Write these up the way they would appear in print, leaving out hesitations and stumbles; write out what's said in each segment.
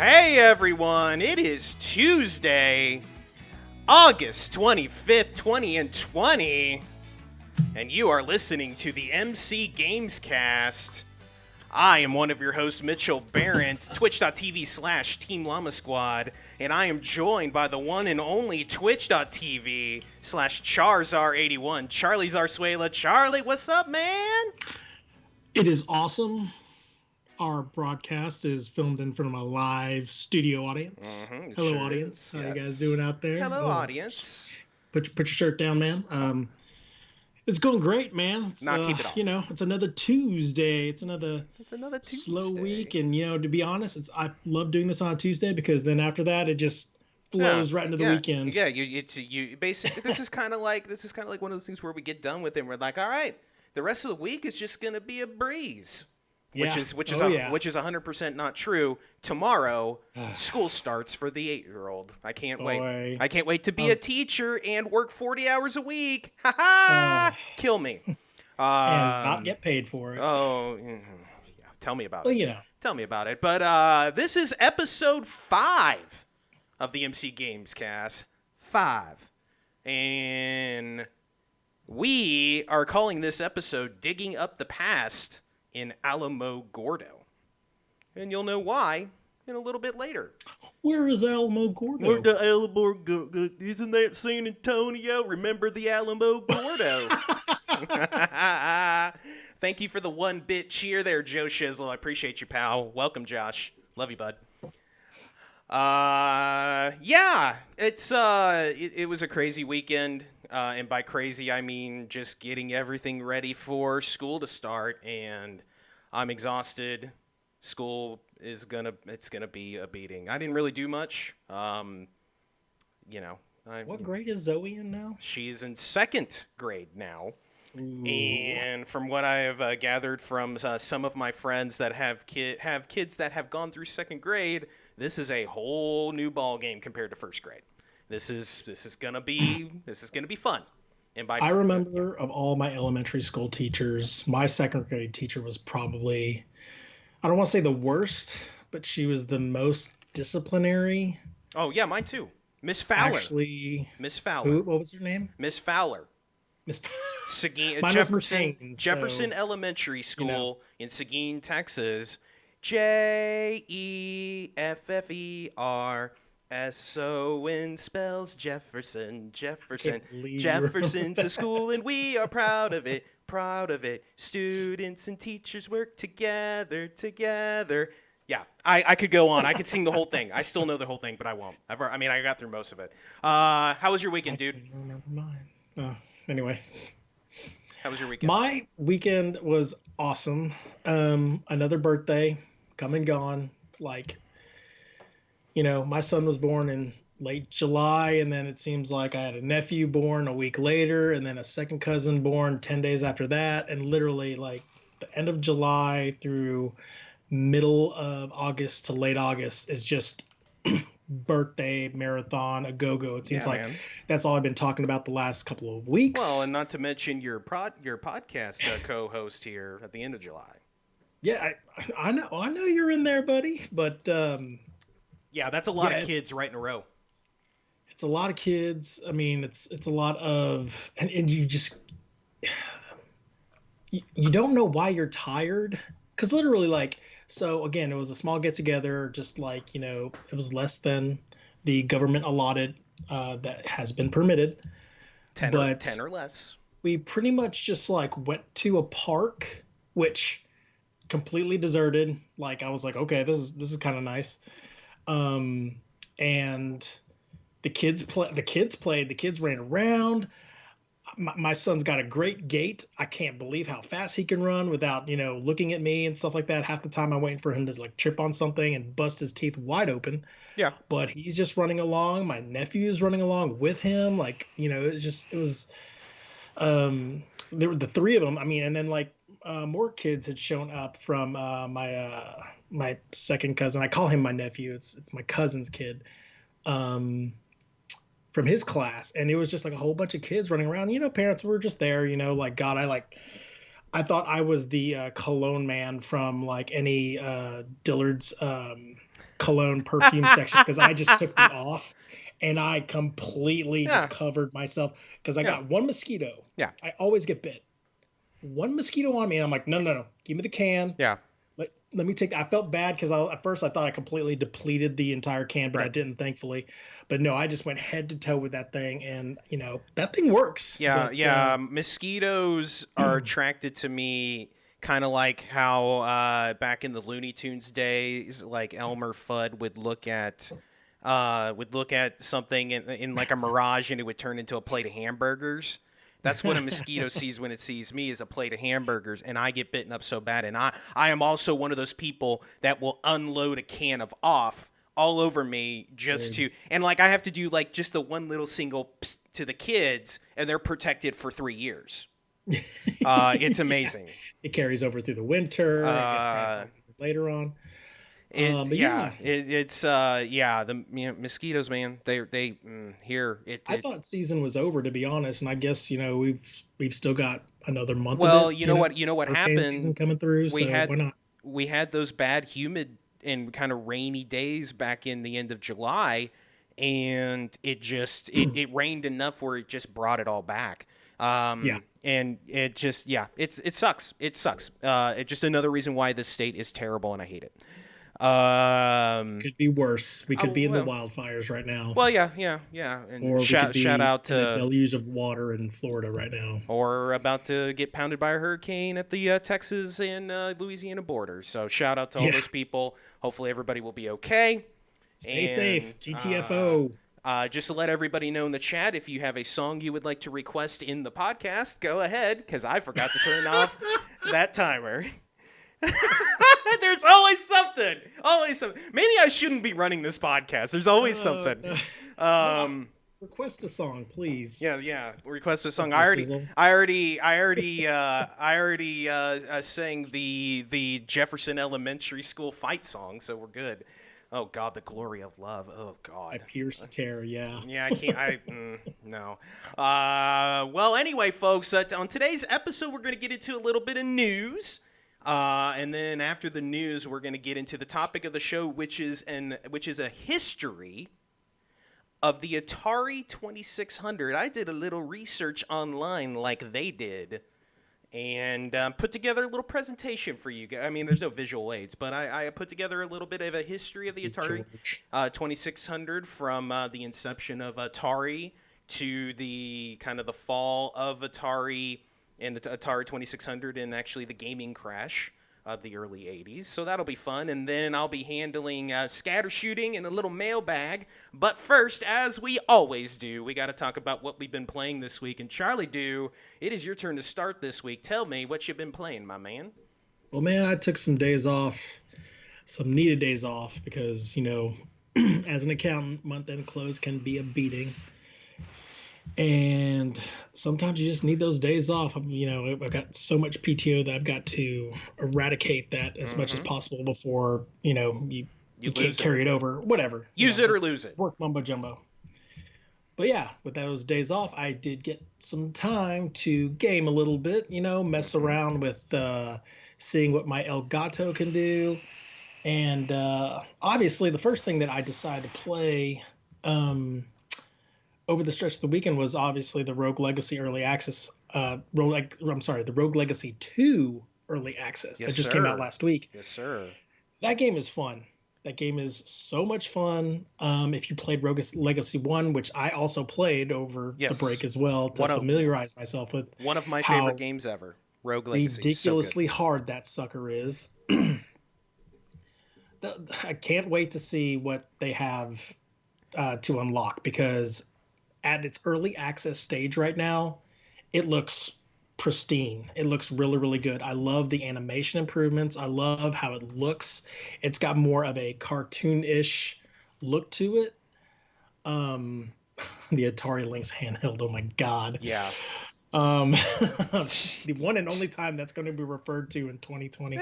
Hey everyone, it is Tuesday, August 25th, 2020, and you are listening to the MC Gamescast. I am one of your hosts, Mitchell Barrett, twitch.tv/Team Llama Squad, and I am joined by the one and only twitch.tv/Charzar81, Charlie Zarsuela. Charlie, what's up, man? It is awesome. Our broadcast is filmed in front of a live studio audience. Hello, sure audience. is, How you yes. guys doing out there? Hello, audience. Put your shirt down, man. It's going great, man. Keep it off. It's another Tuesday. It's another Tuesday. Slow week, and to be honest, I love doing this on a Tuesday because then after that, it just flows right into the weekend. Yeah, you basically this is kind of like one of those things where we get done with it and we're like, all right, the rest of the week is just gonna be a breeze. Which is 100% not true. Tomorrow, school starts for the 8-year-old. I can't wait. I can't wait to be a teacher and work 40 hours a week. Ha ha! Kill me. And not get paid for it. Oh, yeah. Tell me about it. Well, Tell me about it. But this is episode 5 of the MC Gamescast. 5. And we are calling this episode Digging Up the Past in Alamogordo. And you'll know why in a little bit later. Where is Alamogordo? Where the Alamogordo? Isn't that San Antonio? Remember the Alamogordo. Thank you for the 1-bit cheer there, Joe Shizzle. I appreciate you, pal. Welcome, Josh. Love you, bud. It was a crazy weekend. And by crazy, I mean just getting everything ready for school to start, and I'm exhausted. School is gonna be a beating. I didn't really do much. What grade is Zoe in now? She's in 2nd grade now. Ooh. And from what I have gathered from some of my friends that have kids that have gone through 2nd grade, this is a whole new ball game compared to 1st grade. This is gonna be fun. And I remember of all my elementary school teachers, my 2nd grade teacher was probably, I don't want to say the worst, but she was the most disciplinary. Oh yeah, mine too. Miss Fowler. Miss Fowler. What was her name? Miss Fowler. Seguin, Jefferson Elementary School in Seguin, Texas. Jeffer. S-O-N spells Jefferson to school, and we are proud of it. Students and teachers work together. Yeah, I could go on. I could sing the whole thing. I still know the whole thing, but I won't. I got through most of it. How was your weekend, dude? I don't remember mine. Anyway. How was your weekend? My weekend was awesome. Another birthday, come and gone. My son was born in late July, and then it seems like I had a nephew born a week later, and then a second cousin born 10 days after that, and literally the end of July through middle of August to late August is just birthday marathon, a go-go. It seems that's all I've been talking about the last couple of weeks. Well, and not to mention your podcast co-host here at the end of July. Yeah, I know you're in there, buddy, but yeah, that's a lot of kids right in a row. It's a lot of kids. I mean, it's a lot of, and you just, you don't know why you're tired. Because literally, so again, it was a small get together, just it was less than the government allotted that has been permitted. 10 or less. We pretty much just went to a park, which completely deserted. I was like, okay, this is kind of nice. And the kids played, the kids ran around. My son's got a great gait. I can't believe how fast he can run without, looking at me and stuff like that. Half the time I'm waiting for him to trip on something and bust his teeth wide open. Yeah. But he's just running along. My nephew is running along with him. There were the 3 of them. I mean, and then more kids had shown up from my second cousin. I call him my nephew. It's my cousin's kid. From his class, and it was just a whole bunch of kids running around. Parents were just there. God, I thought I was the cologne man from like any Dillard's cologne perfume section because I just took the off and I completely Yeah, just covered myself because I yeah, got one mosquito. yeah, I always get bit. One mosquito on me, and I'm like, no, no, no, give me the can. yeah. Let me take. I felt bad because at first I thought I completely depleted the entire can, but I Right. didn't, thankfully. But no, I just went head to toe with that thing, and that thing works. Yeah, But yeah. Mosquitoes are attracted to me, kind of like how back in the Looney Tunes days, like Elmer Fudd would look at something in like a mirage, and it would turn into a plate of hamburgers. That's what a mosquito sees when it sees me, is a plate of hamburgers, and I get bitten up so bad. And I am also one of those people that will unload a can of off all over me just to, and like I have to do like just the one little single psst to the kids, and they're protected for 3 years. It's amazing. it carries over through the winter. It gets passed Uh, on later on. it's But yeah, yeah, it's yeah, the mosquitoes, man. Here I it. thought season was over, to be honest, and I guess we've still got another month of Well, it. you know what Hurricane season happened. coming through, We so had why not? we had those bad, humid, and kind of rainy days back in the end of July, and it rained enough where it just brought it all back. Yeah, And it just, yeah, it sucks. It sucks. It's just another reason why this state is terrible, and I hate it. Um, could be worse. We could oh, be in the well, wildfires right now, well, yeah, yeah, yeah, and or we could shout be out in a to, deluge of water in Florida right now. or about to get pounded by a hurricane at the Texas and Louisiana border. So shout out to all Yeah, those people. Hopefully everybody will be okay. stay And safe. GTFO. just to let everybody know in the chat, if you have a song you would like to request in the podcast, go ahead, because I forgot to turn off that timer. There's always something. Always something. Maybe I shouldn't be running this podcast. There's always something. No. Um, Request a song, please. yeah, yeah. Request a song. Uncle Sizzle. I already sang the Jefferson Elementary School fight song, so we're good. Oh God, the glory of love. Oh I God. pierced terror, yeah. Yeah, I can't. No. Well, anyway, folks. On today's episode, we're going to get into a little bit of news. And then after the news, we're going to get into the topic of the show, which is a history of the Atari 2600. I did a little research online, like they did, and put together a little presentation for you guys. I mean, there's no visual aids, but I put together a little bit of a history of the Atari 2600 from the inception of Atari to the kind of the fall of Atari and the Atari 2600 and actually the gaming crash of the early 80s. So that'll be fun. And then I'll be handling scatter shooting and a little mailbag. But first, as we always do, we got to talk about what we've been playing this week. And Charlie Dew, it is your turn to start this week. Tell me what you've been playing, my man. Well, man, I took some days off, some needed days off, because, as an accountant, month-end close can be a beating. And sometimes you just need those days off. I've got so much PTO that I've got to eradicate that as much as possible before, you can't carry it over. Whatever. Use it or lose it. Work mumbo jumbo. But yeah, with those days off, I did get some time to game a little bit, mess around with seeing what my El Gato can do. And obviously, the first thing that I decided to play over the stretch of the weekend was obviously the Rogue Legacy Early Access. The Rogue Legacy 2 Early Access that just came out last week. Yes, sir. That game is fun. That game is so much fun. If you played Rogue Legacy 1, which I also played over the break as well to familiarize myself with. One of my favorite games ever, Rogue Legacy. Ridiculously hard that sucker is. I can't wait to see what they have to unlock, because at its early access stage right now, it looks pristine. It looks really, really good. I love the animation improvements. I love how it looks. It's got more of a cartoon-ish look to it. The Atari Lynx handheld, oh my God. Yeah. The one and only time that's going to be referred to in 2020.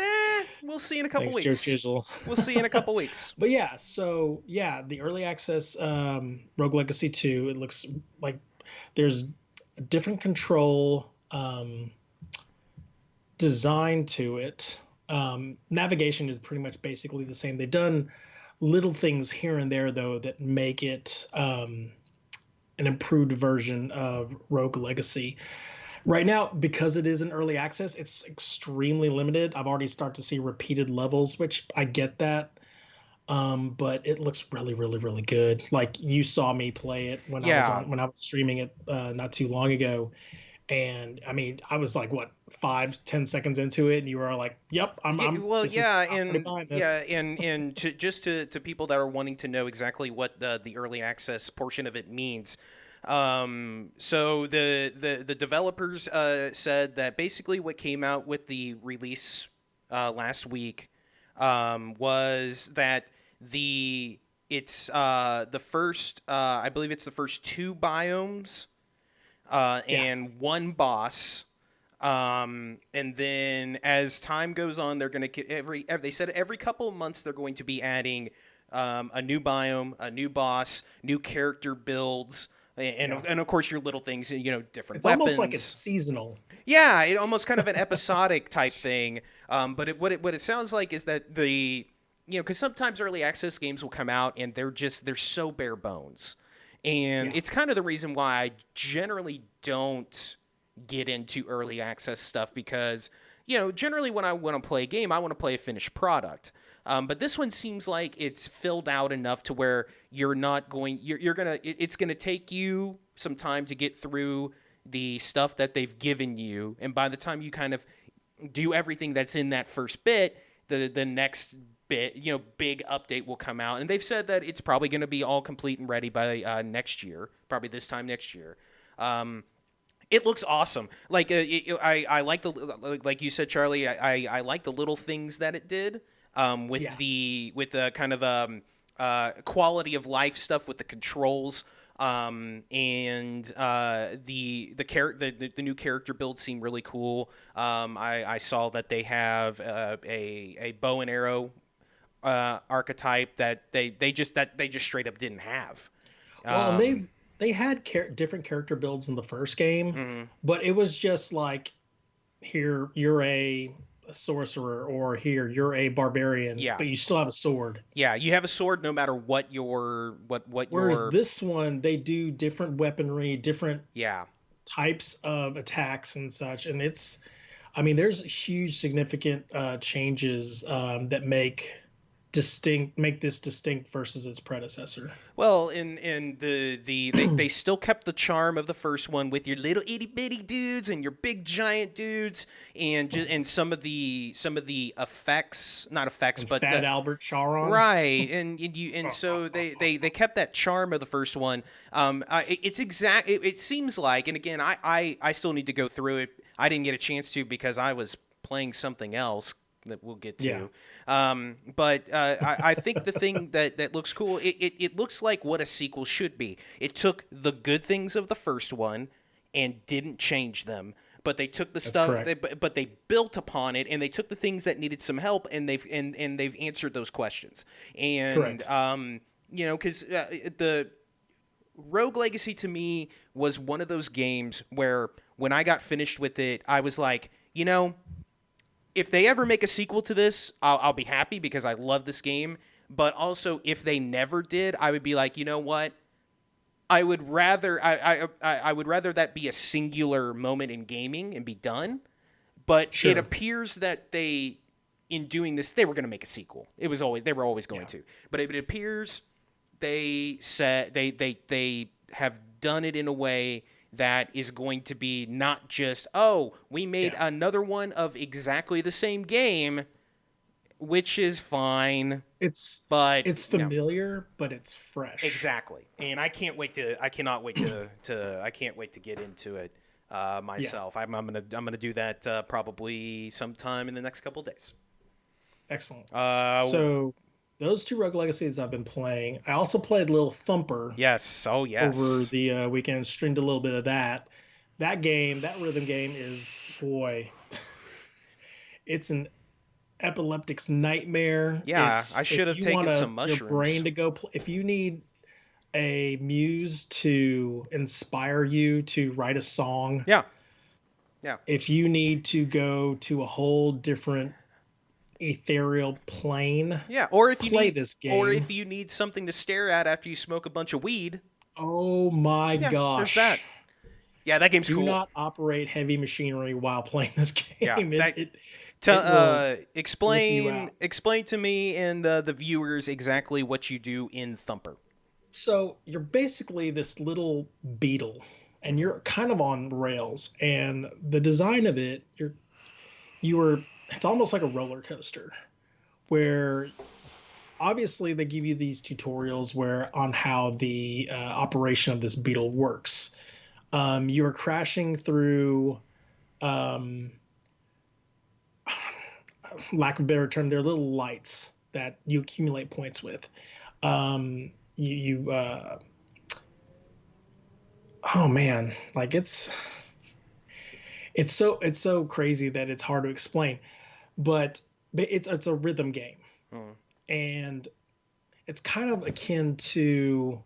We'll see in a couple Thanks, weeks. Joe Chisel. We'll see in a couple weeks. But yeah, so yeah, the early access Rogue Legacy 2, it looks like there's a different control design to it. Navigation is pretty much basically the same. They've done little things here and there though that make it an improved version of Rogue Legacy. Right now, because it is in early access, it's extremely limited. I've already started to see repeated levels, which I get that. But it looks really, really, really good. Like you saw me play it when I was streaming it not too long ago, and I mean I was like what 5-10 seconds into it, and you were like, "Yep, I'm pretty buying this." And to people that are wanting to know exactly what the early access portion of it means. So the developers said that basically what came out with the release last week was that it's the first I believe it's the first two biomes and one boss. And then as time goes on, they're going to they said every couple of months they're going to be adding a new biome, a new boss, new character builds. And of course your little things, different it's weapons. Almost like it's seasonal. Yeah, it almost kind of an episodic type thing. But what it sounds like is that because sometimes early access games will come out and they're so bare bones, and it's kind of the reason why I generally don't get into early access stuff because generally when I want to play a game, I want to play a finished product. But this one seems like it's filled out enough to where it's gonna take you some time to get through the stuff that they've given you, and by the time you kind of do everything that's in that first bit, the next bit, big update will come out, and they've said that it's probably going to be all complete and ready by next year, probably this time next year. It looks awesome. Like I like like you said, Charlie. I like the little things that it did. With the kind of quality of life stuff with the controls, and the new character builds seem really cool. I saw that they have a bow and arrow archetype that they just straight up didn't have. Well, and they had different character builds in the first game, but it was just like, here you're a sorcerer, or here you're a barbarian, but you still have a sword. Yeah, you have a sword no matter what Whereas this one, they do different weaponry, different yeah types of attacks and such, and there's huge significant changes that make this distinct versus its predecessor. Well, in they still kept the charm of the first one with your little itty bitty dudes and your big giant dudes, and some of the effects, not effects, but Fat Albert Charon, right? And so they kept that charm of the first one. It seems like, and again, I still need to go through it. I didn't get a chance to because I was playing something else that we'll get to. But I think the thing that looks cool, it looks like what a sequel should be. It took the good things of the first one and didn't change them, but they took the stuff, but they built upon it, and they took the things that needed some help, and they've answered those questions. And because the Rogue Legacy to me was one of those games where when I got finished with it, I was like, if they ever make a sequel to this, I'll be happy because I love this game. But also, if they never did, I would be like, you know what? I would rather that be a singular moment in gaming and be done. But it appears that in doing this, they were going to make a sequel. They were always going to. But it appears they said they have done it in a way that is going to be not just, we made another one of exactly the same game, which is fine. It's familiar, but it's fresh. Exactly. And I can't wait to get into it myself. I'm gonna do that probably sometime in the next couple of days. Excellent. So those two Rogue Legacies I've been playing. I also played Little Thumper. Yes. Oh, yes. Over the weekend, streamed a little bit of that. That rhythm game is, boy, it's an epileptic's nightmare. Yeah, I should have taken some mushrooms. Your brain to go. If you need a muse to inspire you to write a song, Yeah. If you need to go to a whole different ethereal plane, Yeah. play this Or game. if you need something to stare at after you smoke a bunch of weed. Oh my Yeah. There's gosh. that. Yeah, that game's Do cool. not operate heavy machinery while playing this Yeah. game. That. It will rip you Explain out. to me and the viewers exactly what you do in Thumper. So you're basically this little beetle, and you're kind of on rails. And the design of it, you were it's almost like a roller coaster, where obviously they give you these tutorials where on how the operation of this beetle works. You are crashing through, um, lack of a better term, they're little lights that you accumulate points with. You oh man, like it's so crazy that it's hard to explain, but it's a rhythm game, Hmm. and it's kind of akin to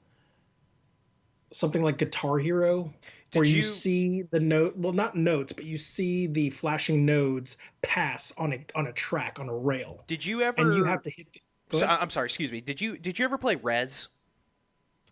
something like Guitar Hero, where Did you you see the note, well, not notes, but you see the flashing nodes pass on a track on a rail, did you and you have ever? to hit. Go So, ahead. I'm sorry. Excuse me. Did you ever play Rez?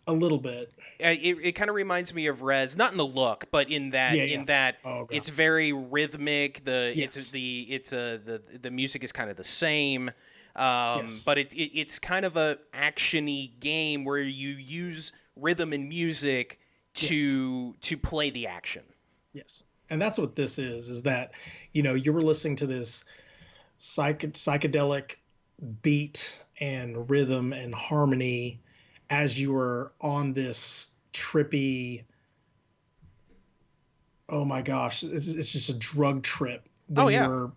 A little bit. It kind of reminds me of Rez, not in the look, but Yeah, in yeah. that Oh god. it's very rhythmic. Yes. The music is kind of the same, Yes. but it's kind of a actiony game where you use rhythm and music Yes. to play the action. Yes. And that's what this is that, you were listening to this psychedelic beat and rhythm and harmony as you were on this trippy, oh my gosh, it's just a drug trip Oh when you yeah. were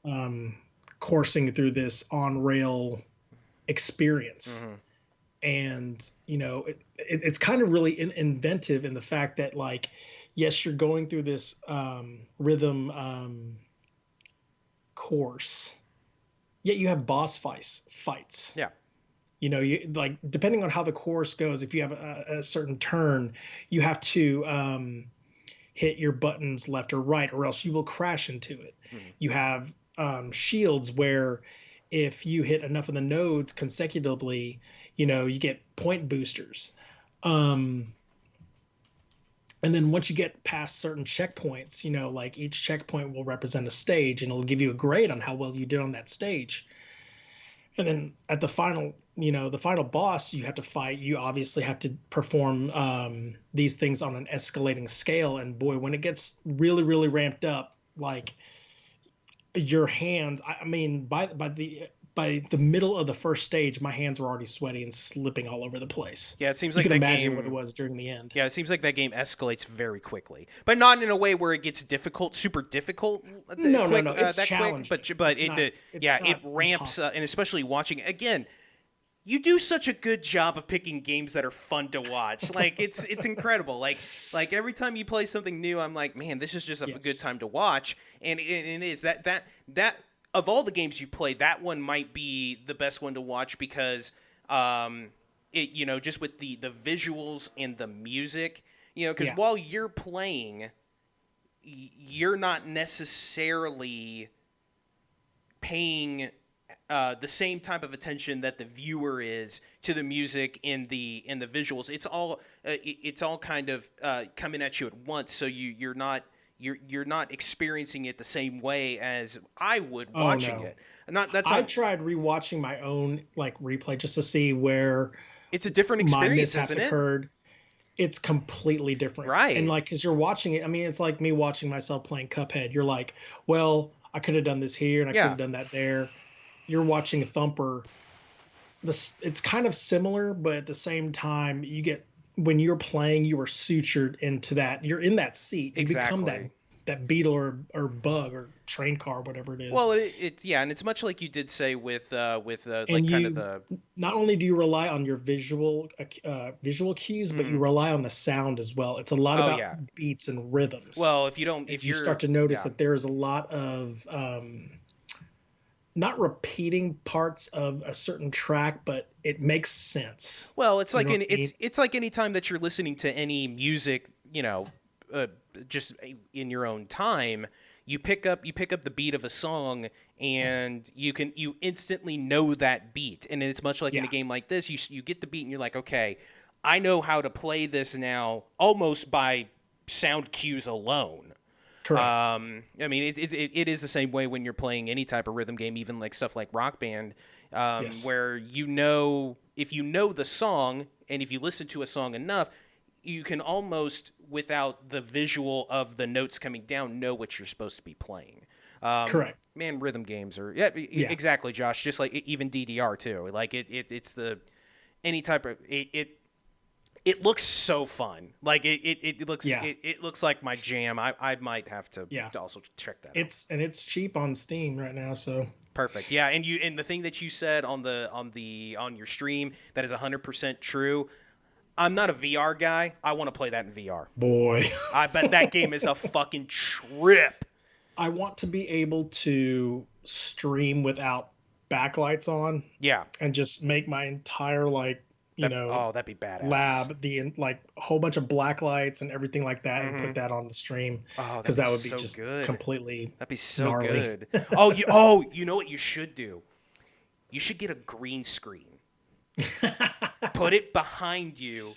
um, coursing through this on rail experience. Hmm. And it's kind of really inventive in the fact that, like, yes, you're going through this rhythm course, yet you have boss fights. Yeah. You like, depending on how the course goes, if you have a certain turn, you have to hit your buttons left or right, or else you will crash into it. Hmm. You have shields where if you hit enough of the nodes consecutively, you get point boosters. Um, and then once you get past certain checkpoints, like each checkpoint will represent a stage and it'll give you a grade on how well you did on that stage. And then at the final boss you have to fight, you obviously have to perform these things on an escalating scale. And boy, when it gets really, really ramped up, like, your hands, I mean, by the middle of the first stage, my hands were already sweaty and slipping all over the place. Yeah. It seems You like can that imagine what it game. was during the end. Yeah, it seems like that game escalates very quickly, but not in a way where it gets difficult, super difficult, No, no, quick, no. It's that quick. challenging. But It's not. It's it not ramps, impossible. and especially watching again. You do such a good job of picking games that are fun to watch. Like it's incredible. Like every time you play something new, I'm like, man, this is just a good Yes. time to watch. And it is that of all the games you've played, that one might be the best one to watch because it just with the visuals and the music, because Yeah. while you're playing, you're not necessarily paying the same type of attention that the viewer is to the music in the visuals. It's all kind of coming at you at once, so you're not experiencing it the same way as I would Oh watching no. it. Not that's I not. tried rewatching my own, like, replay just to see where It's a different my experience, mishaps isn't it? occurred. It's completely different. And, Right. like, because you're watching it, I mean, it's like me watching myself playing Cuphead. You're like, well, I could have done this here and I could Yeah. have done that there. You're watching Thumper. It's kind of similar, but at the same time, when you're playing, you are sutured into that. You're in that seat. You become that Exactly. that beetle or bug or train car, whatever it is. Well, it's yeah, and it's much like you did say with And like kind of you the. not only do you rely on your visual cues, but you Mhm. rely on the sound as well. It's a lot Oh about yeah. beats and rhythms. Well, if you don't, As if you you're, start to notice yeah. that there is a lot of not repeating parts of a certain track, but it makes sense. Well, You know what I mean? it's like any time that you're listening to any music, just in your own time, you pick up the beat of a song, and you instantly know that beat. And it's much like in a game like this, you get the beat and you're like, okay, I know how to play this now, almost by sound cues alone. Correct. I mean, it is the same way when you're playing any type of rhythm game, even like stuff like Rock Band, where if you know the song, and if you listen to a song enough, you can almost, without the visual of the notes coming down, know what you're supposed to be playing. Correct. Man, rhythm games are exactly, Josh. Just like even DDR too. Like it's the any type of it looks so fun. Like it looks it looks like my jam. I might have to also check that out. It's cheap on Steam right now, so perfect. Yeah, and the thing that you said on your stream, that is 100% true. I'm not a VR guy. I want to play that in VR. Boy, I bet that game is a fucking trip. I want to be able to stream without backlights on. Yeah. And just make my entire that'd be badass. Lab, a whole bunch of black lights and everything like that, and put that on the stream. Because that would be so just good. Completely. That'd be so gnarly. Good. You know what you should do? You should get a green screen. Put it behind you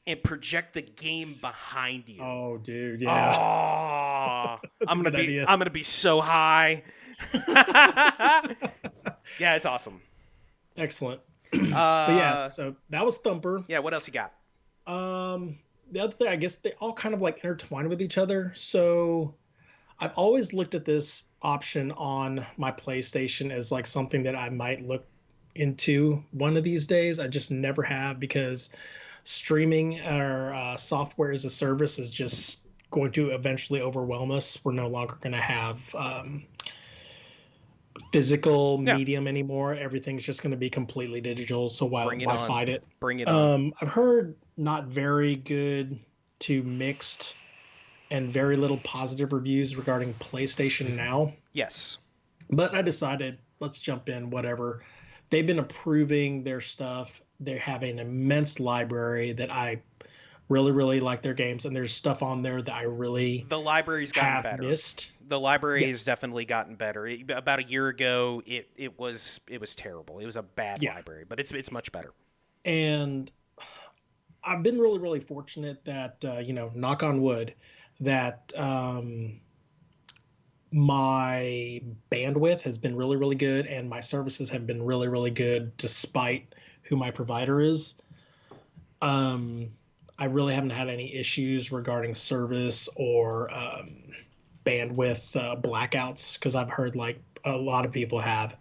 and project the game behind you. Oh, dude, yeah. Oh, I'm gonna be so high. Yeah, it's awesome. Excellent. But yeah, so that was Thumper. Yeah, what else you got? The other thing, I guess they all kind of like intertwine with each other. So I've always looked at this option on my PlayStation as like something that I might look into one of these days. I just never have, because streaming or software as a service is just going to eventually overwhelm us. We're no longer going to have physical medium anymore. Everything's just going to be completely digital. So why fight it? Bring it on. I've heard not very good to mixed and very little positive reviews regarding PlayStation Now. Yes. But I decided, let's jump in, whatever. They've been approving their stuff. They have an immense library that I really, really like their games, and there's stuff on there that I really the library's gotten better. Missed. The library has definitely gotten better. About a year ago, it was terrible. It was a bad library, but it's much better. And I've been really, really fortunate that knock on wood, that my bandwidth has been really, really good, and my services have been really, really good despite who my provider is. I really haven't had any issues regarding service or bandwidth blackouts, because I've heard like a lot of people have.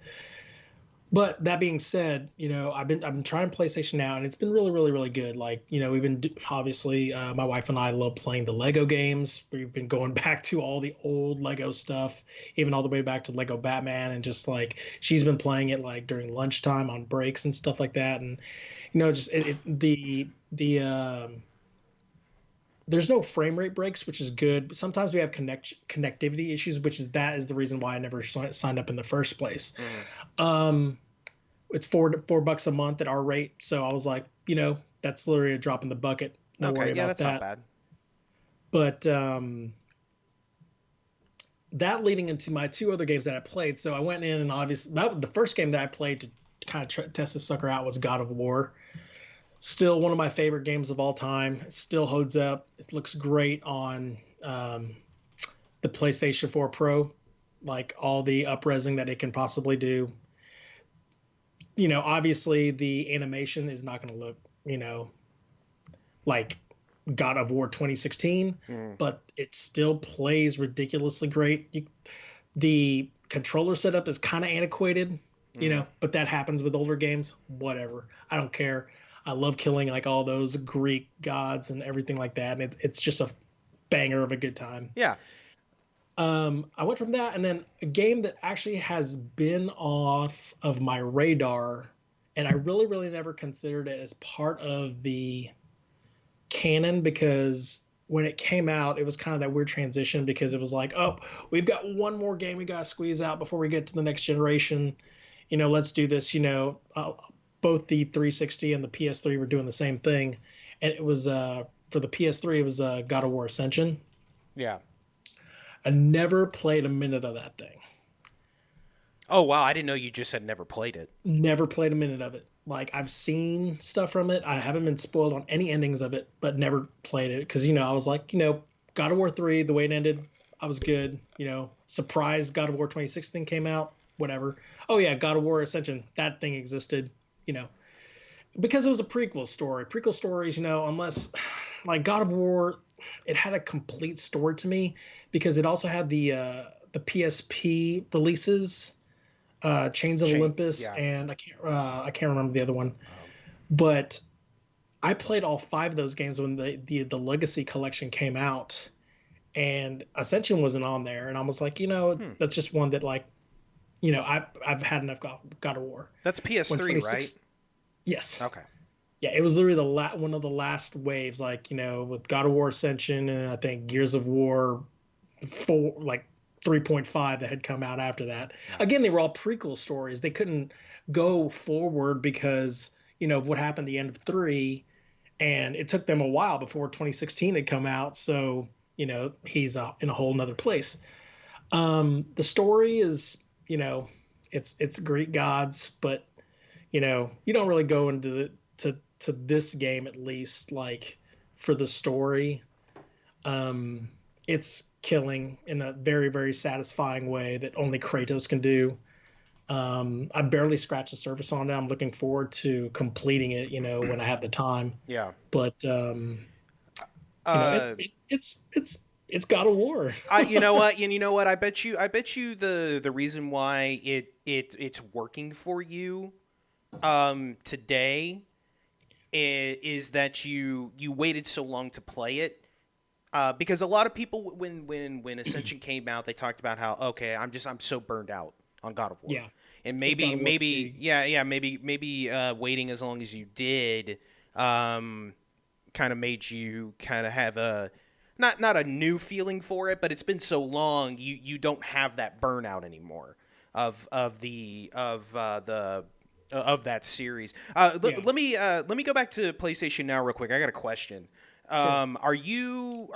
But that being said, I've been trying PlayStation Now, and it's been really, really, really good. Like, we've been obviously my wife and I love playing the Lego games. We've been going back to all the old Lego stuff, even all the way back to Lego Batman, and just like she's been playing it like during lunchtime on breaks and stuff like that. And just there's no frame rate breaks, which is good. But sometimes we have connectivity issues, which is the reason why I never signed up in the first place. It's $4 a month at our rate, so I was like, that's literally a drop in the bucket. No worry about that's not bad. But that leading into my two other games that I played. So I went in, and obviously the first game that I played to kind of test this sucker out was God of War. Still one of my favorite games of all time. It still holds up. It looks great on the PlayStation 4 Pro, like all the up-resing that it can possibly do. Obviously the animation is not going to look, like God of War 2016, but it still plays ridiculously great. The controller setup is kind of antiquated, but that happens with older games. Whatever. I don't care. I love killing like all those Greek gods and everything like that. And it's just a banger of a good time. Yeah. I went from that, and then a game that actually has been off of my radar, and I really, really never considered it as part of the canon, because when it came out, it was kind of that weird transition, because it was like, oh, we've got one more game we got to squeeze out before we get to the next generation. Let's do this, both the 360 and the PS3 were doing the same thing. And it was, for the PS3, it was God of War Ascension. Yeah. I never played a minute of that thing. Oh wow, I didn't know you just had never played it. Never played a minute of it. Like I've seen stuff from it. I haven't been spoiled on any endings of it, but never played it because I was like, God of War 3, the way it ended, I was good. Surprise God of War 2016 came out, whatever. Oh yeah, God of War Ascension, that thing existed, you know, because it was a prequel story. Prequel stories, unless like God of War, it had a complete story to me because it also had the PSP releases, Chains of Olympus, Yeah. and I can't remember the other one, Um, but I played all five of those games when the Legacy Collection came out, and Ascension wasn't on there, and I was like, that's just one that like, I've had enough God of War. that's When PS3, right? 26, yes, Okay. yeah, it was literally one of the last waves, like with God of War Ascension, and I think Gears of War 4, like 3.5 that had come out after that. Yeah. Again, they were all prequel stories. They couldn't go forward because of what happened at the end of 3, and it took them a while before 2016 had come out. So he's in a whole nother place. The story is it's Greek gods, but you don't really go into to this game, at least, like for the story. um it's killing in a very, very satisfying way that only Kratos can do. I barely scratched the surface on it. I'm looking forward to completing it, when I have the time. Yeah. But Uh, it's God of War. you know what? You know what? I bet you the reason why it's working for you today is that you waited so long to play it. Because a lot of people, when Ascension came out, they talked about how, okay, I'm so burned out on God of War, Yeah, and it's God maybe of War maybe fatigue. yeah, maybe waiting as long as you did, um, kind of made you kind of have a not a new feeling for it, but it's been so long, you don't have that burnout anymore of that series. Yeah, Let me go back to PlayStation Now real quick. I got a question. sure.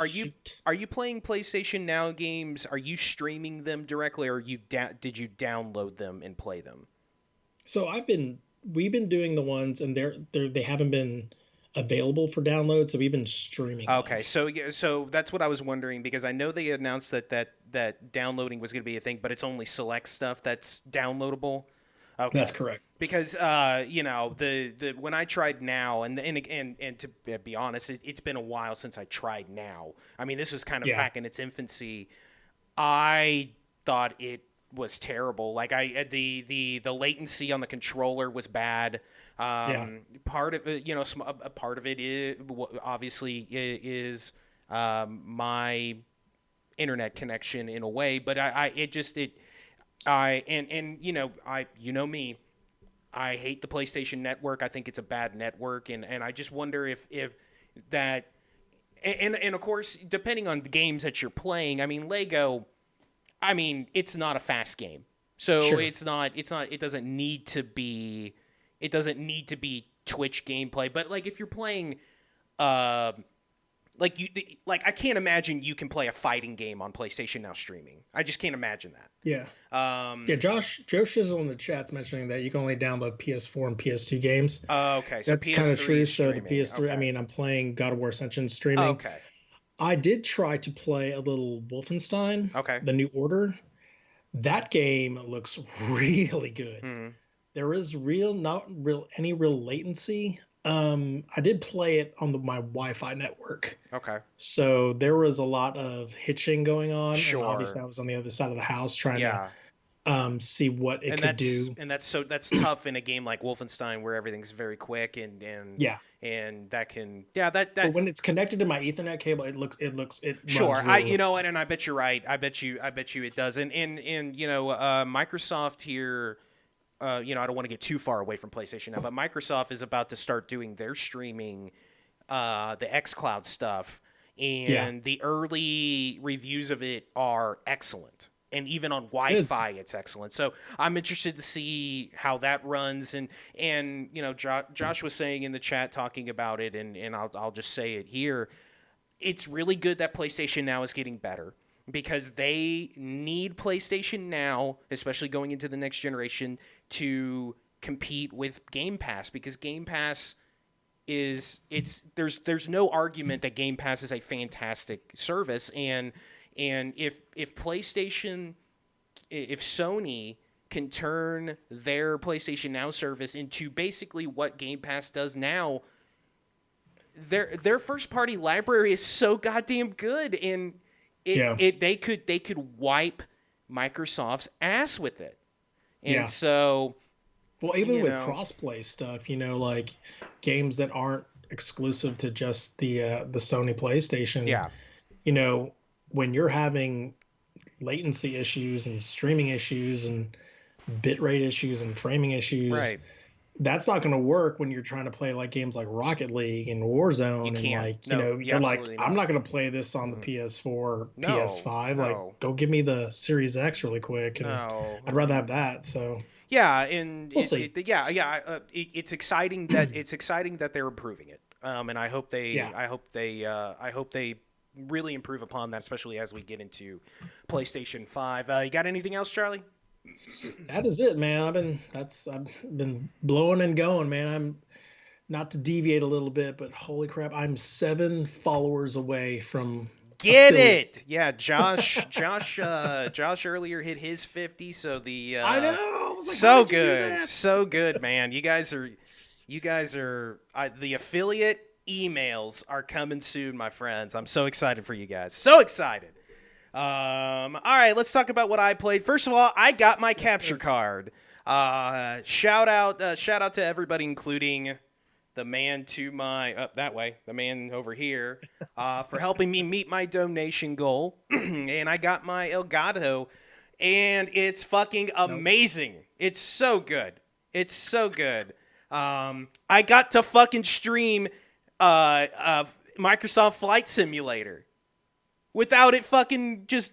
Shoot. Are you playing PlayStation Now games? Are you streaming them directly, or did you download them and play them? So we've been doing the ones, and they haven't been available for download, so we've been streaming them. Okay, so yeah, so that's what I was wondering, because I know they announced that downloading was going to be a thing, but it's only select stuff that's downloadable. Okay. That's correct. Because the when I tried Now, and to be honest, it's been a while since I tried Now. I mean, this was kind of Yeah. back in its infancy. I thought it was terrible. Like the latency on the controller was bad. Yeah. Part of it, a part of it is obviously is my internet connection in a way, but I it just it I and I me. I hate the PlayStation Network. I think it's a bad network, and I just wonder if that and of course, depending on the games that you're playing, I mean Lego, I mean it's not a fast game. So Sure. it doesn't need to be Twitch gameplay, but like if you're playing uh like I can't imagine you can play a fighting game on PlayStation Now streaming. I just can't imagine Yeah. that. Yeah. Josh is on the chat's mentioning that you can only download PS4 and PS2 games. Okay, so That's kind of PS3 true. is So the streaming. PS3, I Okay. mean, I'm playing God of War Ascension streaming. Okay. I did try to play a little Wolfenstein, Okay. The New Order. That game looks really good. Hmm. There is not real any real latency. I did play it on my Wi-Fi network, Okay. so there was a lot of hitching going on, and obviously Sure. I was on the other side of the house trying to Yeah. see what it could do. That's tough in a game like Wolfenstein where everything's very quick Yeah, and that can yeah that but that when it's connected to my Ethernet cable, it runs sure. really, really And I bet you're right. I bet you it does. And Microsoft here. I don't want to get too far away from PlayStation now, but Microsoft is about to start doing their streaming, the XCloud stuff, yeah, and the early reviews of it are excellent. And even on good. Wi-Fi, it's excellent. So I'm interested to see how that runs. And Josh was saying in the chat talking about it, and I'll just say it here. it's really good that PlayStation Now is getting better because they need PlayStation Now, especially going into the next generation, to compete with Game Pass because Game Pass there's no argument that Game Pass is a fantastic service and if PlayStation if Sony can turn their PlayStation Now service into basically what Game Pass does now, their first party library is so goddamn good and Yeah. they could wipe Microsoft's ass with it. And Yeah. so, Well, even you with know, crossplay stuff, like games that aren't exclusive to just the Sony PlayStation, yeah, you know, when you're having latency issues and streaming issues and bitrate issues and framing issues, right. that's not going to work when you're trying to play like games like Rocket League and You Warzone and can't. like, No, you're like, absolutely I'm not. not going to play this on the Mm-mm. PS4, No, PS5. Like, no, go give me the Series X really quick, and no. I'd rather Mm-mm. have that. So Yeah, and we'll see. it's exciting that they're improving it. And Yeah, I hope they really improve upon that, especially as we get into PlayStation 5. You got anything else, Charlie? that is it, man. I've been blowing and going, man. I'm not to deviate a little bit, but holy crap, I'm 7 followers away from Get affiliate. it? Yeah, Josh earlier hit his 50, so I know. I was like, how so did you do good, that? so good, man. The affiliate emails are coming soon, my friends. I'm so excited for you guys. So excited. All right, let's talk about what I played. First of all, I got my Yes, capture sir. card. Shout out to everybody, including the man to my up that way, the man over here, for helping me meet my donation goal. And I got my Elgato, and it's fucking Nope. amazing. It's so good. It's so good. I got to fucking stream Microsoft Flight Simulator without it fucking just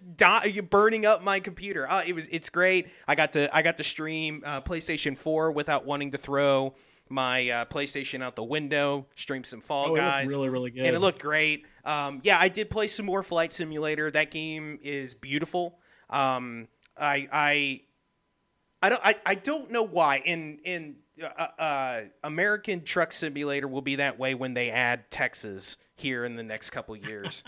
burning up my computer. It's great. I got to stream PlayStation 4 without wanting to throw my PlayStation out the window. Stream some Fall Oh, it looked Guys, really, really and it good. looked great. Yeah, I did play some more Flight Simulator. That game is beautiful. Um, I don't know why. American Truck Simulator will be that way when they add Texas here in the next couple years.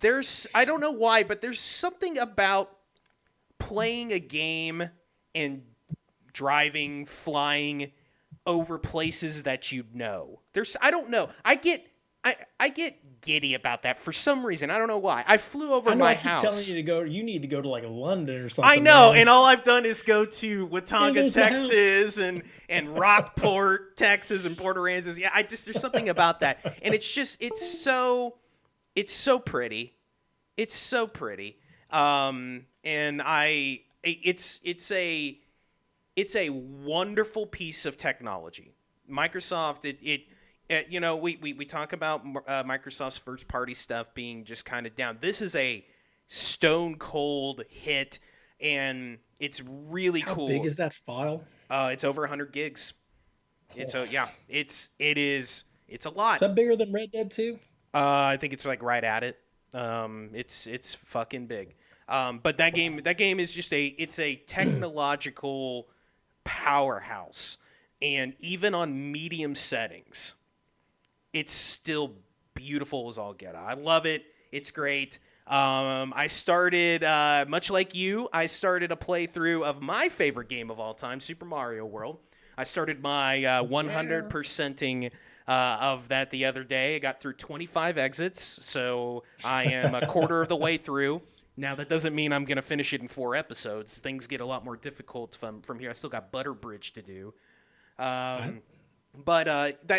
I don't know why, but there's something about playing a game and driving, flying over places that you know. I don't know. I get giddy about that for some reason. I don't know why. I flew over I know. my I keep telling house. you to go. You need to go to like London or I something, know, man. and all I've done is go to Hey, Watauga, there's my house. Texas, and Rockport, Texas, and Port Aransas. Yeah, there's something about that, and it's so pretty. It's so pretty. And it's a wonderful piece of technology. Microsoft, we talk about Microsoft's first party stuff being just kind of down. This is a stone cold hit, and it's really How big cool. is that file? It's over 100 gigs. Oh, It's a is lot. that bigger than Red Dead 2? I think it's like right at it. It's fucking big. But that game is it's a technological powerhouse, and even on medium settings, it's still beautiful as all get out. I love it. It's great. I started much like you. I started a playthrough of my favorite game of all time, Super Mario World. I started my Yeah. 100%ing of that the other day. I got through 25 exits, so I am a quarter of the way through. Now that doesn't mean I'm gonna finish it in 4 episodes. Things get a lot more difficult from here. I still got Butter Bridge to do. I, Um, but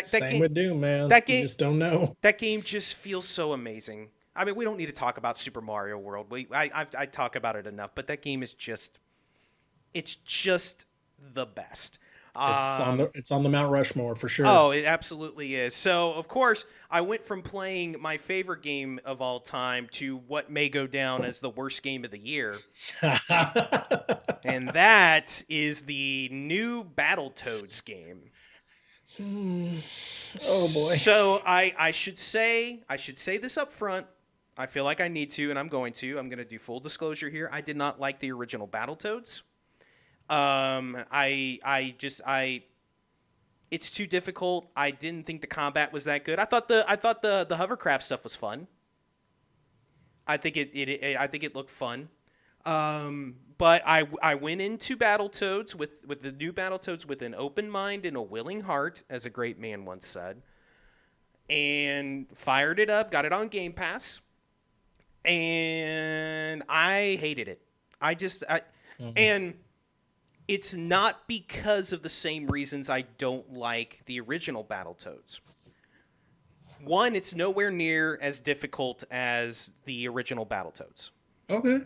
Same with Doom, man. that You game just don't know. that game just feels so amazing. I mean, we don't need to talk about Super Mario World. I talk about it enough, but that game is it's just the best. It's on the Mount Rushmore for sure. Oh, it absolutely is. So, of course, I went from playing my favorite game of all time to what may go down as the worst game of the year. And that is the new Battletoads game. Hmm. Oh boy. So I should say this up front. I feel like I need to, and I'm going to. I'm going to do full disclosure here. I did not like the original Battletoads. It's too difficult. I didn't think the combat was that good. I thought the hovercraft stuff was fun. I think it looked fun. But I went into Battletoads with the new Battletoads with an open mind and a willing heart, as a great man once said, and fired it up, got it on Game Pass, and I hated it. And it's not because of the same reasons I don't like the original Battletoads. One, it's nowhere near as difficult as the original Battletoads. Okay.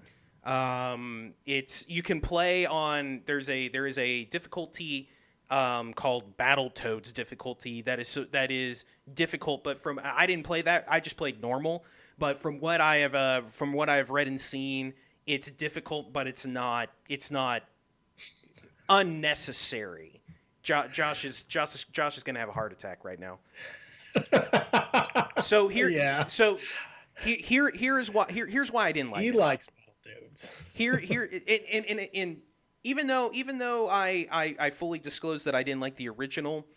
It's you can play on there is a difficulty called Battletoads difficulty that is difficult, but I didn't play that. I just played normal. But from what I've read and seen, it's difficult, but it's not unnecessary. Josh is gonna have a heart attack right now. So here's why I didn't like it. He likes Battletoads. And even though I fully disclosed that I didn't like the original,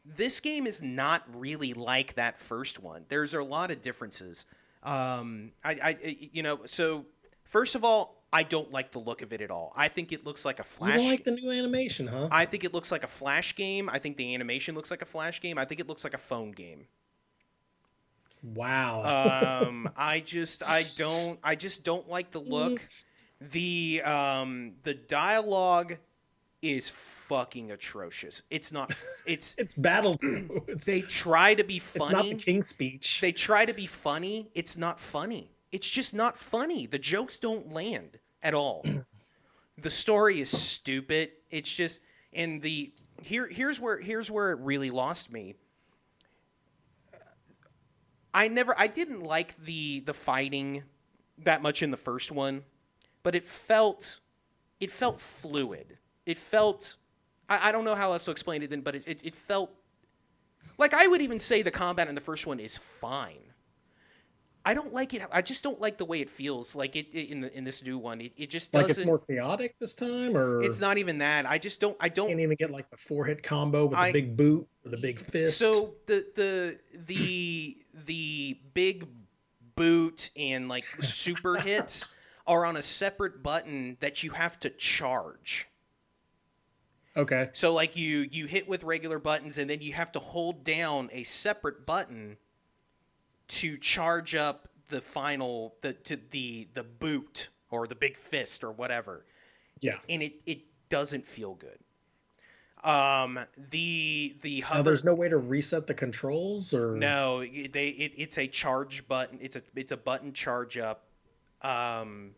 this game is not really like that first one. There's a lot of differences. So first of all, I don't like the look of it at all. I think it looks like a Flash. You don't like the new animation, huh? I think it looks like a Flash game. I think the animation looks like a Flash game. I think it looks like a phone game. Wow. I just don't like the look. The dialogue is fucking atrocious. It's Battletoads. They try to be funny. It's not the King's Speech. They try to be funny. It's not funny. It's just not funny. The jokes don't land at all. The story is stupid. It's just here's where it really lost me. I didn't like the fighting that much in the first one, but it felt fluid. It felt I don't know how else to explain it then, but it felt like I would even say the combat in the first one is fine. I don't like it. I just don't like the way it feels. Like in this new one, it just doesn't. Like it's more chaotic this time, or it's not even that. I don't. Can't even get like the 4-hit combo with the big boot or the big fist. So the big boot and like super hits are on a separate button that you have to charge. Okay. So like you hit with regular buttons and then you have to hold down a separate button to charge up the final the boot or the big fist or whatever. Yeah. And it doesn't feel good. The hover. Now, there's no way to reset the controls, or no, it's a charge button. It's a button charge up like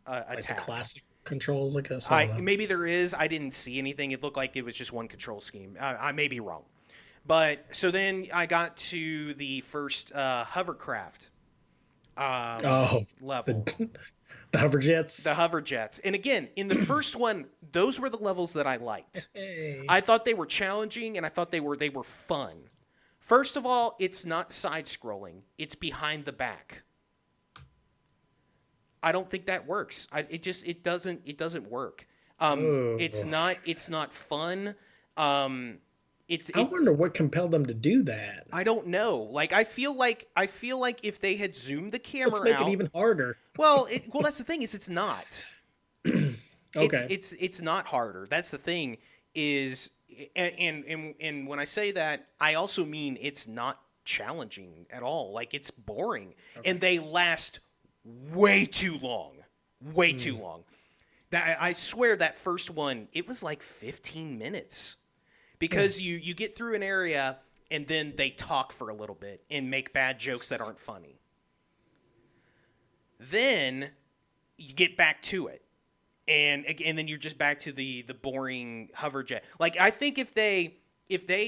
attack. the classic controls, I guess. Maybe there is. I didn't see anything. It looked like it was just one control scheme. I may be wrong. But so then I got to the first hovercraft level. The hover jets. The hover jets. And again, in the first one, those were the levels that I liked. Hey. I thought they were challenging and I thought they were fun. First of all, it's not side-scrolling. It's behind the back. I don't think that works. It doesn't work. It's not fun. I wonder what compelled them to do that. I don't know. Like I feel like if they had zoomed the camera Let's make out, it even harder. Well, that's the thing is it's not. Okay. It's not harder. That's the thing is, and when I say that, I also mean it's not challenging at all. Like it's boring, and they last way too long. Way too long. That I swear that first one, it was like 15 minutes. Because you get through an area and then they talk for a little bit and make bad jokes that aren't funny. Then you get back to it. And then you're just back to the boring hover jet. Like I think if they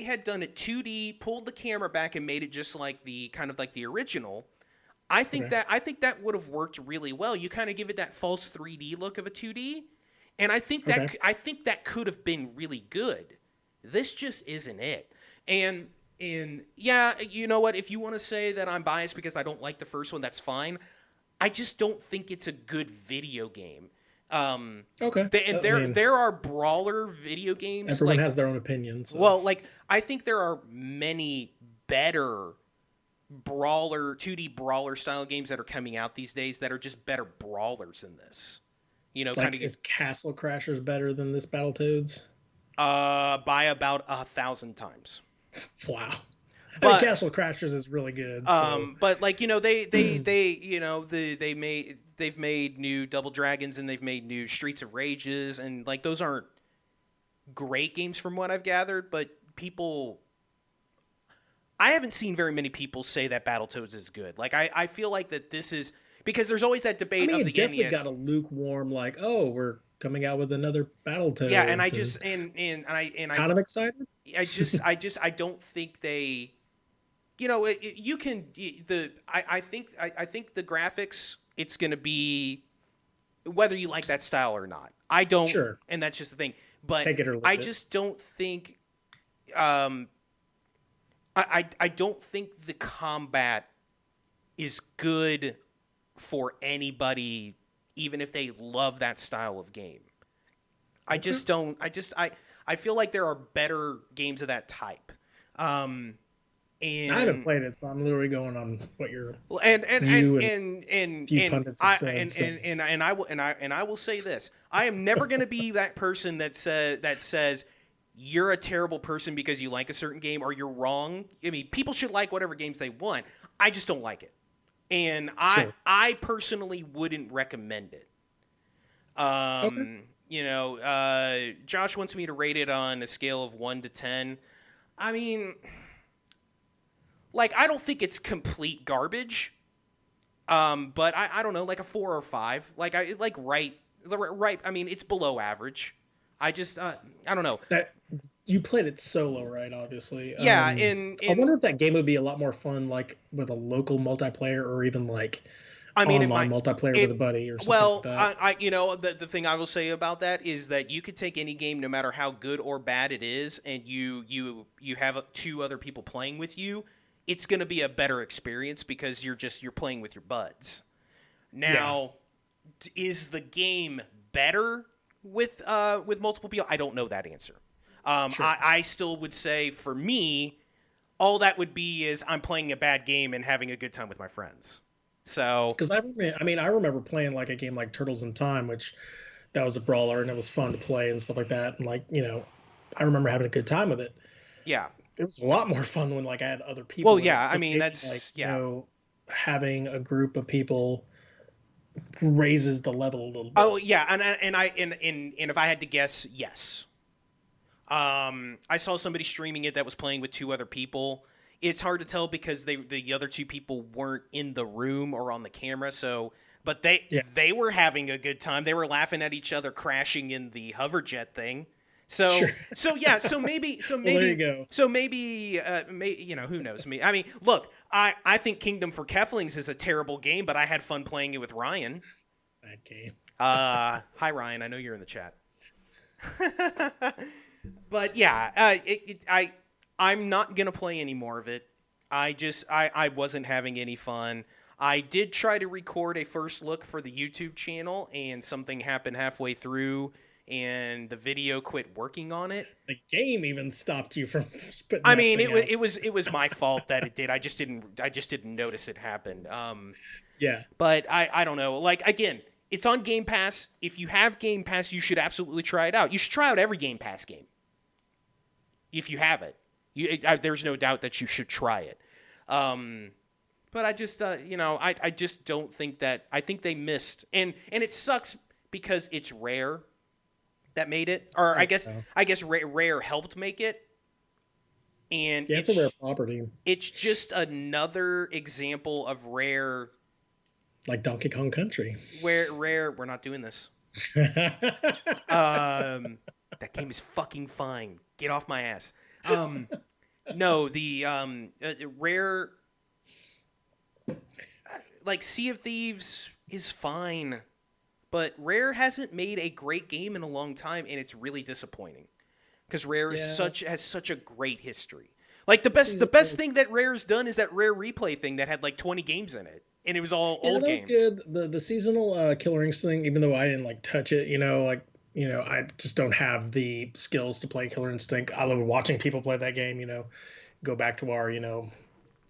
had done it 2D, pulled the camera back and made it just like the kind of like the original, I think that would have worked really well. You kind of give it that false 3D look of a 2D, and I think that could have been really good. This just isn't it. And yeah, you know what? If you want to say that I'm biased because I don't like the first one, that's fine. I just don't think it's a good video game. Okay. And there are brawler video games. Everyone like, has their own opinion. So. Well, like, I think there are many better 2D brawler style games that are coming out these days that are just better brawlers than this. You know, like, is Castle Crashers better than this Battletoads? By about 1,000 times. Wow. But, I mean, Castle Crashers is really good. So. But like, you know, they've made new Double Dragons and they've made new Streets of Rages, and like those aren't great games from what I've gathered, but I haven't seen very many people say that Battletoads is good. Like, I feel like that this is, because there's always that debate of the definitely NES. Got a lukewarm, like, oh, we're coming out with another Battletoads. Yeah, and I just and I kind of excited. I don't think they, you know, I think the graphics, it's going to be whether you like that style or not. I don't, sure. And that's just the thing. But I just don't think I don't think the combat is good for anybody, even if they love that style of game. Okay. I just don't. I feel like there are better games of that type. And I haven't played it, so I'm literally going on what you're. And I will say this: I am never going to be that person that says you're a terrible person because you like a certain game, or you're wrong. I mean, people should like whatever games they want. I just don't like it, and sure. I personally wouldn't recommend it. Okay. You know, Josh wants me to rate it on a scale of 1 to 10. I mean, like, I don't think it's complete garbage, but I don't know, like a 4 or 5. Like, right. I mean, it's below average. I just I don't know. You played it solo, right? Obviously. Yeah, I wonder if that game would be a lot more fun, like with a local multiplayer, or even like online multiplayer with a buddy or something. Well, like that. I you know, the thing I will say about that is that you could take any game, no matter how good or bad it is, and you have 2 other people playing with you. It's going to be a better experience because you're playing with your buds. Now, is the game better with multiple people? I don't know that answer. Sure. I still would say, for me, all that would be is I'm playing a bad game and having a good time with my friends. So, because I remember playing like a game like Turtles in Time, which that was a brawler and it was fun to play and stuff like that. And like, you know, I remember having a good time with it. Yeah. It was a lot more fun when like I had other people. Well, yeah, so I mean, that's like, you know, having a group of people raises the level a little bit. Oh yeah, and if I had to guess, yes. I saw somebody streaming it that was playing with 2 other people. It's hard to tell because the other 2 people weren't in the room or on the camera, so but they were having a good time. They were laughing at each other crashing in the hoverjet thing. So sure. so maybe well, there you go. So maybe you know, who knows me. I mean, look, I think Kingdom for Keflings is a terrible game, but I had fun playing it with Ryan. Bad game. Hi Ryan, I know you're in the chat. But yeah, I'm not gonna play any more of it. I wasn't having any fun. I did try to record a first look for the YouTube channel, and something happened halfway through, and the video quit working on it. The game even stopped you from spitting. I mean, it was my fault that it did. I just didn't notice it happened. Yeah. But I don't know. Like, again, it's on Game Pass. If you have Game Pass, you should absolutely try it out. You should try out every Game Pass game. If you have it. There's no doubt that you should try it. But I just, you know, I just don't think that, I think they missed. And it sucks because it's Rare that made it. Or I guess Rare helped make it. And yeah, it's a Rare property. It's just another example of Rare. Like Donkey Kong Country. Where Rare, we're not doing this. That game is fucking fine. Get off my ass. No, the Rare, like Sea of Thieves is fine, but Rare hasn't made a great game in a long time, and it's really disappointing because Rare has such a great history. Like the best thing that Rare's done is that Rare Replay thing that had like 20 games in it, and it was all Yeah, old that was games. good. The seasonal Killer Instinct, even though I didn't like touch it, I just don't have the skills to play Killer Instinct. I love watching people play that game. Go back to our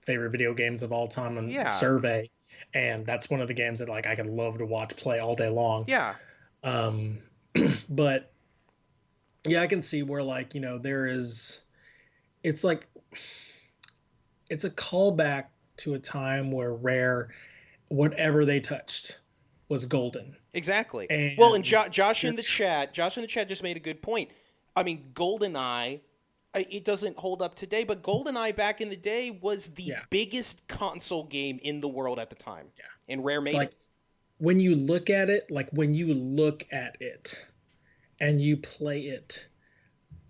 favorite video games of all time and Yeah, survey, and that's one of the games that like I could love to watch play all day long. yeah, Um, but yeah, I can see where like it's like it's a callback to a time where Rare, whatever they touched was golden. exactly. Well, and And Josh in the chat just made a good point. I mean, GoldenEye, it doesn't hold up today, but GoldenEye back in the day was the yeah, biggest console game in the world at the time, yeah. and Rare made Like it. when you look at it, and you play it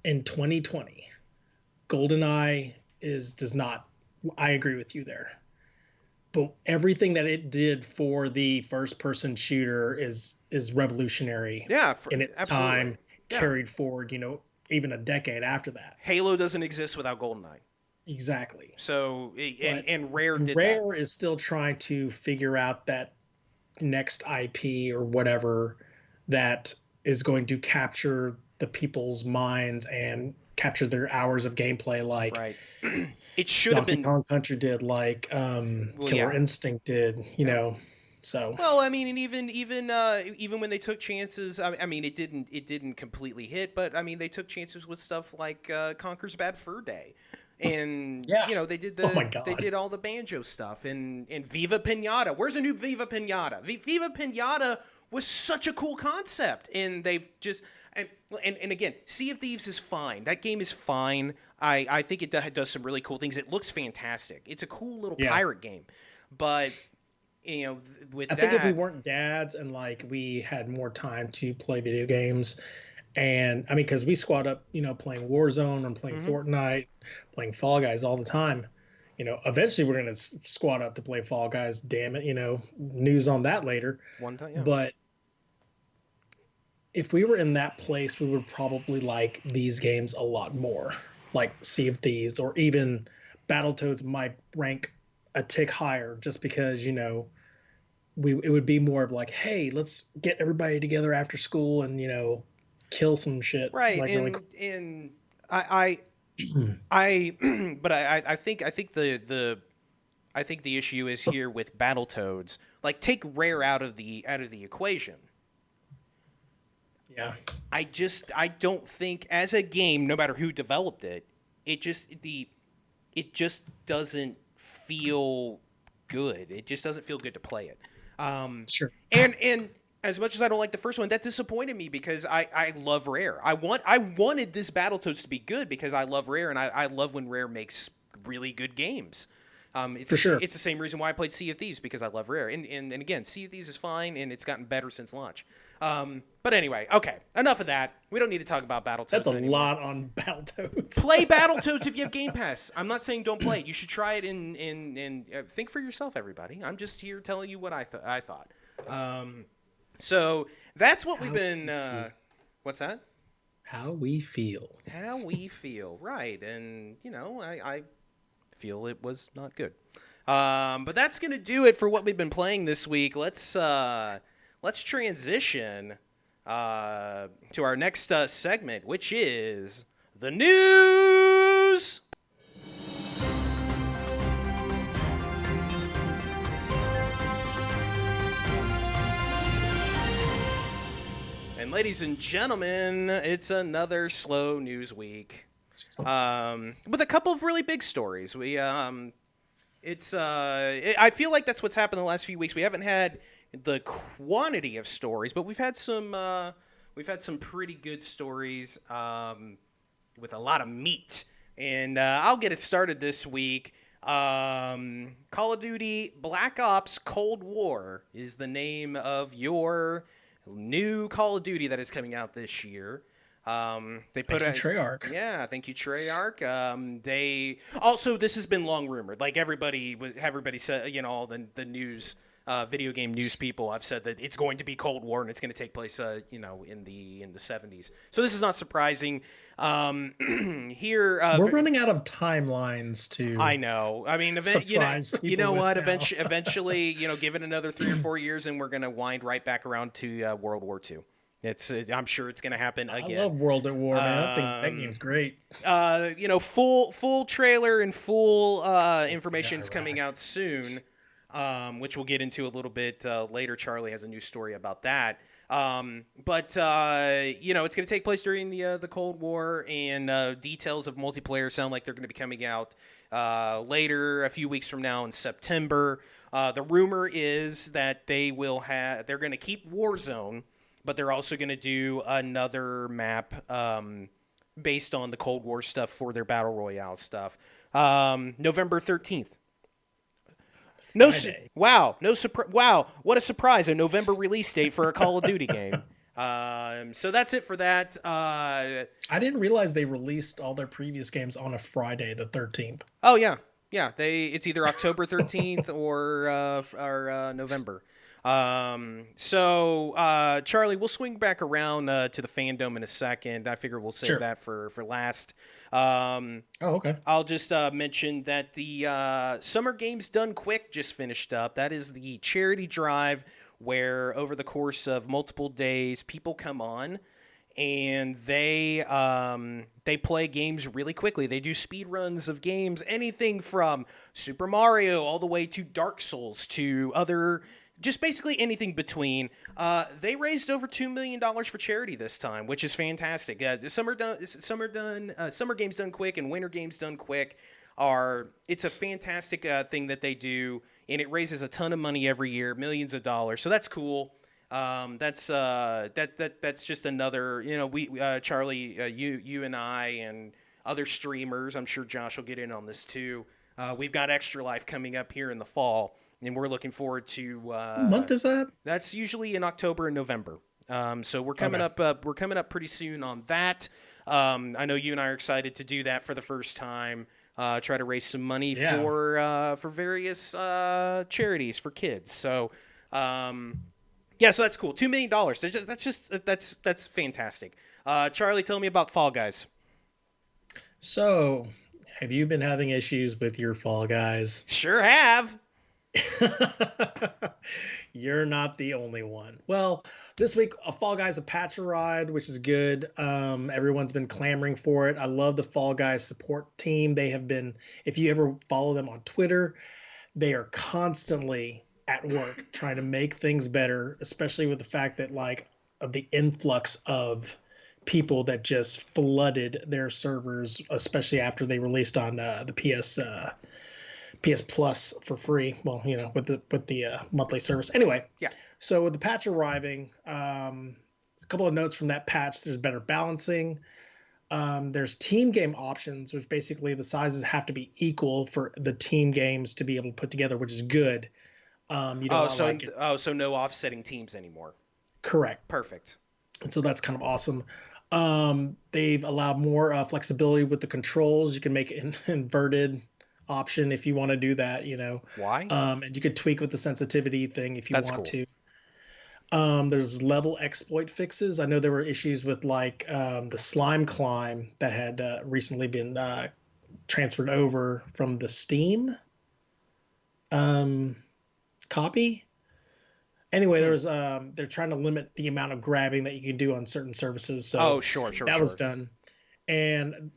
in 2020, GoldenEye does not. I agree with you there. But everything that it did for the first person shooter is revolutionary Yeah, in its absolutely. time, Yeah, carried forward, even a decade after that. Halo doesn't exist without GoldenEye. Exactly. So, and But Rare did that. Rare is still trying to figure out that next IP or whatever that is going to capture the people's minds and capture their hours of gameplay like Right. It should have Donkey been. Kong Country did, like Well, Killer yeah. Instinct did, Yeah. So Well, I mean, and even when they took chances, I mean, it didn't completely hit, but I mean, they took chances with stuff like Conker's Bad Fur Day, and yeah. they did Oh my they god. did all the banjo stuff, and Viva Pinata. Where's a new Viva Pinata? Viva Pinata was such a cool concept, and they've just and again, Sea of Thieves is fine. That game is fine. I think it does some really cool things. It looks fantastic. It's a cool little Yeah. pirate game, but with I think if we that, weren't dads and like we had more time to play video games, and I mean, because we squad up, playing Warzone and playing hmm Fortnite, playing Fall Guys all the time. Eventually we're gonna squad up to play Fall Guys. Damn it, news on that later. one time, yeah. But if we were in that place, we would probably like these games a lot more, like Sea of Thieves, or even Battletoads might rank a tick higher, just because it would be more of like, hey, let's get everybody together after school and kill some shit Right, like really. and I but I think the issue is here with Battletoads. Like, take Rare out of the equation. Yeah, I don't think as a game, no matter who developed it, it just doesn't feel good. It just doesn't feel good to play it. sure. And as much as I don't like the first one, that disappointed me because I love Rare. I wanted this Battletoads to be good because I love Rare and I love when Rare makes really good games. For sure. It's the same reason why I played Sea of Thieves, because I love Rare. And again, Sea of Thieves is fine and it's gotten better since launch. But anyway, okay, enough of that. We don't need to talk about That's a Battletoads anymore. lot on Battletoads. Play Battletoads if you have Game Pass. I'm not saying don't play it. You should try it and think for yourself, everybody. I'm just here telling you what I thought. So that's what we've been. What's that? How we feel. How we feel, right? And I feel it was not good. But that's gonna do it for what we've been playing this week. Let's transition to our next segment, which is the news. And ladies and gentlemen, it's another slow news week, with a couple of really big stories. I feel like that's what's happened the last few weeks. We haven't had the quantity of stories, but we've had some pretty good stories with a lot of meat. And I'll get it started this week. Call of Duty Black Ops Cold War is the name of your new Call of Duty that is coming out this year. They put Thank you, Treyarch. Yeah, thank you, Treyarch. They also, this has been long rumored. Like everybody said, all the news video game news people have said that it's going to be Cold War and it's going to take place, in the 70s. So this is not surprising. Here, we're running out of timelines to. I know. I mean, surprise people. You know what? now. Eventually, give it another 3 or 4 years, and we're going to wind right back around to World War II. I'm sure it's going to happen again. I love World at War, man. I think that game's great. Full trailer and full information is coming out soon, which we'll get into a little bit later. Charlie has a new story about that. But it's going to take place during the Cold War, and details of multiplayer sound like they're going to be coming out later, a few weeks from now in September. The rumor is that they're going to keep Warzone, but they're also going to do another map based on the Cold War stuff for their Battle Royale stuff. November 13th. Wow, what a surprise, a November release date for a Call of Duty game. So that's it for that. I didn't realize they released all their previous games on a Friday, the 13th. Oh, yeah. Yeah, it's either October 13th or November. Charlie, we'll swing back around to the fandom in a second. I figure we'll save that for last. Okay. I'll just mention that the Summer Games Done Quick just finished up. That is the charity drive where over the course of multiple days, people come on and they play games really quickly. They do speed runs of games, anything from Super Mario all the way to Dark Souls to other, just basically anything between. They raised over $2 million for charity this time, which is fantastic. Summer Games Done Quick and Winter Games Done Quick it's a fantastic thing that they do, and it raises a ton of money every year, millions of dollars. So that's cool. That's just another, we Charlie, you and I and other streamers, I'm sure Josh will get in on this too. We've got Extra Life coming up here in the fall, and we're looking forward to. What month is that? That's usually in October and November. So we're coming up. We're coming up pretty soon on that. I know you and I are excited to do that for the first time. Try to raise some money for various charities for kids. So. So that's cool. $2 million. That's fantastic. Charlie, tell me about Fall Guys. So, have you been having issues with your Fall Guys? Sure have. You're not the only one. Well, this week, Fall Guys a patch arrived, which is good. Everyone's been clamoring for it. I love the Fall Guys support team. They have been, if you ever follow them on Twitter, they are constantly at work trying to make things better, especially with the fact that of the influx of people that just flooded their servers, especially after they released on the PS Plus for free. Well, with the monthly service. Anyway, yeah. So with the patch arriving, a couple of notes from that patch: there's better balancing. There's team game options, which basically the sizes have to be equal for the team games to be able to put together, which is good. So no offsetting teams anymore. Correct. Perfect. And so that's kind of awesome. They've allowed more flexibility with the controls. You can make an inverted option if you want to do that, Why? And you could tweak with the sensitivity thing if you want cool. to. There's level exploit fixes. I know there were issues with the slime climb that had recently been transferred over from the Steam copy. Anyway, there was they're trying to limit the amount of grabbing that you can do on certain services. So sure. That was done. And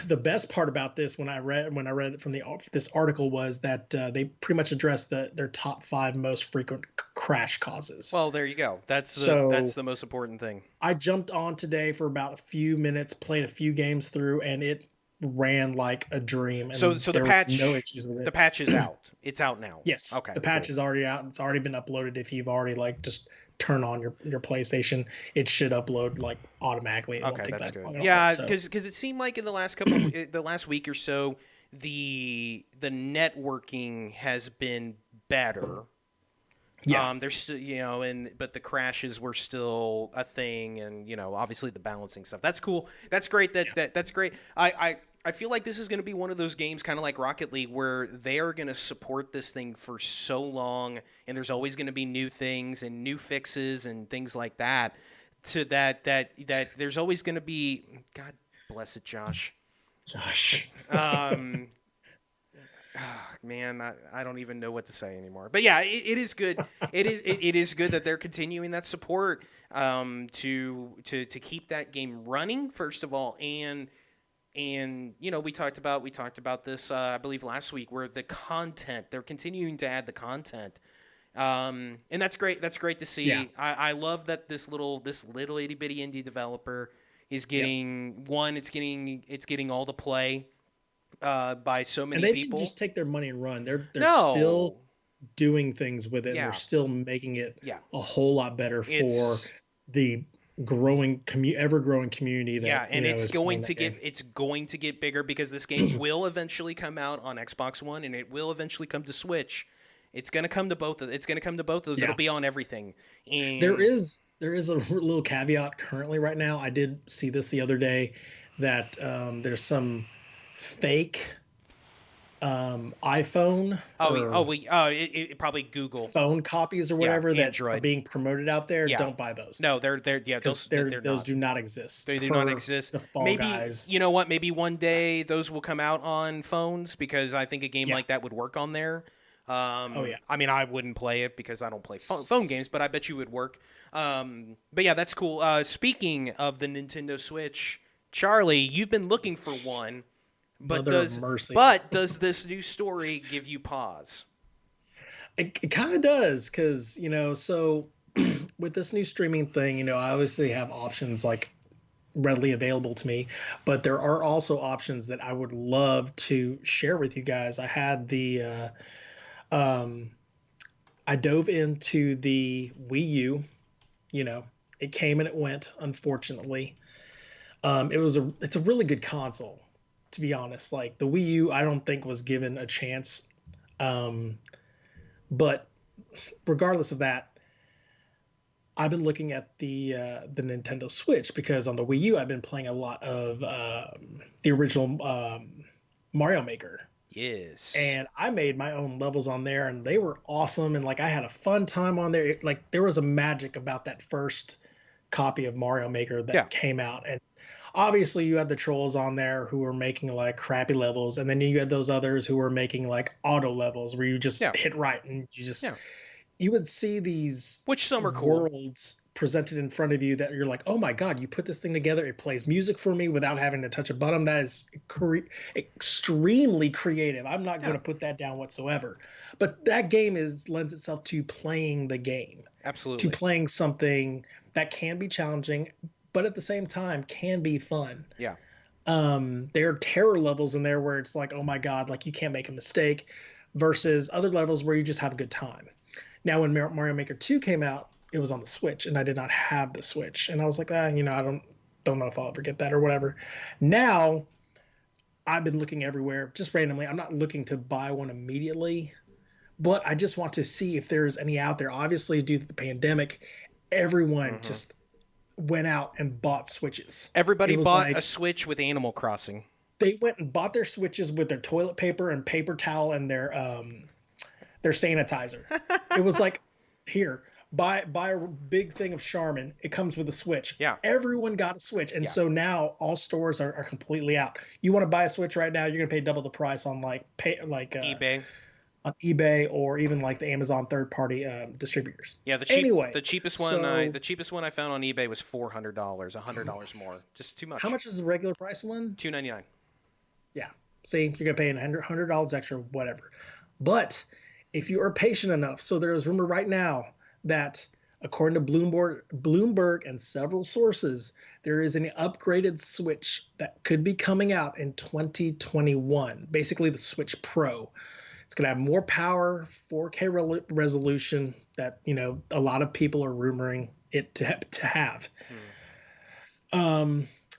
the best part about this, when I read it from this article, was that they pretty much addressed their top 5 most frequent crash causes. Well, there you go. That's the most important thing. I jumped on today for about a few minutes, played a few games through, and it ran like a dream. And so the patch, no issues with it. The patch is out. It's out now. Yes. Okay. The patch is already out. It's already been uploaded. If you've already just turn on your PlayStation, it should upload automatically. It okay, that's good. Yeah, because it seemed like in the last week or so, the networking has been better. Yeah. There's still, but the crashes were still a thing, and obviously the balancing stuff. That's cool. That's great. That's great. I feel like this is going to be one of those games, kind of like Rocket League, where they are going to support this thing for so long, and there's always going to be new things and new fixes and things like that. To that there's always going to be. God bless it, Josh. Josh. Um, Man, I don't even know what to say anymore. But yeah, it is good. It is good that they're continuing that support to keep that game running, first of all, and you know, we talked about this I believe last week, where the content, they're continuing to add the content, and that's great. That's great to see. Yeah. I love that this little itty bitty indie developer is Yep. getting it's getting all the play by so many And they people. didn't just take their money and run. They're No. still doing things with it. And Yeah. they're still making it Yeah. a whole lot better for It's the ever growing community that yeah, and is playing that game. it's going to get bigger, because this game will eventually come out on Xbox One, and it will eventually come to Switch. It's going to come to both of those. Yeah. It'll be on everything. And There is a little caveat currently right now. I did see this the other day that there's some fake iPhone it probably Google phone copies or whatever that Android. are being promoted out there. Yeah. Don't buy those. No, they're those those do not exist. They do not exist. The Fall maybe Guys. You know what? Maybe one day those will come out on phones, because I think a game Yeah. like that would work on there. Oh yeah. I mean, I wouldn't play it because I don't play phone games, but I bet you would work. But yeah, that's cool. Speaking of the Nintendo Switch, Charlie, you've been looking for one, but Mother of mercy. does this new story give you pause? It kind of does, because so with this new streaming thing, I obviously have options like readily available to me, but there are also options that I would love to share with you guys. I had I dove into the Wii U. It came and it went, unfortunately. It's a really good console, to be honest. Like the Wii U, I don't think was given a chance. But regardless of that, I've been looking at the Nintendo Switch, because on the Wii U I've been playing a lot of the original Mario Maker. Yes. And I made my own levels on there, and they were awesome. And like I had a fun time on there. Like there was a magic about that first copy of Mario Maker that came out. And obviously you had the trolls on there who were making like crappy levels, and then you had those others who were making like auto levels where you just hit right and you just you would see these some are cool worlds presented in front of you that you're like, oh my god, you put this thing together, it plays music for me without having to touch a button. That is extremely creative. I'm not going to put that down whatsoever. But that game lends itself to playing the game. Absolutely. To playing something that can be challenging, but at the same time can be fun. Yeah. There are terror levels in there where it's like, oh my god, like you can't make a mistake, versus other levels where you just have a good time. Now, when Mario Maker 2 came out, it was on the Switch, and I did not have the Switch, and I was like, I don't know if I'll ever get that or whatever. Now, I've been looking everywhere, just randomly. I'm not looking to buy one immediately, but I just want to see if there's any out there. Obviously, due to the pandemic, everyone just went out and bought Switches. Everybody bought a Switch with Animal Crossing. They went and bought their Switches with their toilet paper and paper towel and their sanitizer. It was like, here, buy a big thing of Charmin. It comes with a Switch. Yeah. Everyone got a Switch. And so now all stores are completely out. You want to buy a Switch right now, you're going to pay double the price on eBay. On eBay, or even like the Amazon third-party distributors. Yeah, the cheapest one I found on eBay was $400, $100 more. Just too much. How much is the regular price one? $299. Yeah. See, you're going to pay $100 extra, whatever. But if you are patient enough, so there is rumor right now that, according to Bloomberg and several sources, there is an upgraded Switch that could be coming out in 2021. Basically, the Switch Pro. It's going to have more power, 4K resolution that a lot of people are rumoring it to have.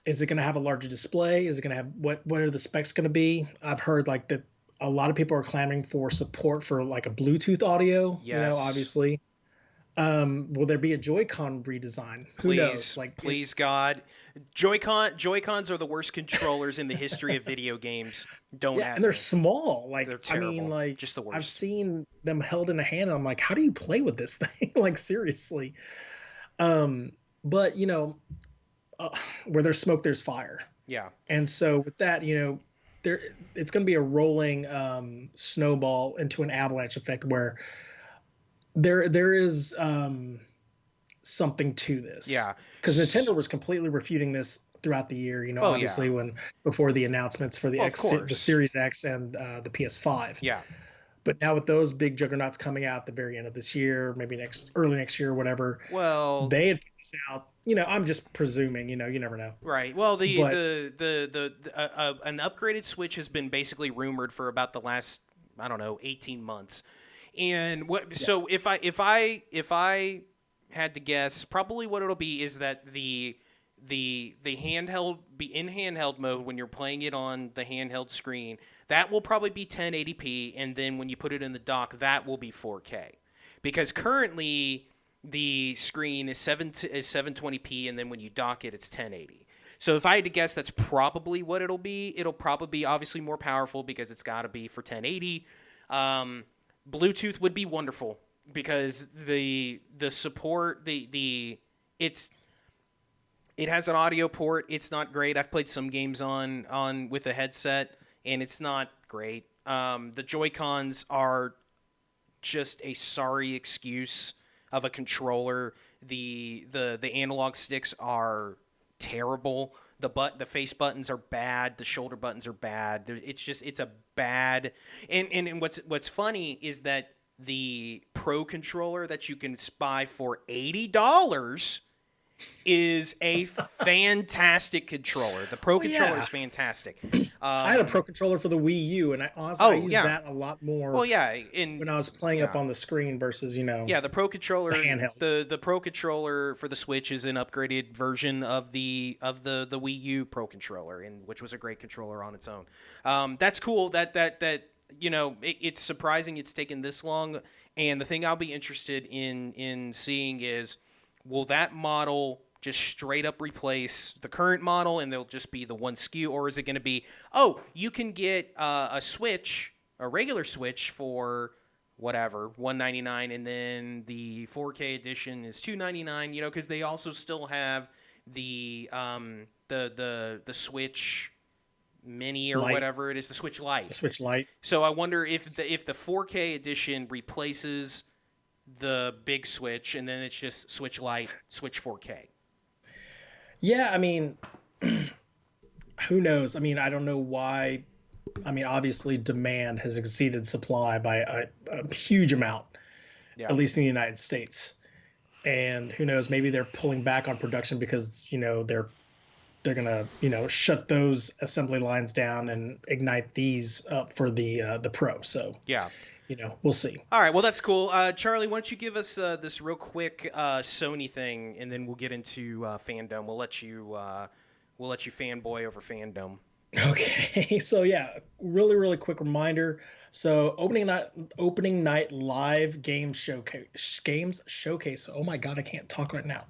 Is it going to have a larger display? Is it going to have what are the specs going to be? I've heard like that a lot of people are clamoring for support for like a Bluetooth audio. Yes. Obviously. Will there be a Joy-Con redesign? Who knows? Please, Like please, God. Joy-Cons are the worst controllers in the history of video games. Don't yeah, at and they're me. small. They're Like I mean, terrible. like Just the I've worst. seen them held in a hand. And I'm like, how do you play with this thing? Like seriously. Um, but uh, where there's smoke, there's fire. Yeah. And so with that, there it's going to be a rolling snowball into an avalanche effect where there is something to this Yeah. because Nintendo was completely refuting this throughout the year. Well, yeah. Obviously when before the announcements for Well, of the course. Series X and the PS5. Yeah. But now with those big juggernauts coming out at the very end of this year, maybe early next year, whatever, Well, they had put this out. I'm just presuming. You never know. right. Well, But an upgraded Switch has been basically rumored for about the last, I don't know, 18 months. And yeah, so if I had to guess, probably what it'll be is that the handheld be in handheld mode when you're playing it on the handheld screen. That will probably be 1080p, and then when you put it in the dock, that will be 4K. Because currently the screen is 720p, and then when you dock it, it's 1080. So if I had to guess, that's probably what it'll be. It'll probably be obviously more powerful because it's got to be for 1080. Bluetooth would be wonderful because the support it has an audio port. It's not great. I've played some games on with a headset, and it's not great. The Joy-Cons are just a sorry excuse of a controller. The analog sticks are terrible. The face buttons are bad. The shoulder buttons are bad. It's a bad. And what's funny is that the Pro controller that you can buy for $80 is a fantastic controller. The Pro controller is fantastic. I had a Pro controller for the Wii U, and I used that a lot more. Well, yeah, when I was playing up on the screen versus the Pro controller, the handheld. The Pro controller for the Switch is an upgraded version of the Wii U Pro controller, and which was a great controller on its own. That's cool. It's surprising it's taken this long. And the thing I'll be interested in seeing is, will that model just straight up replace the current model and they'll just be the one SKU, or is it going to be, oh, you can get a regular Switch for whatever, $199, and then the 4K edition is $299, because they also still have the Switch Mini or Lite. whatever it is, the Switch Lite. The Switch Lite. So I wonder if the 4K edition replaces the big Switch, and then it's just Switch Lite, Switch 4K. Yeah, I mean, who knows? I mean, I don't know why. I mean, obviously, demand has exceeded supply by a huge amount, at least in the United States. And who knows? Maybe they're pulling back on production because they're gonna shut those assembly lines down and ignite these up for the Pro. So yeah. We'll see. All right, well, that's cool. Charlie, why don't you give us this real quick Sony thing, and then we'll get into fandom. We'll let you fanboy over fandom. Okay, so yeah, really, really quick reminder. So opening night live games showcase. Oh my God, I can't talk right now.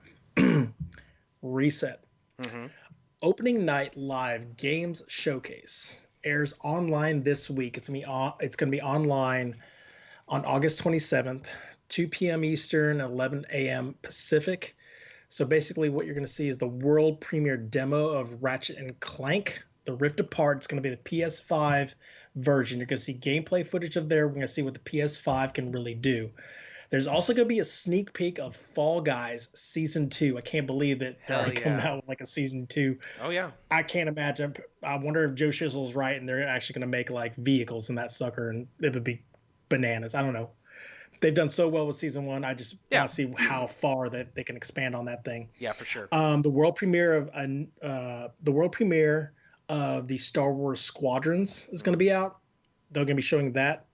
Reset. Mm-hmm. Opening night live games showcase airs online this week. It's gonna be online on August 27th, 2 p.m. Eastern, 11 a.m. Pacific. So basically, what you're gonna see is the world premiere demo of Ratchet and Clank: The Rift Apart. It's gonna be the PS5 version. You're gonna see gameplay footage of there. We're gonna see what the PS5 can really do. There's also going to be a sneak peek of Fall Guys Season 2. I can't believe that they're coming out with like a Season 2. Oh, yeah. I can't imagine. I wonder if Joe Shizzle's right and they're actually going to make like vehicles in that sucker, and it would be bananas. I don't know. They've done so well with Season 1. I just want to see how far that they can expand on that thing. Yeah, for sure. The world premiere of the Star Wars Squadrons is going to be out. They're going to be showing that.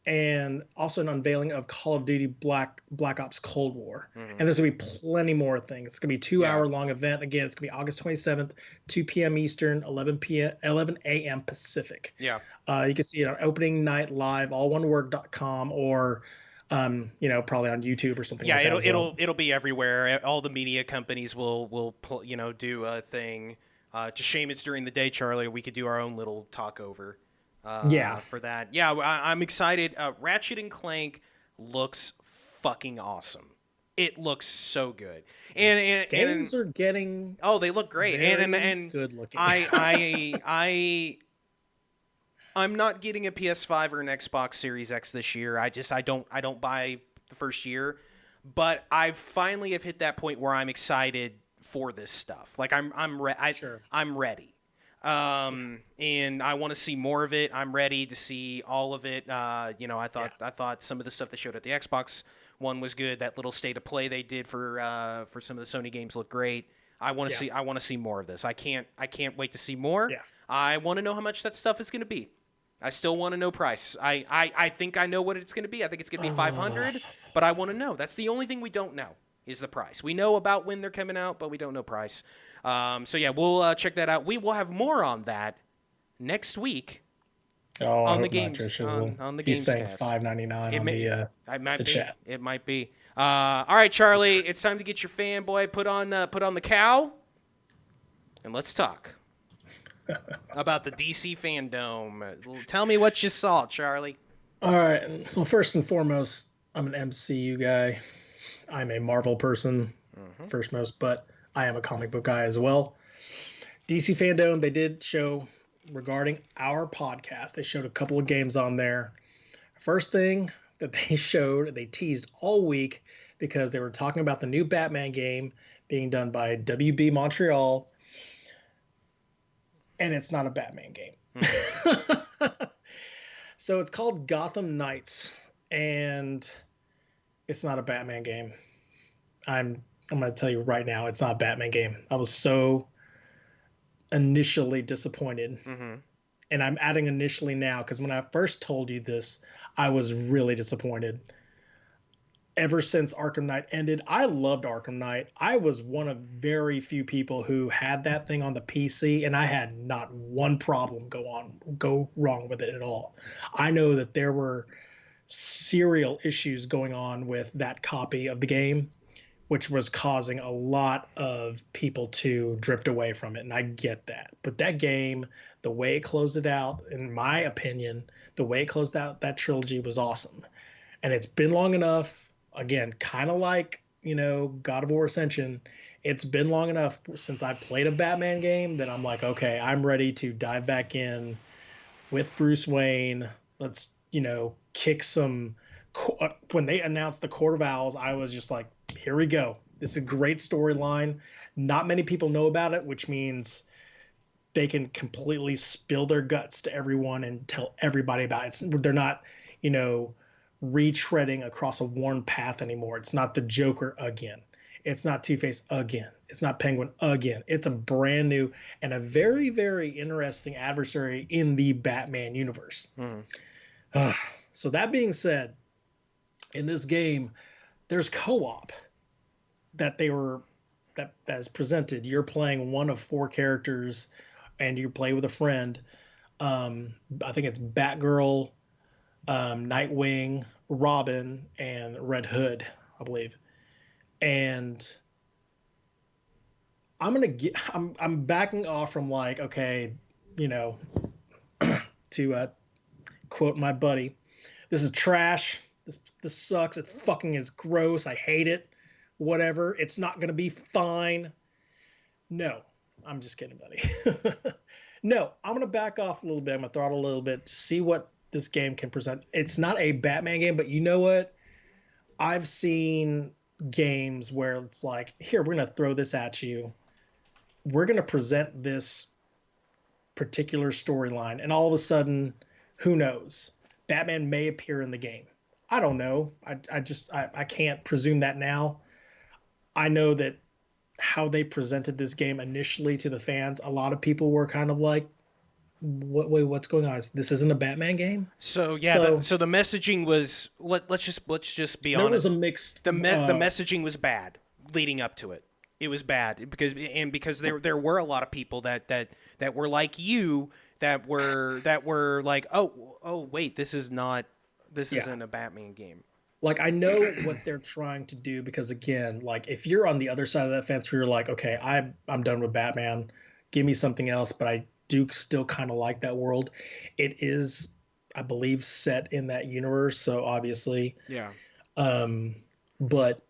And also an unveiling of Call of Duty Black Ops Cold War. Mm-hmm. And there's going to be plenty more things. It's going to be a 2-hour long event. Again, it's going to be August 27th, 2 p.m. Eastern, 11 a.m. Pacific. Yeah. You can see it on Opening Night Live, alloneword.com, or Probably on YouTube or something Yeah, like that as well. it'll be everywhere. All the media companies will do a thing. To shame it's during the day, Charlie. We could do our own little talk over Yeah, for that. Yeah, I'm excited. Ratchet and Clank looks fucking awesome. It looks so good, and games are getting oh, they look great, very and good looking. I'm not getting a PS5 or an Xbox Series X this year. I don't buy the first year, but I finally have hit that point where I'm excited for this stuff. Like Sure. I'm ready. And I want to see more of it. I'm ready to see all of it. Yeah. I thought some of the stuff they showed at the Xbox One was good. That little state of play they did for some of the Sony games looked great. I want to see more of this. I can't wait to see more. Yeah. I want to know how much that stuff is going to be. I still want to know price. I think I know what it's going to be. I think it's going to be 500, but I want to know. That's the only thing we don't know is the price. We know about when they're coming out, but we don't know price. So yeah, we'll check that out. We will have more on that next week Oh, I on the hope not, games Joe Shizzle. on the He's saying Gamescast. $5.99 It on may the it might the be. chat. It might be. All right, Charlie, it's time to get your fanboy put on the cow, and let's talk about the DC fandom. Tell me what you saw, Charlie. All right. Well, first and foremost, I'm an MCU guy. I'm a Marvel person, Mm-hmm. first most, but I am a comic book guy as well. DC fandom, they did show regarding our podcast. They showed a couple of games on there. First thing that they showed, they teased all week because they were talking about the new Batman game being done by WB Montreal, and it's not a Batman game. Mm-hmm. So it's called Gotham Knights, and it's not a Batman game. I'm going to tell you right now, it's not a Batman game. I was so initially disappointed, Mm-hmm. and I'm adding initially now because when I first told you this, I was really disappointed. Ever since Arkham Knight ended, I loved Arkham Knight. I was one of very few people who had that thing on the PC, and I had not one problem go wrong with it at all. I know that there were serial issues going on with that copy of the game, which was causing a lot of people to drift away from it, and I get that. But that game, the way it closed it out, in my opinion, the way it closed out that trilogy was awesome. And it's been long enough, again, kind of like, God of War Ascension. It's been long enough since I played a Batman game that I'm like, okay, I'm ready to dive back in with Bruce Wayne. Let's, kick some. When they announced the Court of Owls, I was just like, here we go. This is a great storyline. Not many people know about it, which means they can completely spill their guts to everyone and tell everybody about it. They're not, retreading across a worn path anymore. It's not the Joker again. It's not Two-Face again. It's not Penguin again. It's a brand new and a very, very interesting adversary in the Batman universe. Mm-hmm. So that being said, in this game, there's co-op that is presented. You're playing one of four characters, and you play with a friend. I think it's Batgirl, Nightwing, Robin, and Red Hood, I believe. And I'm backing off from like, okay, to quote my buddy, this is trash. This sucks. It fucking is gross. I hate it. Whatever. It's not gonna be fine. No, I'm just kidding, buddy. No, I'm gonna back off a little bit. I'm gonna throttle a little bit to see what this game can present. It's not a Batman game, but you know what? I've seen games where it's like, here, we're going to throw this at you. We're going to present this particular storyline. And all of a sudden, who knows? Batman may appear in the game. I don't know. I can't presume that now. I know that how they presented this game initially to the fans, a lot of people were kind of like, what's going on? This isn't a Batman game. So yeah, so the messaging was let's just be honest. There was a mixed. The messaging was bad leading up to it. It was bad because there were a lot of people that were like you that were like, oh wait, this isn't a Batman game. like I know what they're trying to do because again, like if you're on the other side of that fence where you're like, okay, I'm done with Batman, give me something else, but I do still kind of like that world. It is, I believe, set in that universe, so obviously, Yeah. um, but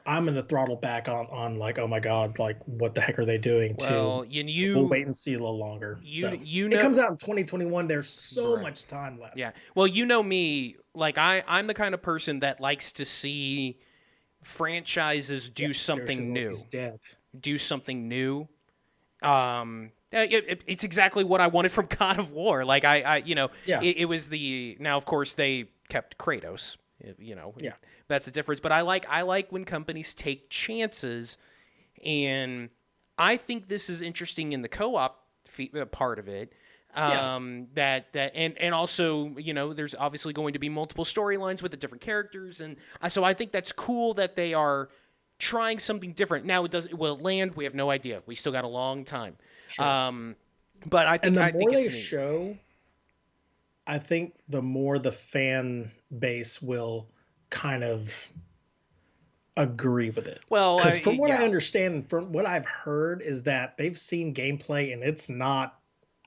I'm gonna throttle back on like, oh my god, like what the heck are they doing too? Well, We'll wait and see a little longer. So you it know, comes out in 2021. There's so right. much time left. Yeah. Well, you know me, like I'm the kind of person that likes to see franchises do Yep, Garcia's something like new. he's dead. Do something new. It's exactly what I wanted from God of War. Like Yeah, it was the now of course they kept Kratos. yeah, That's the difference. But I like when companies take chances, and I think this is interesting in the co-op part of it. yeah. And also there's obviously going to be multiple storylines with the different characters, and so I think that's cool that they are trying something different. Now will it land? We have no idea. We still got a long time. Sure. But I And think the I think more they it's neat. show, I think the more the fan base will kind of agree with it. Well, Because from what I yeah, understand, and from what I've heard, is that they've seen gameplay and it's not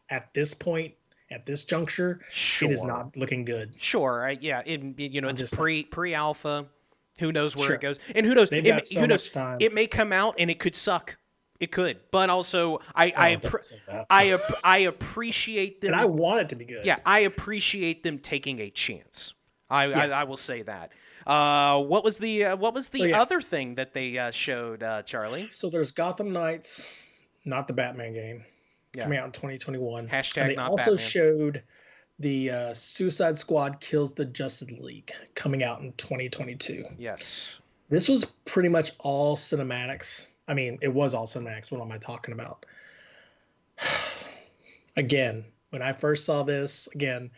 at this point, at this juncture, it is sure, not looking good. sure. Yeah, I'm it's just saying. pre-alpha. Who knows where it Sure. goes? And who knows? They've got Who so knows? much time. It may come out and it could suck. It could, but also Oh, don't say that. I appreciate And I them. want it to be good. Yeah, I appreciate them taking a chance. Yeah. I will say that. What was the So yeah. other thing that they showed, Charlie? So there's Gotham Knights, not the Batman game, Yeah. coming out in 2021. Hashtag And they not also Batman. showed the Suicide Squad Kills the Justice League coming out in 2022. Yes. This was pretty much all cinematics. I mean, it was all cinematics. What am I talking about? Again, when I first saw this, again,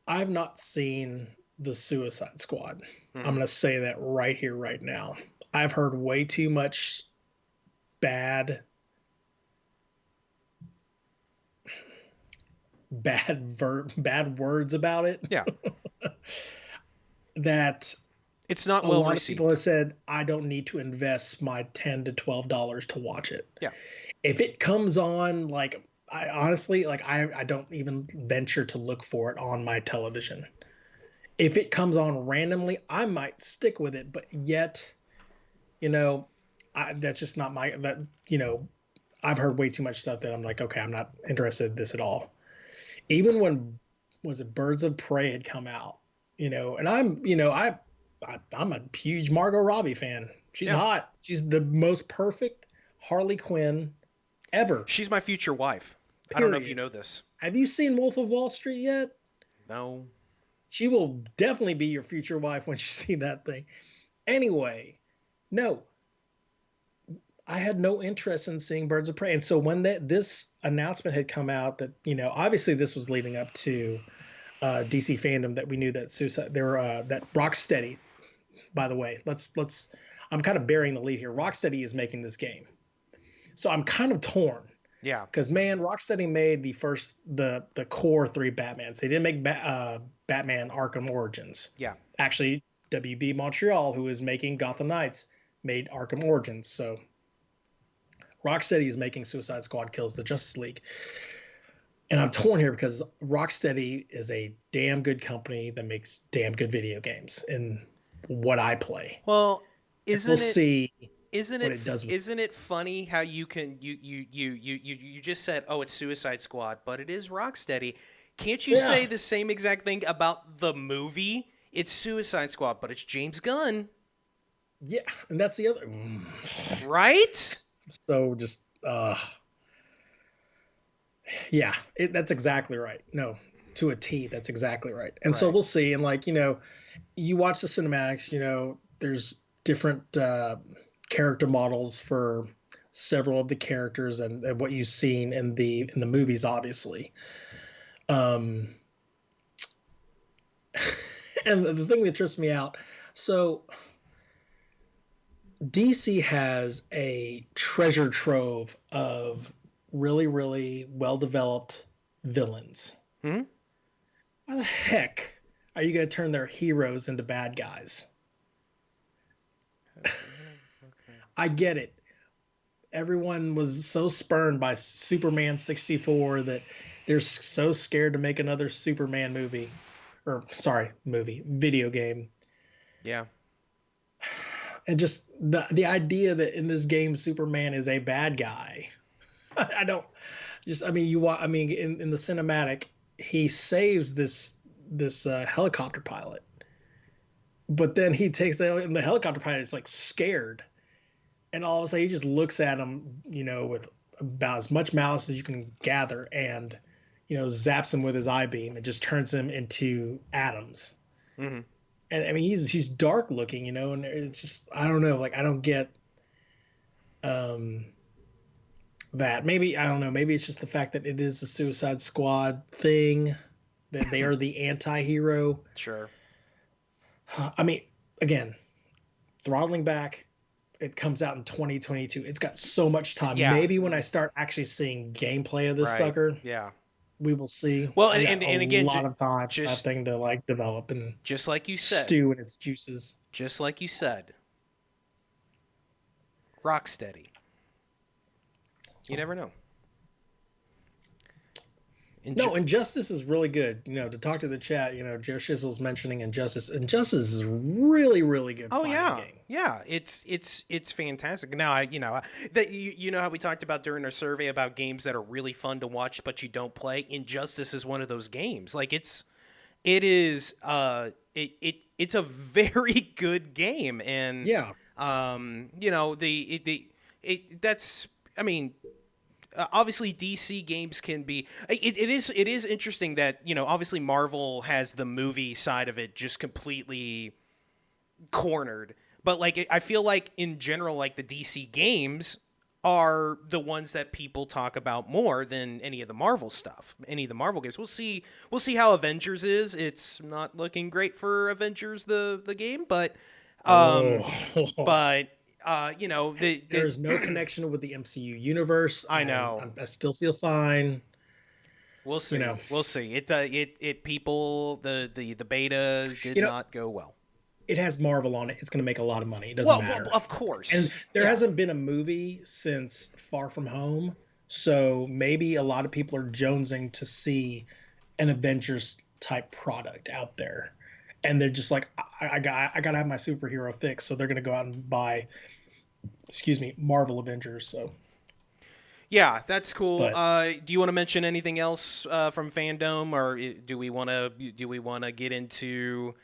I've not seen the Suicide Squad. I'm going to say that right here, right now. I've heard way too much bad words about it. Yeah. That It's not a well lot received. of people have said I don't need to invest my $10 to $12 to watch it. Yeah. If it comes on, like I honestly like I don't even venture to look for it on my television. If it comes on randomly, I might stick with it, but yet, that's just not my that I've heard way too much stuff that I'm like, okay, I'm not interested in this at all. Even when was it Birds of Prey had come out, and I'm a huge Margot Robbie fan. She's hot. She's the most perfect Harley Quinn ever. She's my future wife. Period. I don't know if you know this. Have you seen Wolf of Wall Street yet? No. She will definitely be your future wife when you see that thing. Anyway, no. I had no interest in seeing Birds of Prey. And so when this announcement had come out that, obviously this was leading up to DC fandom that we knew that that Rocksteady, by the way, I'm kind of burying the lead here. Rocksteady is making this game. So I'm kind of torn. Yeah. Because man, Rocksteady made the core 3 Batmans. They didn't make Batman Arkham Origins. Yeah. Actually, WB Montreal, who is making Gotham Knights, made Arkham Origins. So Rocksteady is making Suicide Squad Kills the Justice League. And I'm torn here because Rocksteady is a damn good company that makes damn good video games in what I play. Well, Isn't it funny how you can you just said, oh, it's Suicide Squad, but it is Rocksteady. Can't you say the same exact thing about the movie? It's Suicide Squad, but it's James Gunn. Yeah, and that's the other. Right? So just yeah, that's exactly right. No, to a T, that's exactly right. And so we'll see. And you watch the cinematics. There's different character models for several of the characters and what you've seen in the movies, obviously. And the thing that trips me out, so DC has a treasure trove of really, really well-developed villains. Hmm? Why the heck are you going to turn their heroes into bad guys? Okay. I get it. Everyone was so spurned by Superman 64 that they're so scared to make another Superman movie. Or, sorry, movie, video game. Yeah. And just the idea that in this game Superman is a bad guy. I don't just I mean I mean in the cinematic he saves this helicopter pilot, but then he takes the helicopter pilot is like scared, and all of a sudden he just looks at him, with about as much malice as you can gather, and zaps him with his eye beam and just turns him into atoms. Mm-hmm. And I mean he's dark looking, and it's just I don't know, like I don't get um that. Maybe I don't know, maybe it's just the fact that it is a Suicide Squad thing, that they are the anti-hero. Sure. I mean, again, throttling back, it comes out in 2022. It's got so much time. Yeah. Maybe when I start actually seeing gameplay of this Right. sucker, Yeah. we will see. Well, I got and again, a lot of time for that just thing to like develop and just like you said, stew in its juices. just like you said, Rocksteady. You never know. No, Injustice is really good. To talk to the chat, Joe Shizzle's mentioning Injustice. Injustice is really, really good. Oh yeah, game. yeah. It's fantastic. Now that you know how we talked about during our survey about games that are really fun to watch but you don't play. Injustice is one of those games. Like it's a very good game, and yeah, that's I mean. Obviously DC games can be it is interesting that obviously Marvel has the movie side of it just completely cornered, but like I feel like in general like the DC games are the ones that people talk about more than any of the Marvel stuff, any of the Marvel games. We'll see how Avengers is. It's not looking great for Avengers the game, but but there's no connection with the MCU universe. I know. I still feel fine. We'll see. We'll see. It people the beta did not go well. It has Marvel on it. It's going to make a lot of money. It doesn't matter. Well, of course. And there hasn't been a movie since Far From Home, so maybe a lot of people are jonesing to see an Avengers type product out there, and they're just like, I got to have my superhero fix, so they're going to go out and buy, Marvel Avengers. So. Yeah, that's cool. Do you want to mention anything else from fandom, or do we want to get into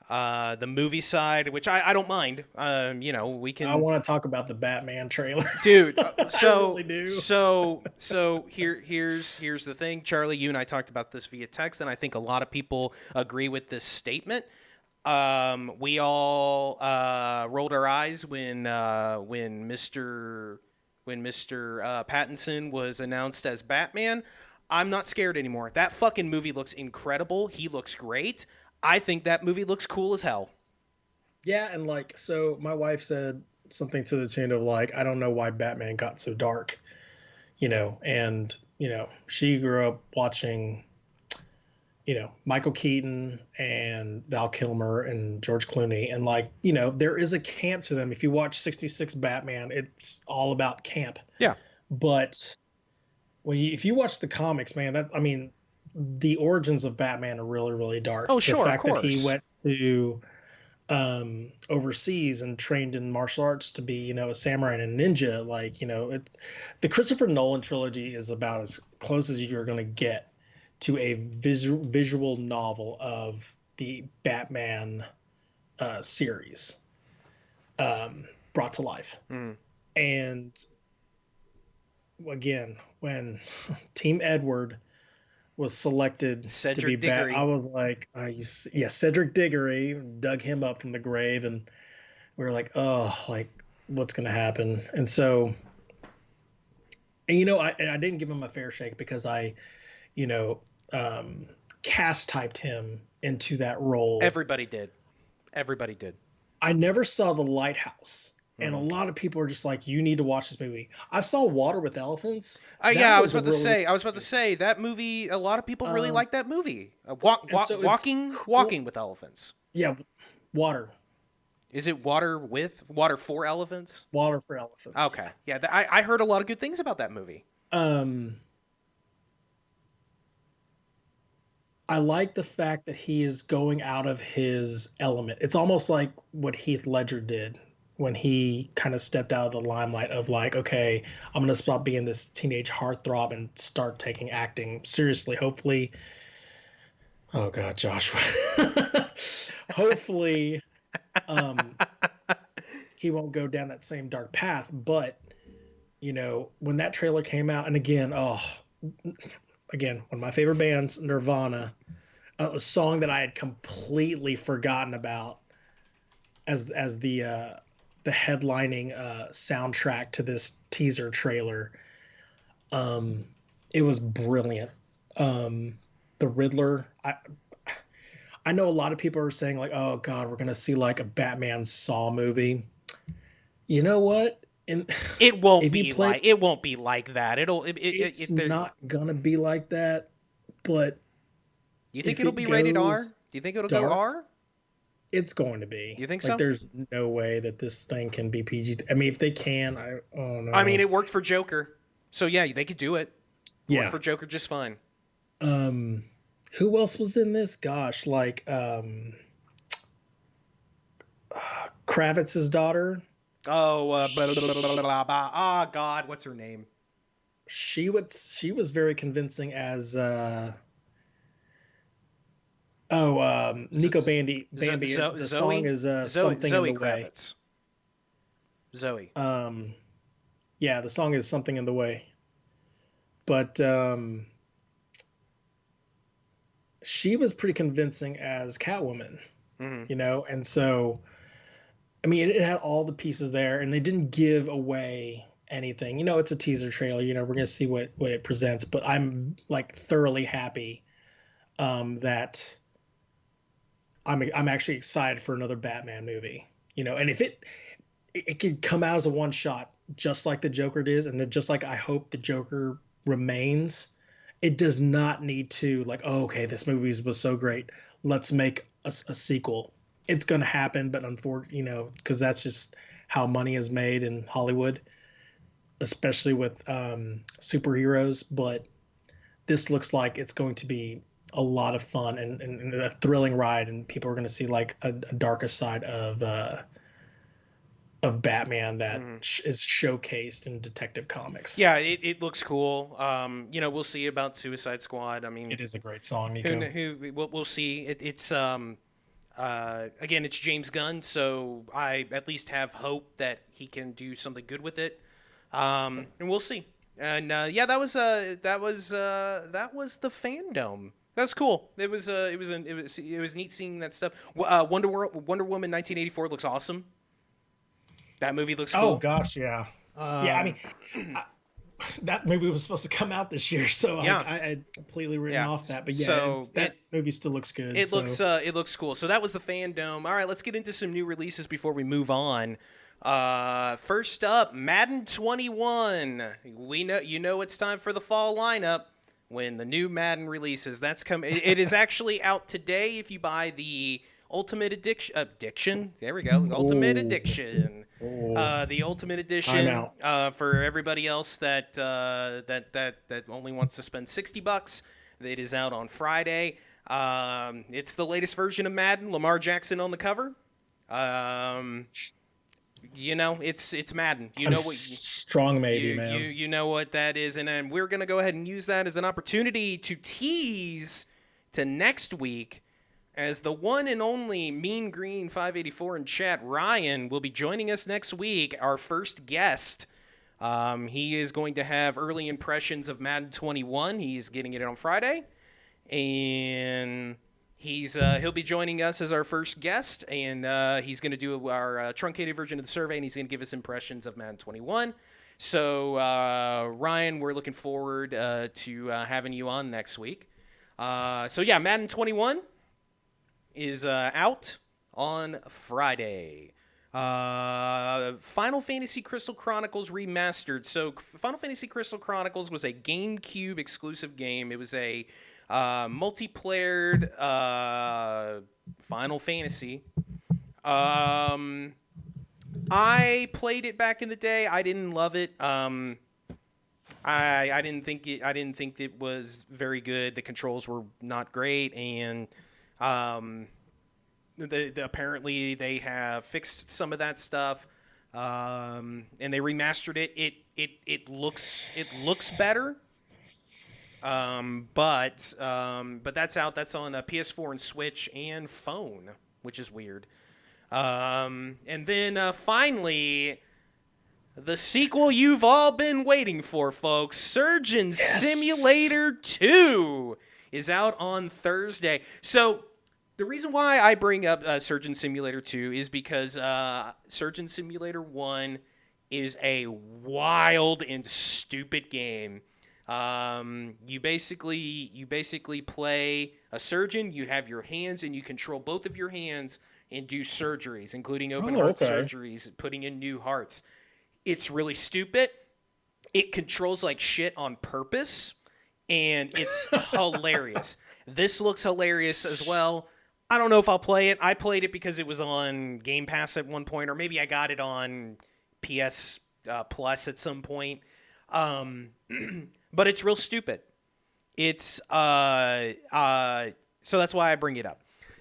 the movie side, which I don't mind. We can. I want to talk about the Batman trailer, dude. So I really do. So here's the thing, Charlie. You and I talked about this via text, and I think a lot of people agree with this statement. We all rolled our eyes when Mr. Pattinson was announced as Batman. I'm not scared anymore. That fucking movie looks incredible. He looks great. I think that movie looks cool as hell. Yeah, and so my wife said something to the tune of I don't know why Batman got so dark, and she grew up watching, Michael Keaton and Val Kilmer and George Clooney, and there is a camp to them. If you watch 66 Batman, it's all about camp. Yeah. But if you watch the comics, man, the origins of Batman are really, really dark. Oh, sure, the fact of course. that he went to overseas and trained in martial arts to be, a samurai and a ninja, it's the Christopher Nolan trilogy is about as close as you're going to get to a visual novel of the Batman series brought to life. And again, when Team Edward was selected Cedric to be Diggory. I was like, Cedric Diggory, dug him up from the grave, and we were like, oh, what's going to happen? And so, and I didn't give him a fair shake because I, cast typed him into that role. Everybody did. I never saw The Lighthouse, And a Mm-hmm. lot of people are just like, you need to watch this movie. I saw Water with Elephants. Yeah, That I was was a about to really, really say. I was about to good. say that movie. A lot of people really Um, like that movie. and so it's cool. Walking with elephants. Yeah, Water, Is it water for elephants? Water for Elephants. Okay, yeah, I heard a lot of good things about that movie. Um, I like the fact that he is going out of his element. It's almost like what Heath Ledger did when he kind of stepped out of the limelight of like, okay, I'm going to stop being this teenage heartthrob and start taking acting seriously. Hopefully, oh God, Joshua. Hopefully, um, he won't go down that same dark path. But, when that trailer came out, and again, one of my favorite bands, Nirvana, a song that I had completely forgotten about as the headlining soundtrack to this teaser trailer. Um, it was brilliant. The Riddler. I know a lot of people are saying like, "Oh God, we're gonna see like a Batman Saw movie." You know what? And if you play, It won't be like that. it's not gonna be like that. But You think if it'll it be rated R? goes Do you think it'll go dark, R? it's going to be. You think Like so? there's no way that this thing can be PG. I mean, if they can, I oh I mean, no. it worked for Joker, so yeah, they could do it. Worked Yeah. for Joker just fine. Um who else was in this? Gosh, like Kravitz's daughter. Oh, God, what's her name? She was very convincing as Z- Nico Z- Bambi. The song Zoe, is Something in Zoe the Way. Kravitz. Zoe. Um yeah, the song is Something in the Way. But she was pretty convincing as Catwoman, Hmm. and so I mean it had all the pieces there, and they didn't give away anything. It's a teaser trailer. We're gonna see what it presents, but I'm like thoroughly happy that I'm actually excited for another Batman movie. And if it could come out as a one shot, just like the Joker did, and then just like I hope the Joker remains. It does not need to like, oh, okay, this movie was so great. Let's make a sequel. It's going to happen, but unfortunately, because that's just how money is made in Hollywood, especially with superheroes. But this looks like it's going to be a lot of fun and a thrilling ride, and people are going to see like a darker side of Batman that Hmm. is showcased in Detective Comics. Yeah, it looks cool. We'll see about Suicide Squad. I mean, It is a great song, Nico. we'll see. Again, it's James Gunn, so I at least have hope that he can do something good with it. And we'll see. And yeah, that was the fandom. That's cool. It was neat seeing that stuff. Wonder Woman 1984 looks awesome. That movie looks Oh cool. gosh, yeah. Yeah, I mean, I, that movie was supposed to come out this year, so Yeah, I had completely written yeah. off that. But yeah, So that movie still looks good. it looks cool. So that was the fandom. All right, let's get into some new releases before we move on. First up, Madden 21. It's time for the fall lineup when the new Madden releases. That's coming. It is actually out today if you buy the Ultimate Addiction. There we go. Ultimate Oh, Addiction. oh, The Ultimate time Edition. out. For everybody else that only wants to spend $60, it is out on Friday. It's the latest version of Madden. Lamar Jackson on the cover. It's Madden. You I'm know what strong, maybe, man. you know what that is, and then we're gonna go ahead and use that as an opportunity to tease to next week, as the one and only Mean Green 584 in chat, Ryan, will be joining us next week. Our first guest. He is going to have early impressions of Madden 21. He's getting it on Friday, and he'll be joining us as our first guest, and he's going to do our truncated version of the survey, and he's going to give us impressions of Madden 21. So Ryan, we're looking forward to having you on next week. So yeah, Madden 21 is out on Friday. Final Fantasy Crystal Chronicles Remastered. So Final Fantasy Crystal Chronicles was a GameCube exclusive game. It was a multiplayered Final Fantasy. I played it back in the day. I didn't love it. I didn't think it was very good. The controls were not great, and um, apparently they have fixed some of that stuff, and they remastered it. It looks better. But that's out. That's on a PS4 and Switch and phone, which is weird. And then finally, the sequel you've all been waiting for, folks. Surgeon Simulator 2 is out on Thursday. So the reason why I bring up Surgeon Simulator 2 is because Surgeon Simulator 1 is a wild and stupid game. You basically play a surgeon. You have your hands, and you control both of your hands and do surgeries, including open heart surgeries, putting in new hearts. It's really stupid. It controls like shit on purpose, and it's hilarious. This looks hilarious as well. I don't know if I'll play it. I played it because it was on Game Pass at one point, or maybe I got it on PS Plus at some point. But it's real stupid. It's so that's why I bring it up.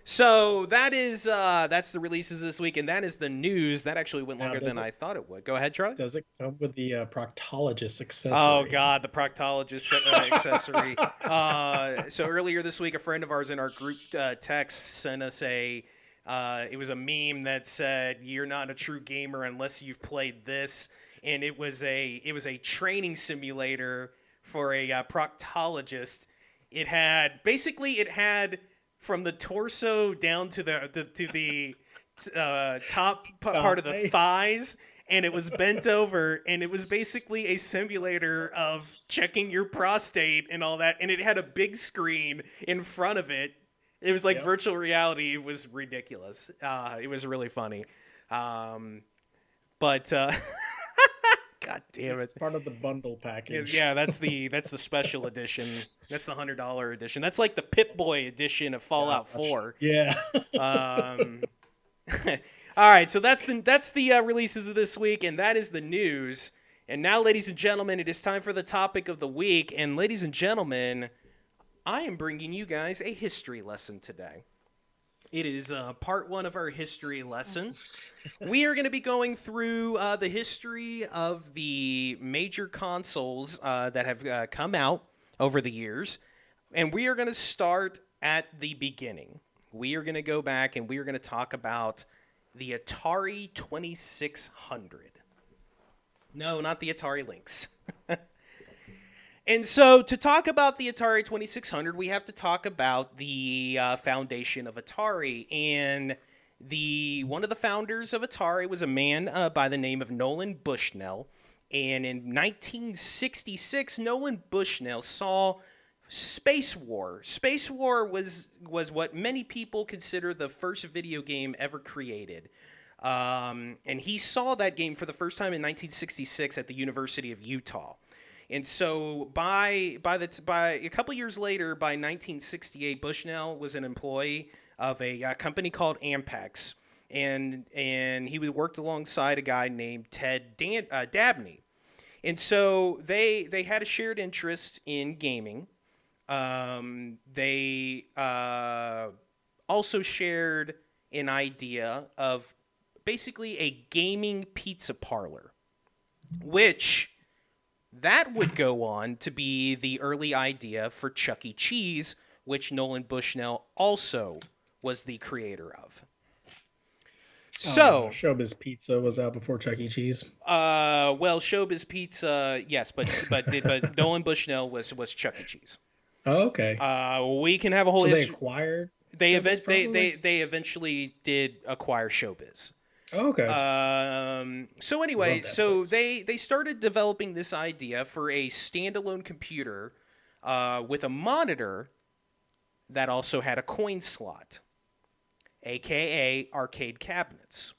So that's the releases this week, and that is the news. That actually went longer than I thought it would. Go ahead, Charlie. Does it come with the proctologist accessory? Oh God, the proctologist accessory. So earlier this week, a friend of ours in our group text sent us it was a meme that said, "You're not a true gamer unless you've played this," and it was a training simulator for a proctologist. It had from the torso down to the top part of the thighs, and it was bent over, and it was basically a simulator of checking your prostate and all that, and it had a big screen in front of it. It was like virtual reality. It was ridiculous. It was really funny. But God damn it! It's part of the bundle package. Yeah, that's the special edition. That's the $100 edition. That's like the Pip-Boy edition of Fallout 4. Yeah. All right, so that's the releases of this week, and that is the news. And now, ladies and gentlemen, it is time for the topic of the week. And ladies and gentlemen, I am bringing you guys a history lesson today. It is part 1 of our history lesson. We are going to be going through the history of the major consoles that have come out over the years. And we are going to start at the beginning. We are going to go back and we are going to talk about the Atari 2600. No, not the Atari Lynx. And so to talk about the Atari 2600, we have to talk about the foundation of Atari. And one of the founders of Atari was a man by the name of Nolan Bushnell. And in 1966, Nolan Bushnell saw Space War. Space War was what many people consider the first video game ever created. And he saw that game for the first time in 1966 at the University of Utah. And so by a couple years later, by 1968, Bushnell was an employee of a company called Ampex, and he worked alongside a guy named Ted Dabney. And so they had a shared interest in gaming. They also shared an idea of basically a gaming pizza parlor, which that would go on to be the early idea for Chuck E. Cheese, which Nolan Bushnell also was the creator of. So Showbiz Pizza was out before Chuck E. Cheese. Well, Showbiz Pizza, yes, but Nolan Bushnell was Chuck E. Cheese. Oh, okay. We can have a whole. So they acquired. They eventually did acquire Showbiz. Oh, okay. So anyway, so they started developing this idea for a standalone computer with a monitor that also had a coin slot, aka arcade cabinets.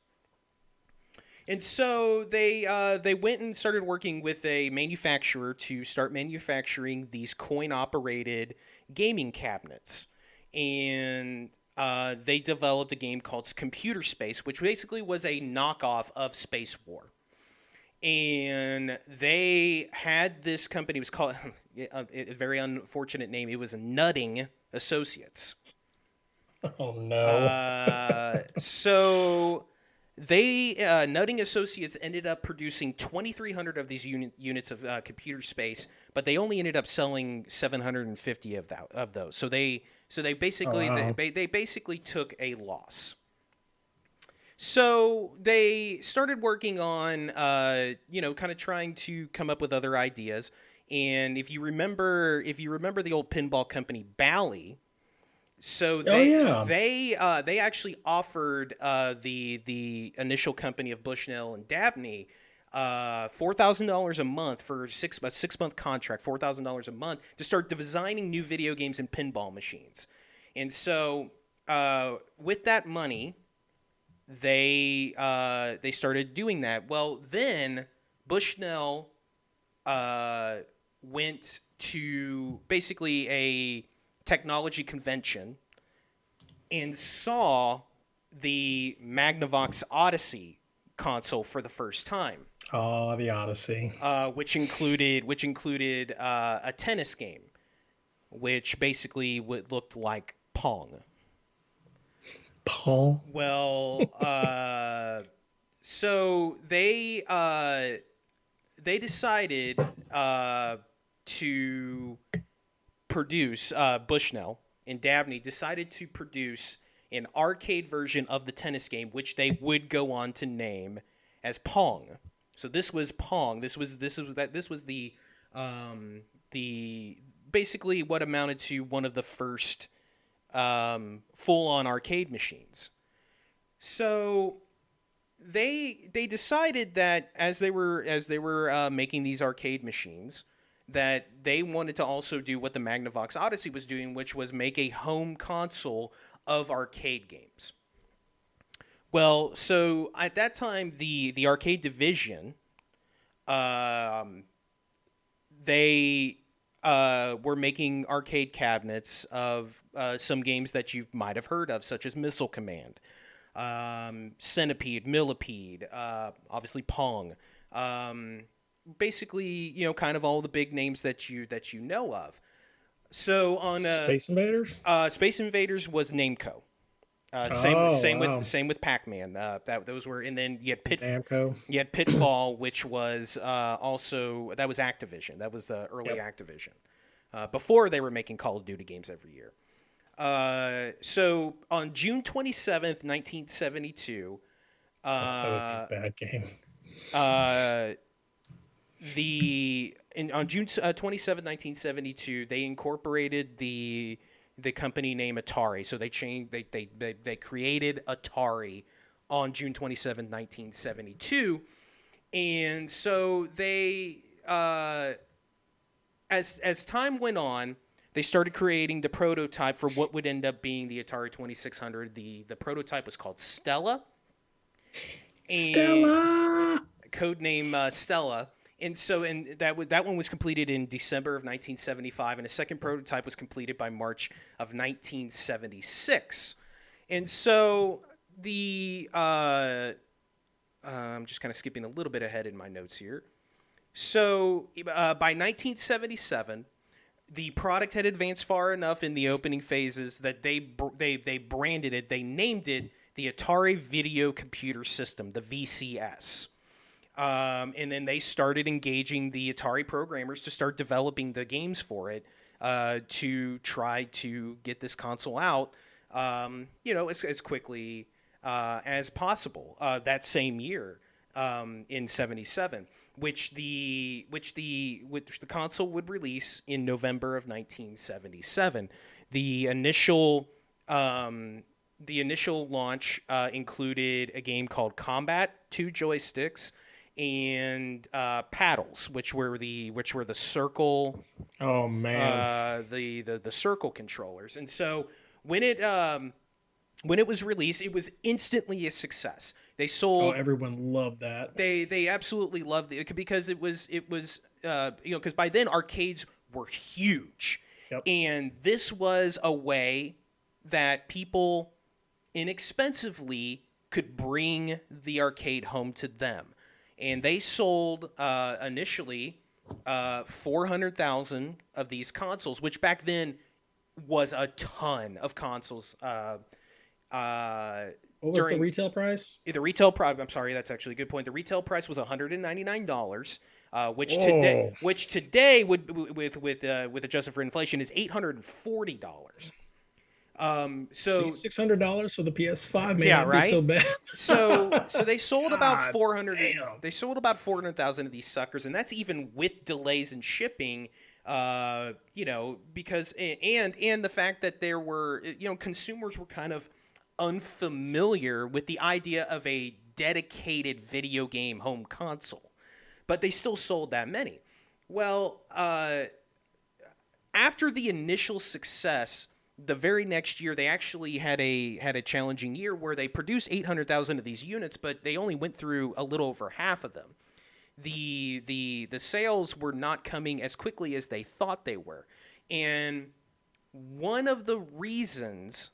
And so they went and started working with a manufacturer to start manufacturing these coin operated gaming cabinets, and they developed a game called Computer Space, which basically was a knockoff of Space War. And they had this company, it was called a very unfortunate name. It was Nutting Associates. Oh no. So they Nutting Associates ended up producing 2,300 of these units of computer space, but they only ended up selling 750 of those. So they Oh basically wow. they basically took a loss. So they started working on, kind of trying to come up with other ideas. And if you remember the old pinball company Bally, so Oh they yeah. they they actually offered the initial company of Bushnell and Dabney $4,000 a month for a 6 month contract, $4,000 a month to start designing new video games and pinball machines. And so with that money, they started doing that. Well, then Bushnell uh, went to basically a technology convention and saw the Magnavox Odyssey console for the first time, Oh, the Odyssey. which included a tennis game, which basically looked like Pong. Paul. Well, so they decided to produce Bushnell and Dabney decided to produce an arcade version of the tennis game, which they would go on to name as Pong. So this was Pong. This was the basically what amounted to one of the first full on arcade machines. So they decided that as they were making these arcade machines, that they wanted to also do what the Magnavox Odyssey was doing, which was make a home console of arcade games. Well, so at that time, the arcade division, um, they were making arcade cabinets of some games that you might have heard of, such as Missile Command, Centipede, Millipede, obviously Pong. Basically, kind of all the big names that you know of. So on Space Invaders. Space Invaders was Namco. Same Oh same with wow. same with Pac-Man. That those were, and then Namco. you had Pitfall, which was also that was Activision. That was early Yep. Activision. Before they were making Call of Duty games every year. So on June 27th, 1972, Oh, that would be a uh, bad game. uh, on June 27th, 1972, they incorporated the company name Atari. So they created Atari on June 27th, 1972. And so as time went on, they started creating the prototype for what would end up being the Atari 2600. The prototype was called Stella, and Stella. code name Stella. And that one was completed in December of 1975, and a second prototype was completed by March of 1976. And so I'm just kind of skipping a little bit ahead in my notes here. So by 1977, the product had advanced far enough in the opening phases that they branded it, they named it the Atari Video Computer System, the VCS. And then they started engaging the Atari programmers to start developing the games for it, to try to get this console out, as quickly as possible. That same year, in '77, which the console would release in November of 1977. The initial launch included a game called Combat, two joysticks, and paddles, which were the circle, Oh man. the circle controllers. And so when it when it was released, it was instantly a success. They Oh, sold. everyone loved that. They absolutely loved it because it was because by then arcades were huge, Yep. and this was a way that people inexpensively could bring the arcade home to them, and they sold initially 400,000 of these consoles, which back then was a ton of consoles. Uh, What was the during retail price? the retail price, I'm sorry, that's actually a good point. The retail price was $199, Oh, which today would with adjusted for inflation is $840. see, So $600 for the PS5 may yeah, not be right. so bad. So they sold about God 400. damn. They sold about 400,000 of these suckers, and that's even with delays in shipping. Because and the fact that there were consumers were kind of unfamiliar with the idea of a dedicated video game home console, but they still sold that many. Well, after the initial success, the very next year they actually had a challenging year where they produced 800,000 of these units, but they only went through a little over half of them. The sales were not coming as quickly as they thought they were, and one of the reasons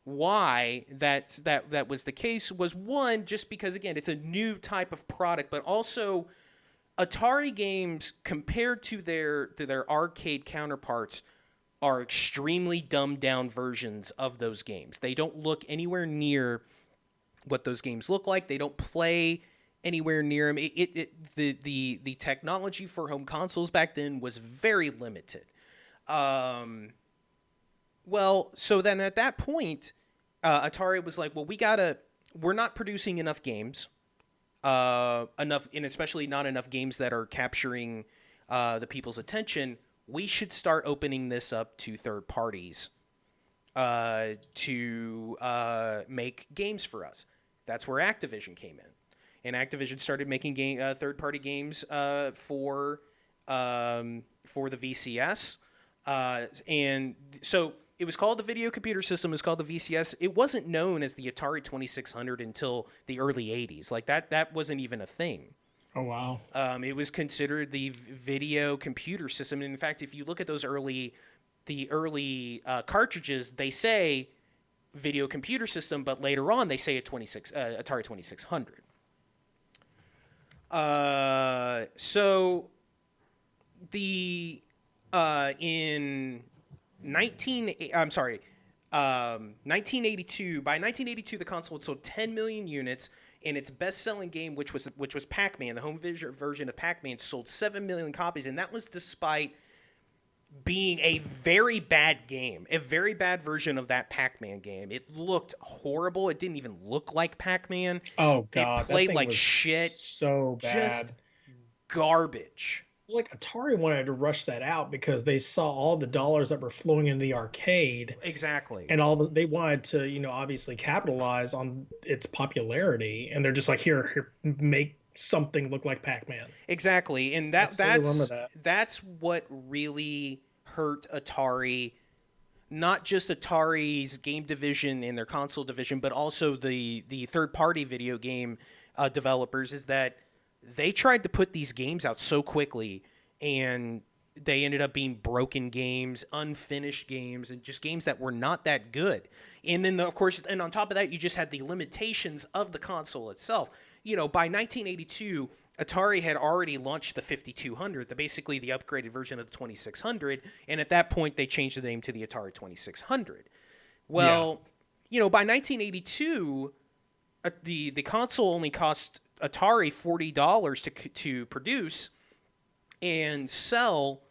why that was the case was, one, just because again it's a new type of product, but also Atari games compared to their arcade counterparts are extremely dumbed down versions of those games. They don't look anywhere near what those games look like. They don't play anywhere near them. The technology for home consoles back then was very limited. Well, so then at that point, Atari was like, well, we're not producing enough games, enough, and especially not enough games that are capturing the people's attention. We should start opening this up to third parties to make games for us. That's where Activision came in, and Activision started making third-party games for the VCS, and so it was called the Video Computer System. It was called the VCS. It wasn't known as the Atari 2600 until the early '80s. Like that wasn't even a thing. Oh, wow. It was considered the video computer system. And in fact, if you look at the early cartridges, they say video computer system, but later on they say Atari 2600. So the in 1982. By 1982, the console had sold 10 million units, and its best-selling game, which was Pac-Man, the home version of Pac-Man, sold 7 million copies, and that was despite being a very bad game, a very bad version of that Pac-Man game. It looked horrible. It didn't even look like Pac-Man. Oh, It God. That played thing like was shit. so Just bad. garbage. Like, Atari wanted to rush that out because they saw all the dollars that were flowing into the arcade. Exactly. And they wanted to, obviously capitalize on its popularity. And they're just like, here, make something look like Pac-Man. Exactly. And I still remember that. that's what really hurt Atari. Not just Atari's game division and their console division, but also the third-party video game developers, is that they tried to put these games out so quickly, and they ended up being broken games, unfinished games, and just games that were not that good. And then, of course, and on top of that, you just had the limitations of the console itself. By 1982, Atari had already launched the 5200, basically the upgraded version of the 2600, and at that point, they changed the name to the Atari 2600. Well, by 1982, the console only cost Atari $40 to produce and sell,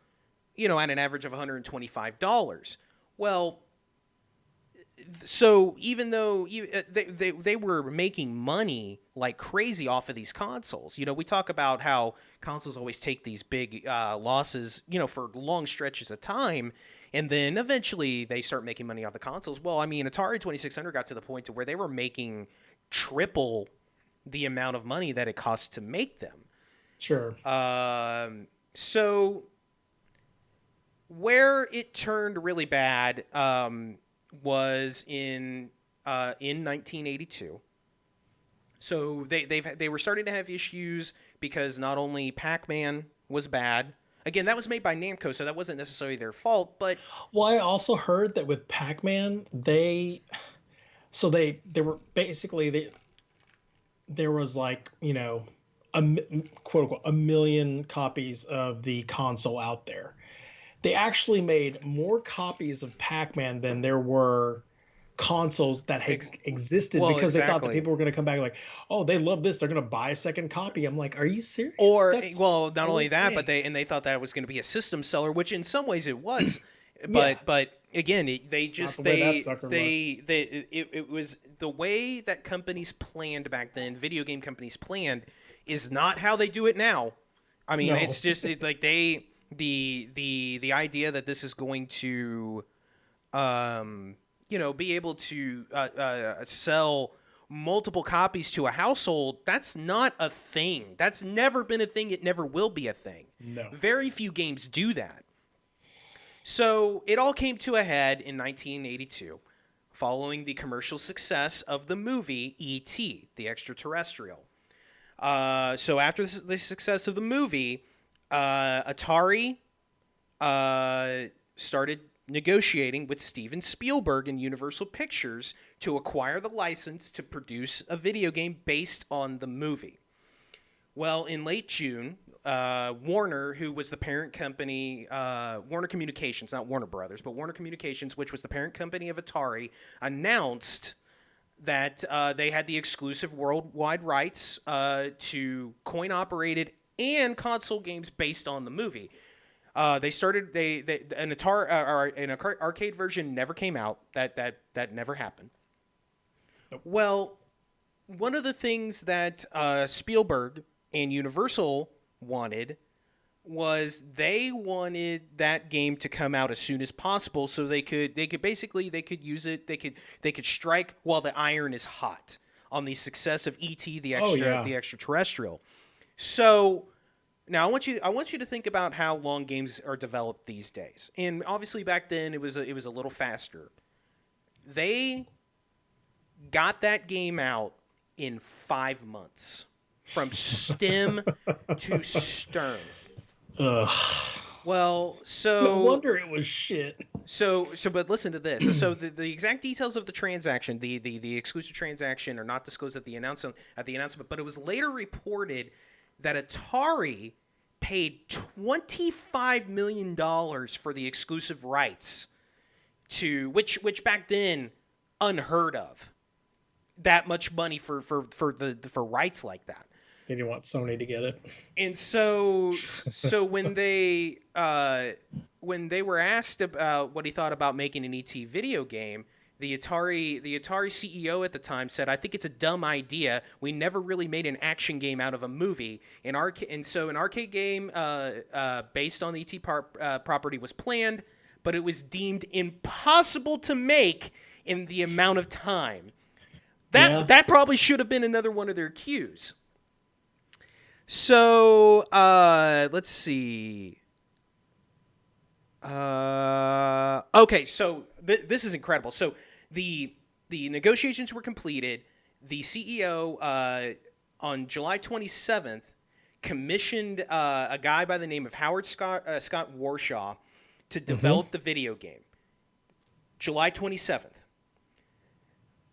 at an average of $125. Well, so even though they were making money like crazy off of these consoles, we talk about how consoles always take these big losses, for long stretches of time, and then eventually they start making money off the consoles. Well, I mean, Atari 2600 got to the point to where they were making triple the amount of money that it costs to make them. Sure. So where it turned really bad was in in 1982. So they were starting to have issues because not only Pac-Man was bad. Again, that was made by Namco, so that wasn't necessarily their fault. But Well, I also heard that with Pac-Man, they were basically there was like, quote unquote a million copies of the console out there. They actually made more copies of Pac-Man than there were consoles that had existed, well, because they thought that exactly. people were going to come back like, oh, they love this, they're going to buy a second copy. I'm like, are you serious? Or That's well, not only that, but okay. they thought that it was going to be a system seller, which in some ways it was, Yeah, but again, not the way that sucker was. it was the way that companies planned back then. Video game companies planned is not how they do it now. I mean, No. it's just like the idea that this is going to be able to sell multiple copies to a household, that's not a thing. That's never been a thing. It never will be a thing. No. Very few games do that. So it all came to a head in 1982, following the commercial success of the movie E.T., the Extraterrestrial. So after the success of the movie, Atari started negotiating with Steven Spielberg and Universal Pictures to acquire the license to produce a video game based on the movie. Well, in late June, Warner, who was the parent company, Warner Communications, not Warner Brothers, but Warner Communications, which was the parent company of Atari, announced that they had the exclusive worldwide rights to coin-operated and console games based on the movie. They started an Atari or an arcade version never came out. That never happened. Nope. Well, one of the things that Spielberg and Universal wanted was they wanted that game to come out as soon as possible, so they could use it. They could strike while the iron is hot on the success of E.T. the Extraterrestrial. So now I want you to think about how long games are developed these days. And obviously back then it was a little faster. They got that game out in 5 months, from stem to stern. Ugh. Well, No so wonder it was shit. but listen to this. So the exact details of the transaction, the exclusive transaction, are not disclosed at the announcement. But it was later reported that Atari paid $25 million for the exclusive rights to which back then unheard of. That much money for rights like that. They didn't want Sony to get it. And so when they were asked about what he thought about making an ET video game, the Atari CEO at the time said, "I think it's a dumb idea. We never really made an action game out of a movie. An arcade game based on the ET property was planned, but it was deemed impossible to make in the amount of time." That probably should have been another one of their cues. So let's see. Okay, so this is incredible. So the negotiations were completed. The CEO on July 27th commissioned a guy by the name of Howard Scott Warshaw to develop the video game. July 27th.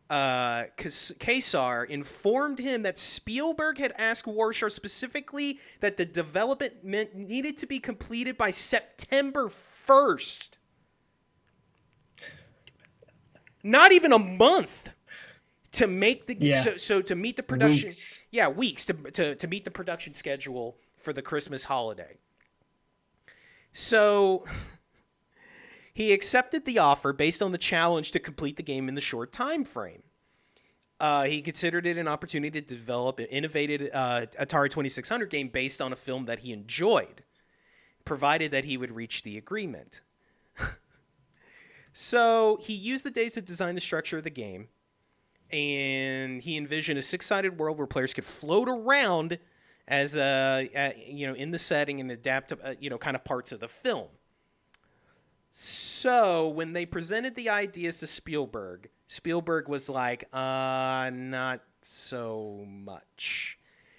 Kesar informed him that Spielberg had asked Warshaw specifically that the development needed to be completed by September 1st. Not even a month to make the so to meet the production. Weeks. Yeah, weeks to meet the production schedule for the Christmas holiday. So he accepted the offer based on the challenge to complete the game in the short time frame. He considered it an opportunity to develop an innovative Atari 2600 game based on a film that he enjoyed, provided that he would reach the agreement. So he used the days to design the structure of the game, and he envisioned a six-sided world where players could float around as in the setting and adapt to kind of parts of the film. So when they presented the ideas to Spielberg, Spielberg was like, not so much.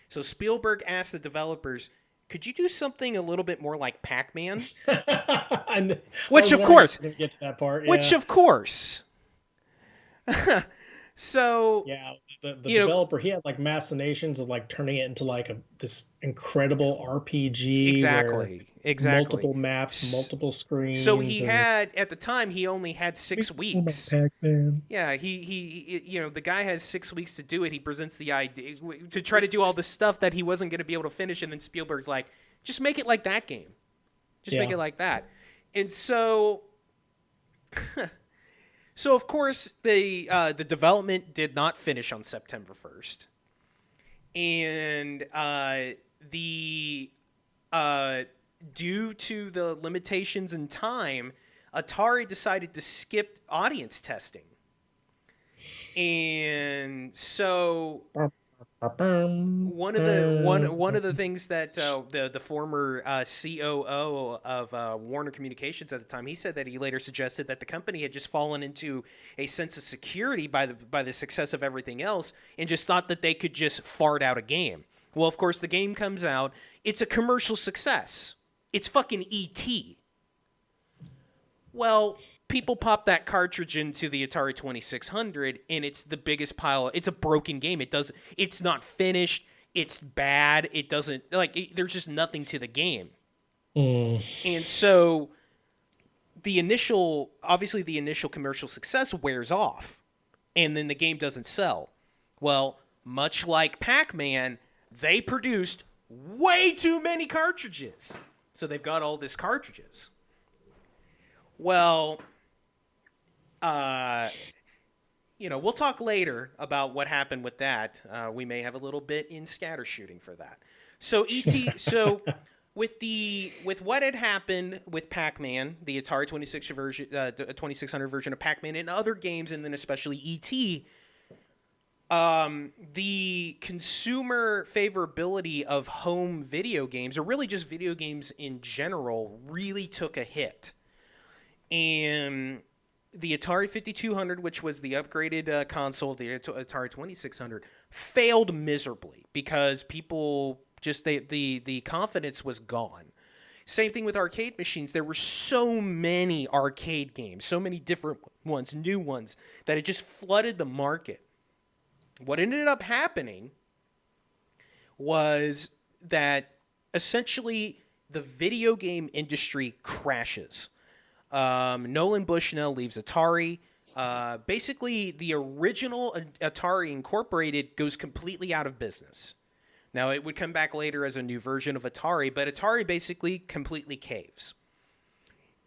So Spielberg asked the developers, could you do something a little bit more like Pac-Man? I Which was of wondering if course, we get to that part. which Yeah. of course. So, Yeah, the you know, developer, he had like machinations of like turning it into like this incredible RPG where exactly. multiple maps, multiple So screens, he and had at the time he only had make 6 this more like weeks. Pac-Man. Yeah, the guy has 6 weeks to do it. He presents the idea to try to do all the 6 weeks. stuff that he wasn't going to be able to finish, and then Spielberg's like, just make it like that game. Just make Yeah. it like that. And so, so of course the development did not finish on September 1st, and the uh, due to the limitations in time, Atari decided to skip audience testing. And so one of the things that the former COO of Warner Communications at the time, he said that he later suggested that the company had just fallen into a sense of security by the success of everything else, and just thought that they could just fart out a game. Well, of course, the game comes out. It's a commercial success. It's fucking E.T. Well, people pop that cartridge into the Atari 2600, and it's the biggest pile. It's a broken game. It's not finished. It's bad. It doesn't there's just nothing to the game. Mm. And so obviously the initial commercial success wears off, and then the game doesn't sell. Well, much like Pac-Man, they produced way too many cartridges. So they've got all these cartridges. Well, we'll talk later about what happened with that. We may have a little bit in scatter shooting for that. So with what had happened with Pac-Man, the Atari 2600 version of Pac-Man, and other games, and then especially E.T., the consumer favorability of home video games, or really just video games in general, really took a hit. And the Atari 5200, which was the upgraded console of the Atari 2600, failed miserably because people just the confidence was gone. Same thing with arcade machines. There were so many arcade games, so many different ones, new ones, that it just flooded the market. What ended up happening was that essentially the video game industry crashes. Nolan Bushnell leaves Atari. Basically, the original Atari Incorporated goes completely out of business. Now, it would come back later as a new version of Atari, but Atari basically completely caves.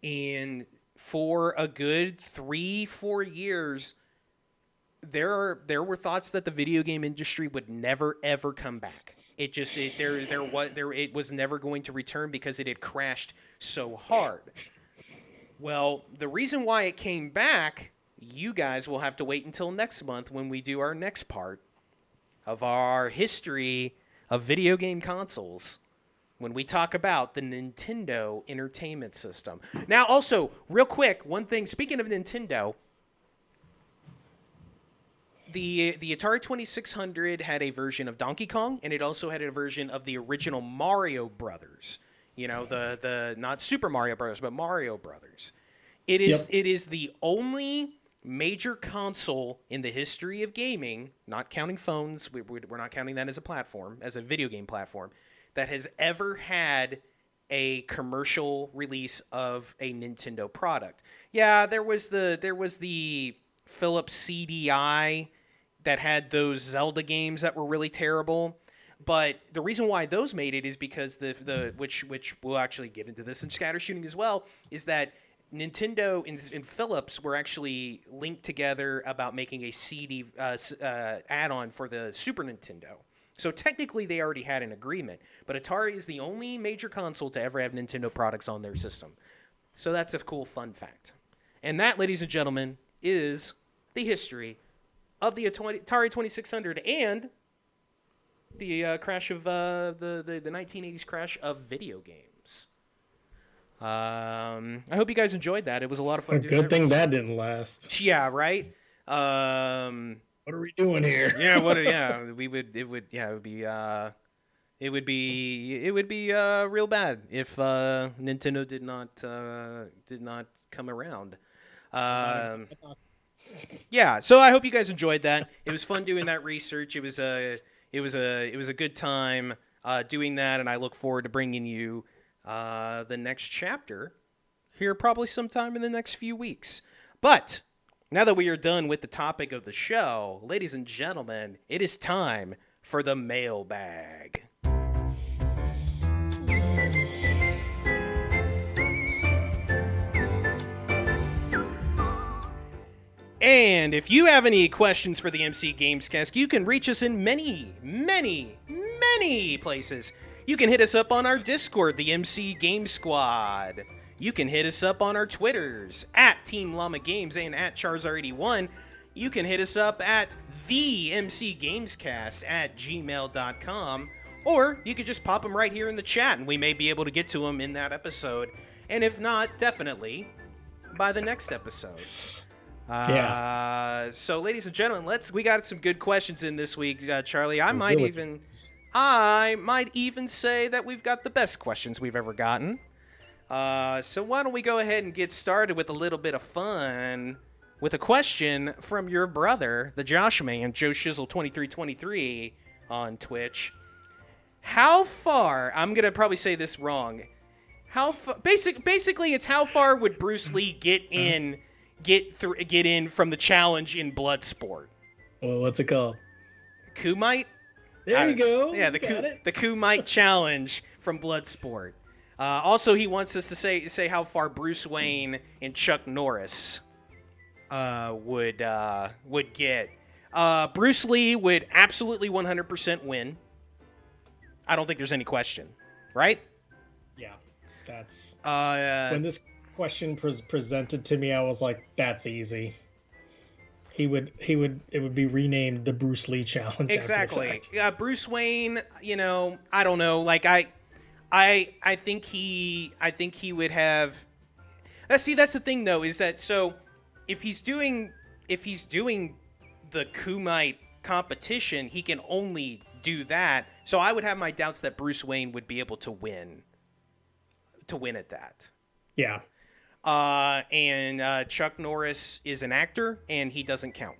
And for a good 3-4 years, there were thoughts that the video game industry would never ever come back. It was never going to return because it had crashed so hard. Well, the reason why it came back, you guys will have to wait until next month when we do our next part of our history of video game consoles, when we talk about the Nintendo Entertainment System. Now, also, real quick, one thing, speaking of Nintendo, the Atari 2600 had a version of Donkey Kong, and it also had a version of the original Mario Brothers. You know, the not Super Mario Brothers, but Mario Brothers. It is the only major console in the history of gaming, not counting phones, we're not counting that as a platform, as a video game platform, that has ever had a commercial release of a Nintendo product. Yeah, there was the Philips CDI that had those Zelda games that were really terrible. But the reason why those made it is because which we'll actually get into this in scatter shooting as well, is that Nintendo and Philips were actually linked together about making a CD add-on for the Super Nintendo. So technically they already had an agreement, but Atari is the only major console to ever have Nintendo products on their system. So that's a cool fun fact. And that, ladies and gentlemen, is the history of the Atari 2600 and the crash of the 1980s crash of video games. I hope you guys enjoyed that. It was a lot of fun. A good thing that didn't last. Yeah, right. What are we doing here? Yeah, it would be real bad if Nintendo did not come around. Yeah, so I hope you guys enjoyed that. It was fun doing that research. It was a good time doing that, and I look forward to bringing you the next chapter here probably sometime in the next few weeks. But now that we are done with the topic of the show, ladies and gentlemen, it is time for the mailbag. And if you have any questions for the MC Gamescast, you can reach us in many, many, many places. You can hit us up on our Discord, the MC Game Squad. You can hit us up on our Twitters, at Team Llama Games and at Charizard81. You can hit us up at the MC Gamescast at gmail.com. Or you could just pop them right here in the chat, and we may be able to get to them in that episode. And if not, definitely by the next episode. So, ladies and gentlemen, we got some good questions in this week, Charlie. I might even say that we've got the best questions we've ever gotten. So why don't we go ahead and get started with a little bit of fun with a question from your brother, the Josh Man, Joe Shizzle 2323 on Twitch. How far? I'm gonna probably say this wrong. Basically, it's how far would Bruce Lee get in from the challenge in Bloodsport? Well, what's it called? Kumite? There you go. Yeah, the Kumite challenge from Bloodsport. Also, he wants us to say how far Bruce Wayne and Chuck Norris would get. Bruce Lee would absolutely 100% win. I don't think there's any question, right? Yeah, that's when this question presented to me, I was like, that's easy. It would be renamed the Bruce Lee challenge. Exactly. Bruce Wayne, I don't know. Like I think he would have. See, that's the thing though, is that so if he's doing the Kumite competition, he can only do that. So I would have my doubts that Bruce Wayne would be able to win at that. Yeah. And Chuck Norris is an actor, and he doesn't count.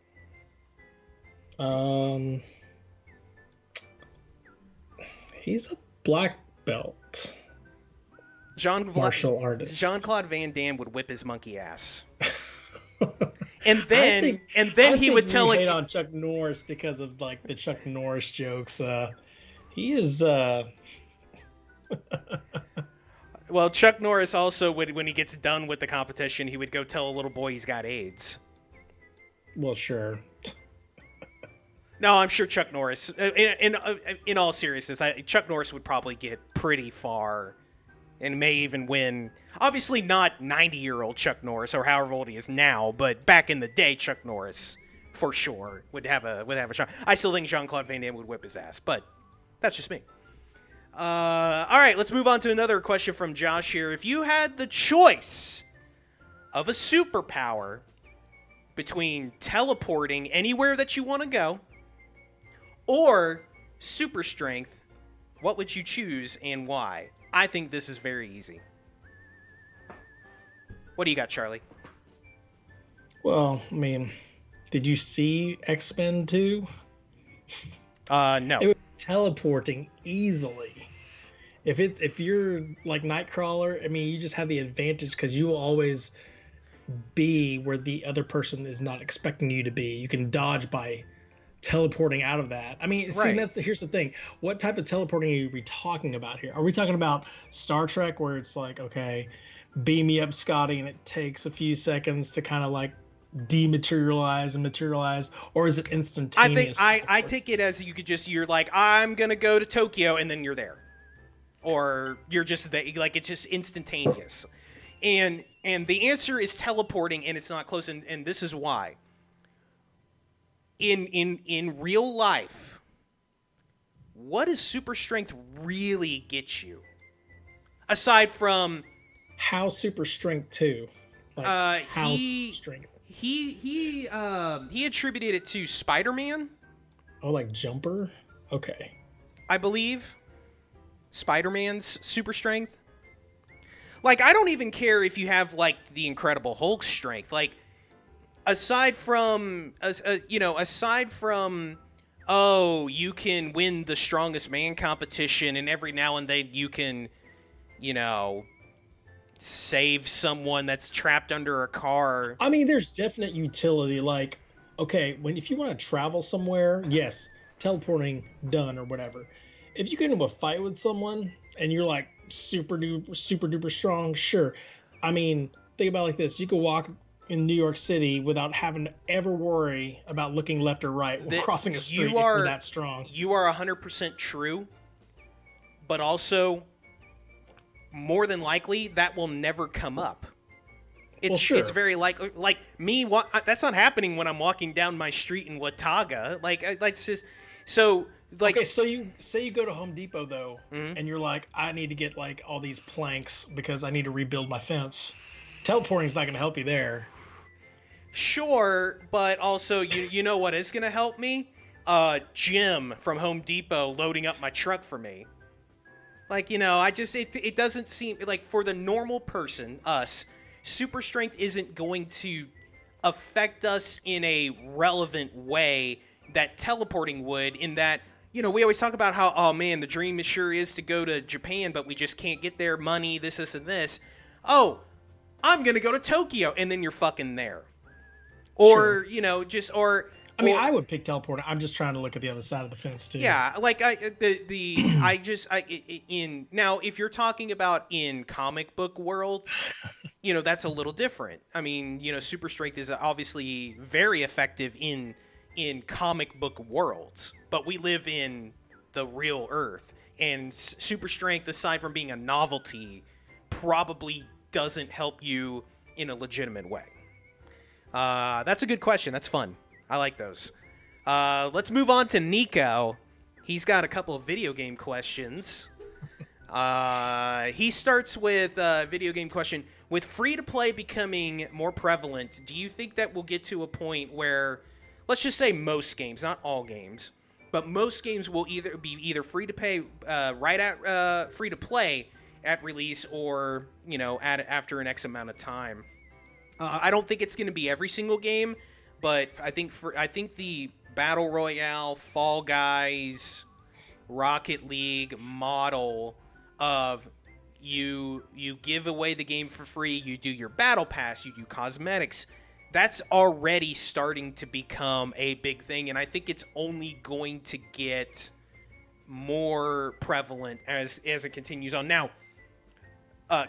He's a black belt. Martial artist. Jean-Claude Van Damme would whip his monkey ass. And then he would tell hate on Chuck Norris because of like the Chuck Norris jokes. He is. Well, Chuck Norris also would, when he gets done with the competition, he would go tell a little boy he's got AIDS. Well, sure. No, I'm sure Chuck Norris. In all seriousness, Chuck Norris would probably get pretty far, and may even win. Obviously, not 90-year-old Chuck Norris or however old he is now, but back in the day, Chuck Norris for sure would have a shot. I still think Jean-Claude Van Damme would whip his ass, but that's just me. All right, let's move on to another question from Josh here. If you had the choice of a superpower between teleporting anywhere that you want to go or super strength, what would you choose and why? I think this is very easy. What do you got, Charlie? Well, I mean, did you see X-Men 2? No. It was teleporting easily. If you're like Nightcrawler, I mean, you just have the advantage because you will always be where the other person is not expecting you to be. You can dodge by teleporting out of that. I mean, see, right. Here's the thing. What type of teleporting are we talking about here? Are we talking about Star Trek where it's like, okay, beam me up, Scotty, and it takes a few seconds to kind of like dematerialize and materialize, or is it instantaneous? I take it as you're like, I'm gonna go to Tokyo, and then you're there, or you're just like it's just instantaneous, and the answer is teleporting, and it's not close, and this is why. In real life, what does super strength really get you? Aside from how super strength too? Like how super He strength? he attributed it to Spider-Man, Oh, like jumper? Okay. I believe. Spider-Man's super strength. Like, I don't even care if you have like the Incredible Hulk strength. Like, aside from oh, you can win the strongest man competition, and every now and then you can, you know, save someone that's trapped under a car. I mean, there's definite utility. Like, okay, when if you want to travel somewhere, yes, teleporting done or whatever. If you get into a fight with someone and you're like super duper strong, sure. I mean, think about it like this: you could walk in New York City without having to ever worry about looking left or right or That crossing a street you if you're are that strong. you are 100% true, but also more than likely that will never come up. Well, It's sure. very like me. That's not happening when I'm walking down my street in Watauga. Like it's just so like. Okay, so you say you go to Home Depot though, Mhm. and you're like, I need to get like all these planks because I need to rebuild my fence. Teleporting is not going to help you there. Sure, but also you know what is gonna help me? Jim from Home Depot loading up my truck for me. Like, I just it doesn't seem like for the normal person, us, super strength isn't going to affect us in a relevant way that teleporting would, in that, we always talk about how, oh man, the dream sure is to go to Japan, but we just can't get there, money, this and this. Oh, I'm gonna go to Tokyo, and then you're fucking there. Or, I mean, I would pick teleporting. I'm just trying to look at the other side of the fence too. yeah, like in now, if you're talking about in comic book worlds, that's a little different. I mean, super strength is obviously very effective in comic book worlds, but we live in the real Earth, and super strength, aside from being a novelty, probably doesn't help you in a legitimate way. That's a good question. That's fun. I like those. Let's move on to Nico. He's got a couple of video game questions. He starts with a video game question. With free-to-play becoming more prevalent, do you think that we'll get to a point where, let's just say most games, not all games, but most games will either be free-to-pay right at free-to-play at release, or after an X amount of time? I don't think it's going to be every single game, but I think the Battle Royale, Fall Guys, Rocket League model of you give away the game for free, you do your battle pass, you do cosmetics, that's already starting to become a big thing, and I think it's only going to get more prevalent as it continues on. Now,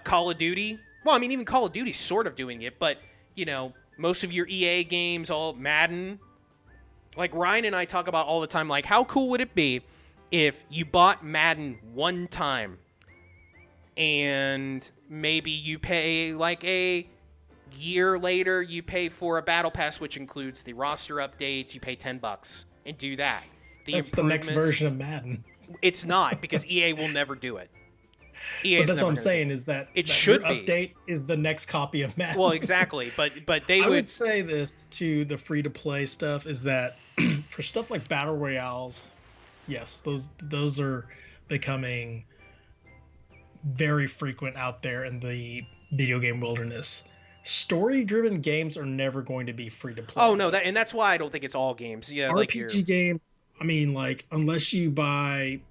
Call of Duty, well, I mean, even Call of Duty's sort of doing it, but, most of your EA games, all Madden, like Ryan and I talk about all the time, like, how cool would it be if you bought Madden one time and maybe you pay, like, a year later, you pay for a battle pass, which includes the roster updates, you pay $10 and do that. That's the next version of Madden. It's not, because EA will never do it. But that's what I'm saying, is that it should your update is the next copy of Madden. Well, exactly, but I would say this to the free to play stuff, is that for stuff like battle royales, yes, those are becoming very frequent out there in the video game wilderness. Story driven games are never going to be free to play. Oh no, and that's why I don't think it's all games. Yeah, RPG games, I mean, like, unless you buy,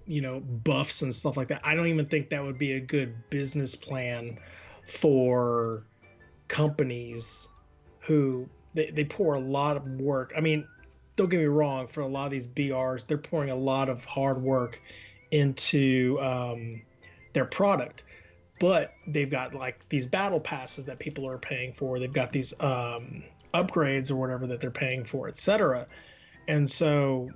buffs and stuff like that, I don't even think that would be a good business plan for companies who they pour a lot of work. I mean, don't get me wrong, for a lot of these BRs, they're pouring a lot of hard work into their product, but they've got like these battle passes that people are paying for. They've got these upgrades or whatever that they're paying for, etc. And so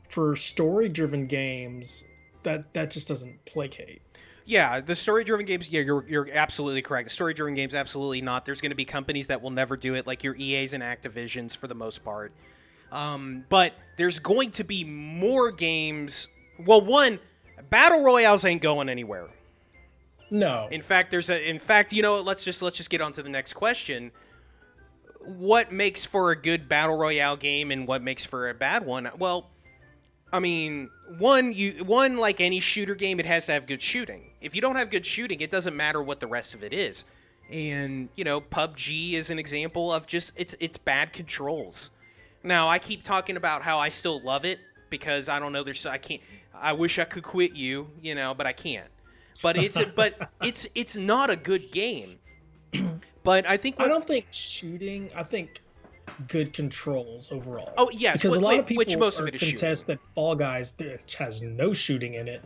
for story-driven games, that just doesn't placate. Yeah, the story-driven games, yeah, you're absolutely correct. The story-driven games, absolutely not. There's going to be companies that will never do it, like your EAs and Activisions for the most part. But there's going to be more games. Well, one, Battle Royales ain't going anywhere. No. In fact, let's just get on to the next question. What makes for a good battle royale game and what makes for a bad one? Well, I mean, one like any shooter game, it has to have good shooting. If you don't have good shooting, it doesn't matter what the rest of it is. And PUBG is an example of just it's bad controls. Now, I keep talking about how I still love it because I don't know. I wish I could quit you, but I can't. But it's not a good game. But I think I don't think shooting. I think good controls overall. Oh yes, because a lot of people which most of it is contest shooting. that Fall Guys, which has no shooting in it,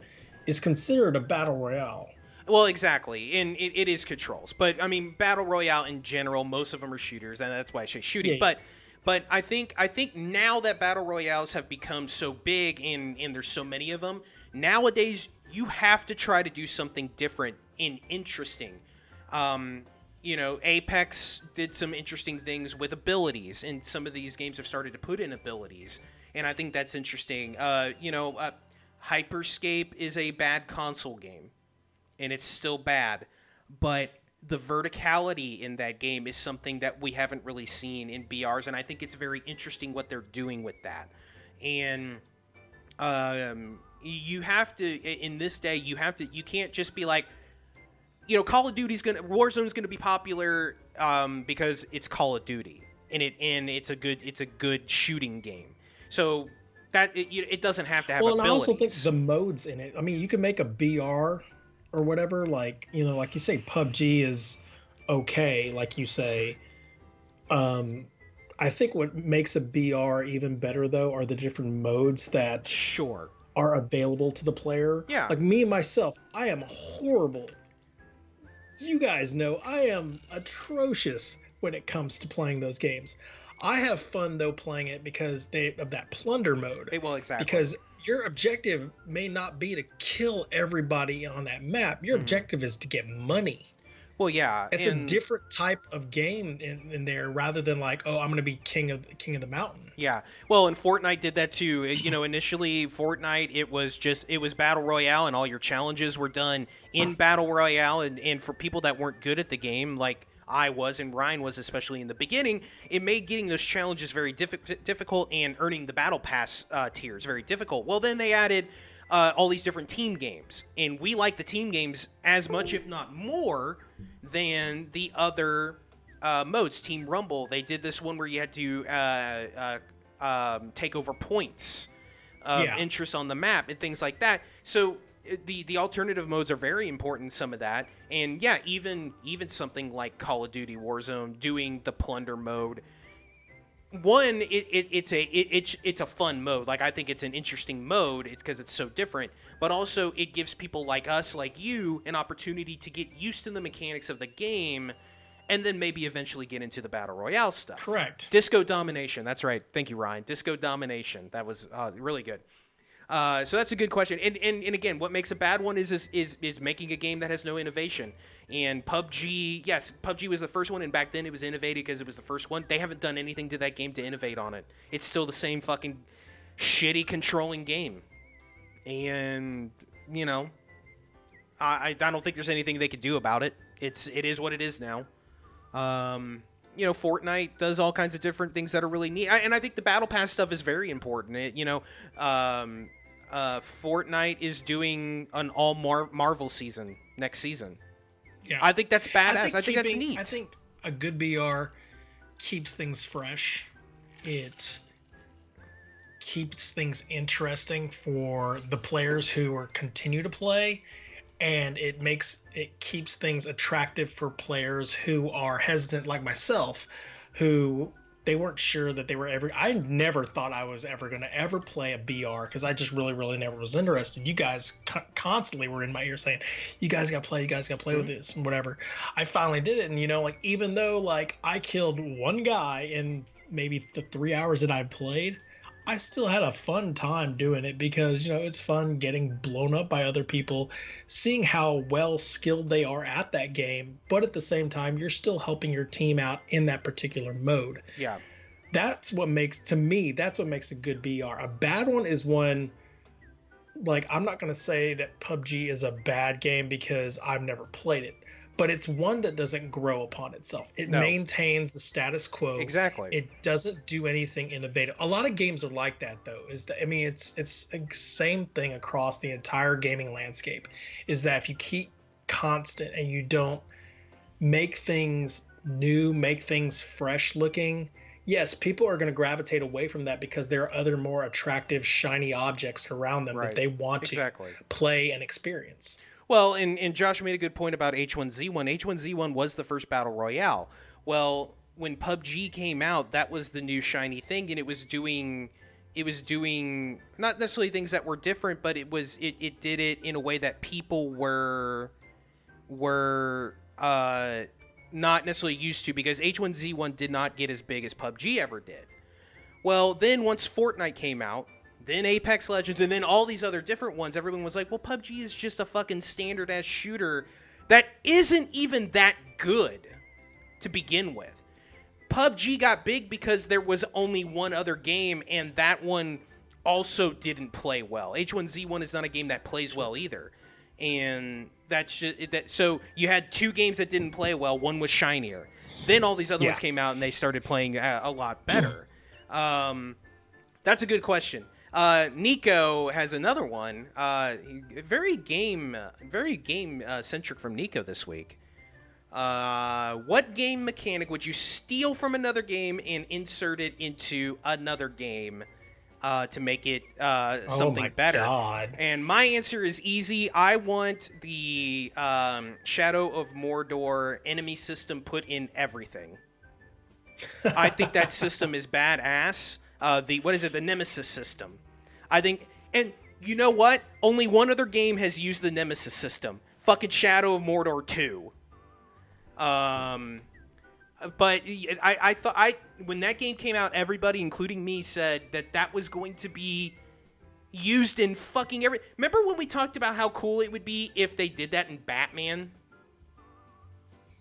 is considered a battle royale. Well, exactly, and it is controls. But I mean, battle royale in general, most of them are shooters, and that's why I say shooting. Yeah. But I think now that battle royales have become so big and there's so many of them nowadays, you have to try to do something different and interesting. Apex did some interesting things with abilities, and some of these games have started to put in abilities, and I think that's interesting. Hyperscape is a bad console game, and it's still bad, but the verticality in that game is something that we haven't really seen in BRs, and I think it's very interesting what they're doing with that. And you have to, in this day, you can't just be like, Call of Duty's Warzone's gonna be popular because it's Call of Duty, and it's a good shooting game. So that it doesn't have to have abilities. And I also think the modes in it. I mean, you can make a BR or whatever, like you say, PUBG is okay, like you say. I think what makes a BR even better though are the different modes that are available to the player. Yeah. Like me myself, I am horrible. You guys know I am atrocious when it comes to playing those games. I have fun though playing it because of that plunder mode. Well, exactly. Because your objective may not be to kill everybody on that map. Your objective is to get money. Well, yeah, it's a different type of game in there rather than like, oh, I'm going to be king of the mountain. Yeah, well, and Fortnite did that too. Initially Fortnite it was battle royale, and all your challenges were done in battle royale, and for people that weren't good at the game, like I was and Ryan was, especially in the beginning, it made getting those challenges very difficult and earning the battle pass tiers very difficult. Well, then they added all these different team games, and we like the team games as much, if not more, than the other modes. Team Rumble, they did this one where you had to take over points of interest on the map and things like that. So the alternative modes are very important, some of that. And yeah, even something like Call of Duty Warzone doing the plunder mode. One, it's a fun mode. Like, I think it's an interesting mode. It's because it's so different. But also, it gives people like us, like you, an opportunity to get used to the mechanics of the game, and then maybe eventually get into the Battle Royale stuff. Correct. Disco Domination. That's right. Thank you, Ryan. Disco Domination. That was really good. So that's a good question. And again, what makes a bad one is making a game that has no innovation. And PUBG, yes, PUBG was the first one, and back then it was innovative because it was the first one. They haven't done anything to that game to innovate on it. It's still the same fucking shitty controlling game. And, I don't think there's anything they could do about it. It is what it is now. Fortnite does all kinds of different things that are really neat. And I think the Battle Pass stuff is very important. Fortnite is doing an all Marvel season next season. Yeah. I think that's badass. I think that's neat. I think a good BR keeps things fresh. It keeps things interesting for the players who are continue to play. And it keeps things attractive for players who are hesitant, like myself, who they weren't sure that they were ever. I never thought I was ever going to ever play a BR because I just really, really never was interested. You guys constantly were in my ear saying, "You guys got to play. You guys got to play with this and whatever." I finally did it, and even though I killed one guy in maybe the 3 hours that I've played, I still had a fun time doing it because, it's fun getting blown up by other people, seeing how well skilled they are at that game. But at the same time, you're still helping your team out in that particular mode. Yeah. That's what makes a good BR. A bad one is one like, I'm not going to say that PUBG is a bad game because I've never played it, but it's one that doesn't grow upon itself. It No, maintains the status quo. exactly. It doesn't do anything innovative. A lot of games are like that, though. Is that, I mean, it's the same thing across the entire gaming landscape. Is that if you keep constant and you don't make things new, make things fresh looking, yes, people are going to gravitate away from that because there are other more attractive, shiny objects around them that they want to play and experience. Well, and Josh made a good point about H1Z1. H1Z1 was the first battle royale. Well, when PUBG came out, that was the new shiny thing, and it was doing not necessarily things that were different, but it did it in a way that people were not necessarily used to, because H1Z1 did not get as big as PUBG ever did. Well, then once Fortnite came out, then Apex Legends, and then all these other different ones, everyone was like, well, PUBG is just a fucking standard-ass shooter that isn't even that good to begin with. PUBG got big because there was only one other game, and that one also didn't play well. H1Z1 is not a game that plays well either. And that's just that. So you had two games that didn't play well. One was shinier. Then all these other ones came out, and they started playing a lot better. That's a good question. Nico has another one. Very game centric from Nico this week. What game mechanic would you steal from another game and insert it into another game to make it something better? God. And my answer is easy. I want the Shadow of Mordor enemy system put in everything. I think that system is badass. The Nemesis system. I think, and you know what? Only one other game has used the Nemesis system. Fucking Shadow of Mordor 2. But I thought when that game came out, everybody, including me, said that was going to be used in fucking every. Remember when we talked about how cool it would be if they did that in Batman?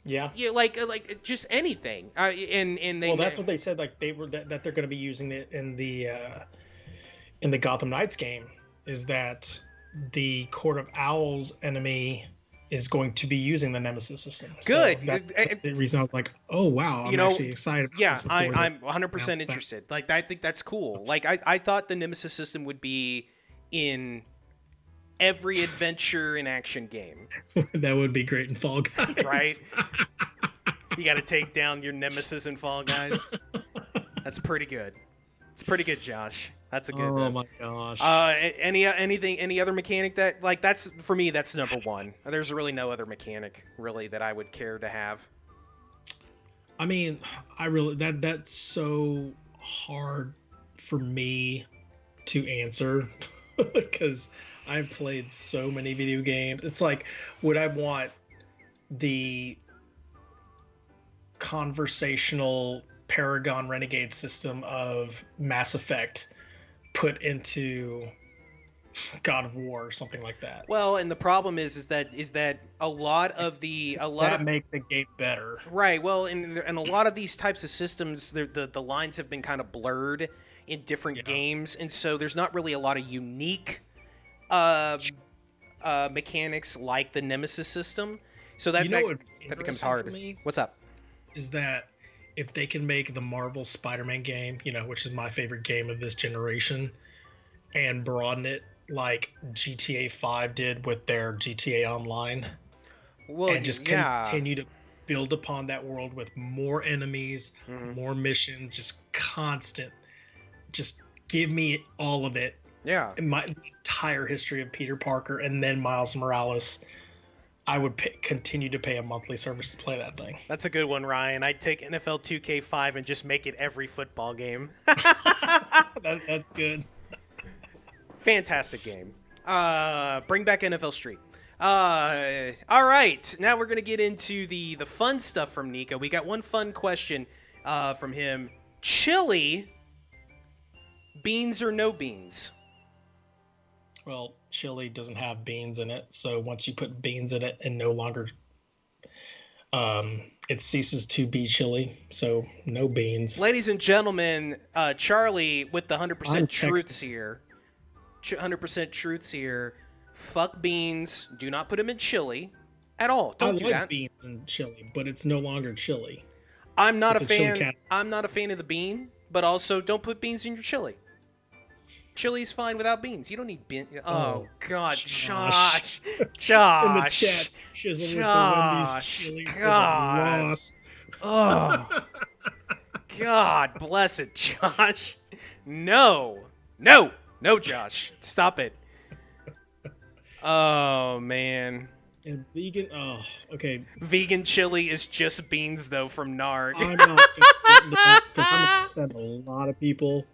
Yeah. Yeah, like just anything. And they. Well, that's what they said. Like they were that they're going to be using it in the Gotham Knights game. Is that the Court of Owls enemy is going to be using the Nemesis system? Good. So that's the reason I was like, oh wow, I'm actually excited. About this I'm 100% interested. Like I think that's cool. Like I thought the Nemesis system would be in every adventure and action game. That would be great in Fall Guys. Right? You got to take down your Nemesis in Fall Guys. That's pretty good. It's pretty good, Josh. That's a good. Oh my gosh. Any other mechanic that that's for me? That's number one. There's really no other mechanic really that I would care to have. I mean, I really that's so hard for me to answer because I've played so many video games. It's like, would I want the conversational Paragon Renegade system of Mass Effect put into God of War or something like that? Well, and the problem is that a lot of make the game better, right? Well, and a lot of these types of systems, the lines have been kind of blurred in different games, and so there's not really a lot of unique mechanics like the Nemesis system. So that becomes hard. What's up? Is that if they can make the Marvel Spider-Man game, which is my favorite game of this generation, and broaden it like GTA 5 did with their GTA Online, and just continue to build upon that world with more enemies, more missions, just constant, just give me all of it. Yeah. The entire history of Peter Parker and then Miles Morales. I would continue to pay a monthly service to play that thing. That's a good one, Ryan. I'd take NFL 2K5 and just make it every football game. That's good. Fantastic game. Bring back NFL Street. All right. Now we're going to get into the fun stuff from Nico. We got one fun question from him. Chili, beans or no beans? Well, chili doesn't have beans in it, so once you put beans in it and no longer it ceases to be chili, so no beans. Ladies and gentlemen, Charlie with the 100% truths here. 100% truths here. Fuck beans. Do not put them in chili at all. Don't do that. I like beans in chili, but it's no longer chili. I'm not a fan. I'm not a fan of the bean, but also don't put beans in your chili. Chili's fine without beans. You don't need beans. Oh God, Josh. In the chat, Josh. God. Oh. God bless it, Josh. No, Josh. Stop it. Oh man. And vegan. Oh, okay. Vegan chili is just beans though from Narg. I'm not gonna get into that because I'm gonna offend a lot of people.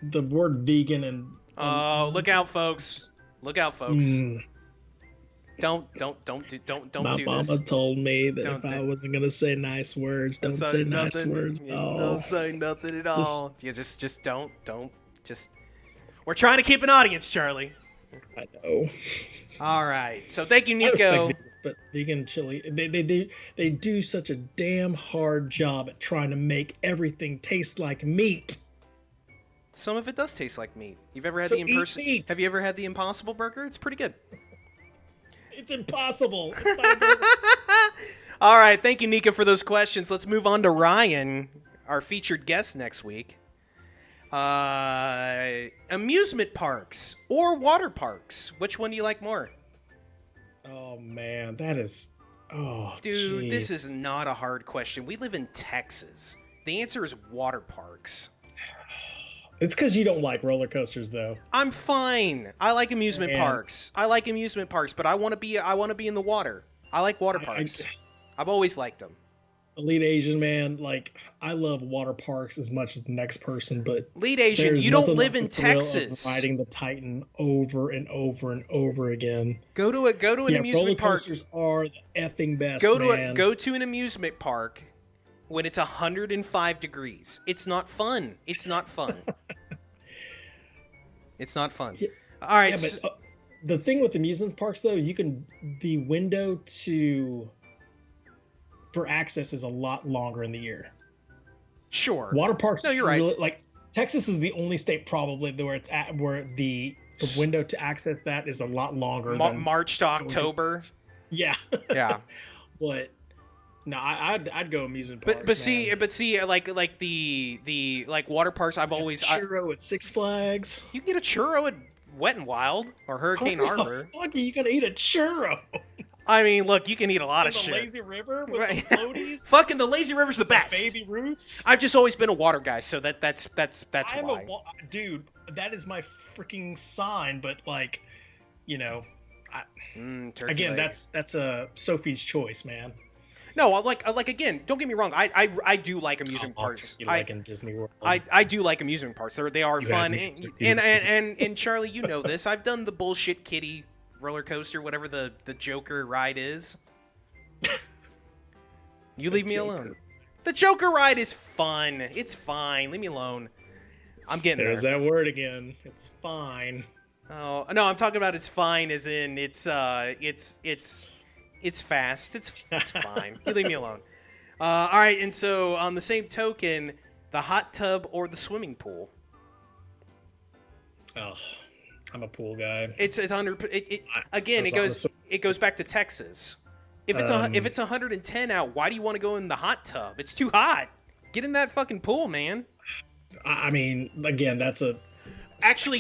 The word vegan and look out, folks! Look out, folks! Don't do My this. mama told me that if I wasn't gonna say nice words, don't say nice words. Don't say nothing at all. Yeah, just don't. Just. We're trying to keep an audience, Charlie. I know. All right, so thank you, Nico. But vegan chili, they do such a damn hard job at trying to make everything taste like meat. Some of it does taste like meat. You've ever had meat. Have you ever had the Impossible Burger? It's pretty good. It's impossible. It's not a burger. All right, thank you, Nika, for those questions. Let's move on to Ryan, our featured guest next week. Amusement parks or water parks? Which one do you like more? Oh man, that is. Oh, dude, geez. This is not a hard question. We live in Texas. The answer is water parks. It's because you don't like roller coasters, though. I'm fine. I like amusement parks. I like amusement parks, but I want to be in the water. I like water parks. I've always liked them. Lead Asian, man, like, I love water parks as much as the next person, but Lead Asian, you don't live in Texas. Riding the Titan over and over and over again. Go to an amusement park. Roller coasters are the effing best. Go to an amusement park when it's 105 degrees. It's not fun. It's not fun. It's not fun. Yeah, all right. Yeah, but the thing with amusement parks, though, the window for access is a lot longer in the year. Sure. Water parks. No, you're right. Like Texas is the only state probably where the window to access that is a lot longer. Than March to October. Yeah. Yeah. But no, I'd go amusement parks. But see, like the water parks. I've always churro at Six Flags. You can get a churro at Wet n Wild or Hurricane Harbor. Fuck, you gonna eat a churro? I mean, look, you can eat a lot of shit. The lazy river with the floaties. Fucking the lazy river's the best. Baby Ruths. I've just always been a water guy, so that's why. Dude, that is my freaking sign. But like, again, that's a Sophie's choice, man. No, like again, don't get me wrong. I do like amusement parks. You like in Disney World. I do like amusement parks. They are fun. And Charlie, you know this. I've done the bullshit kitty roller coaster, whatever the Joker ride is. You leave me alone. The Joker ride is fun. It's fine. Leave me alone. I'm getting There's that word again. It's fine. Oh no, I'm talking about it's fine as in it's fast. It's fine. You leave me alone. All right, and so on the same token, the hot tub or the swimming pool. Oh, I'm a pool guy. It's under. It goes back to Texas. If it's 110 out, why do you want to go in the hot tub? It's too hot. Get in that fucking pool, man. I mean, again, that's a. Actually,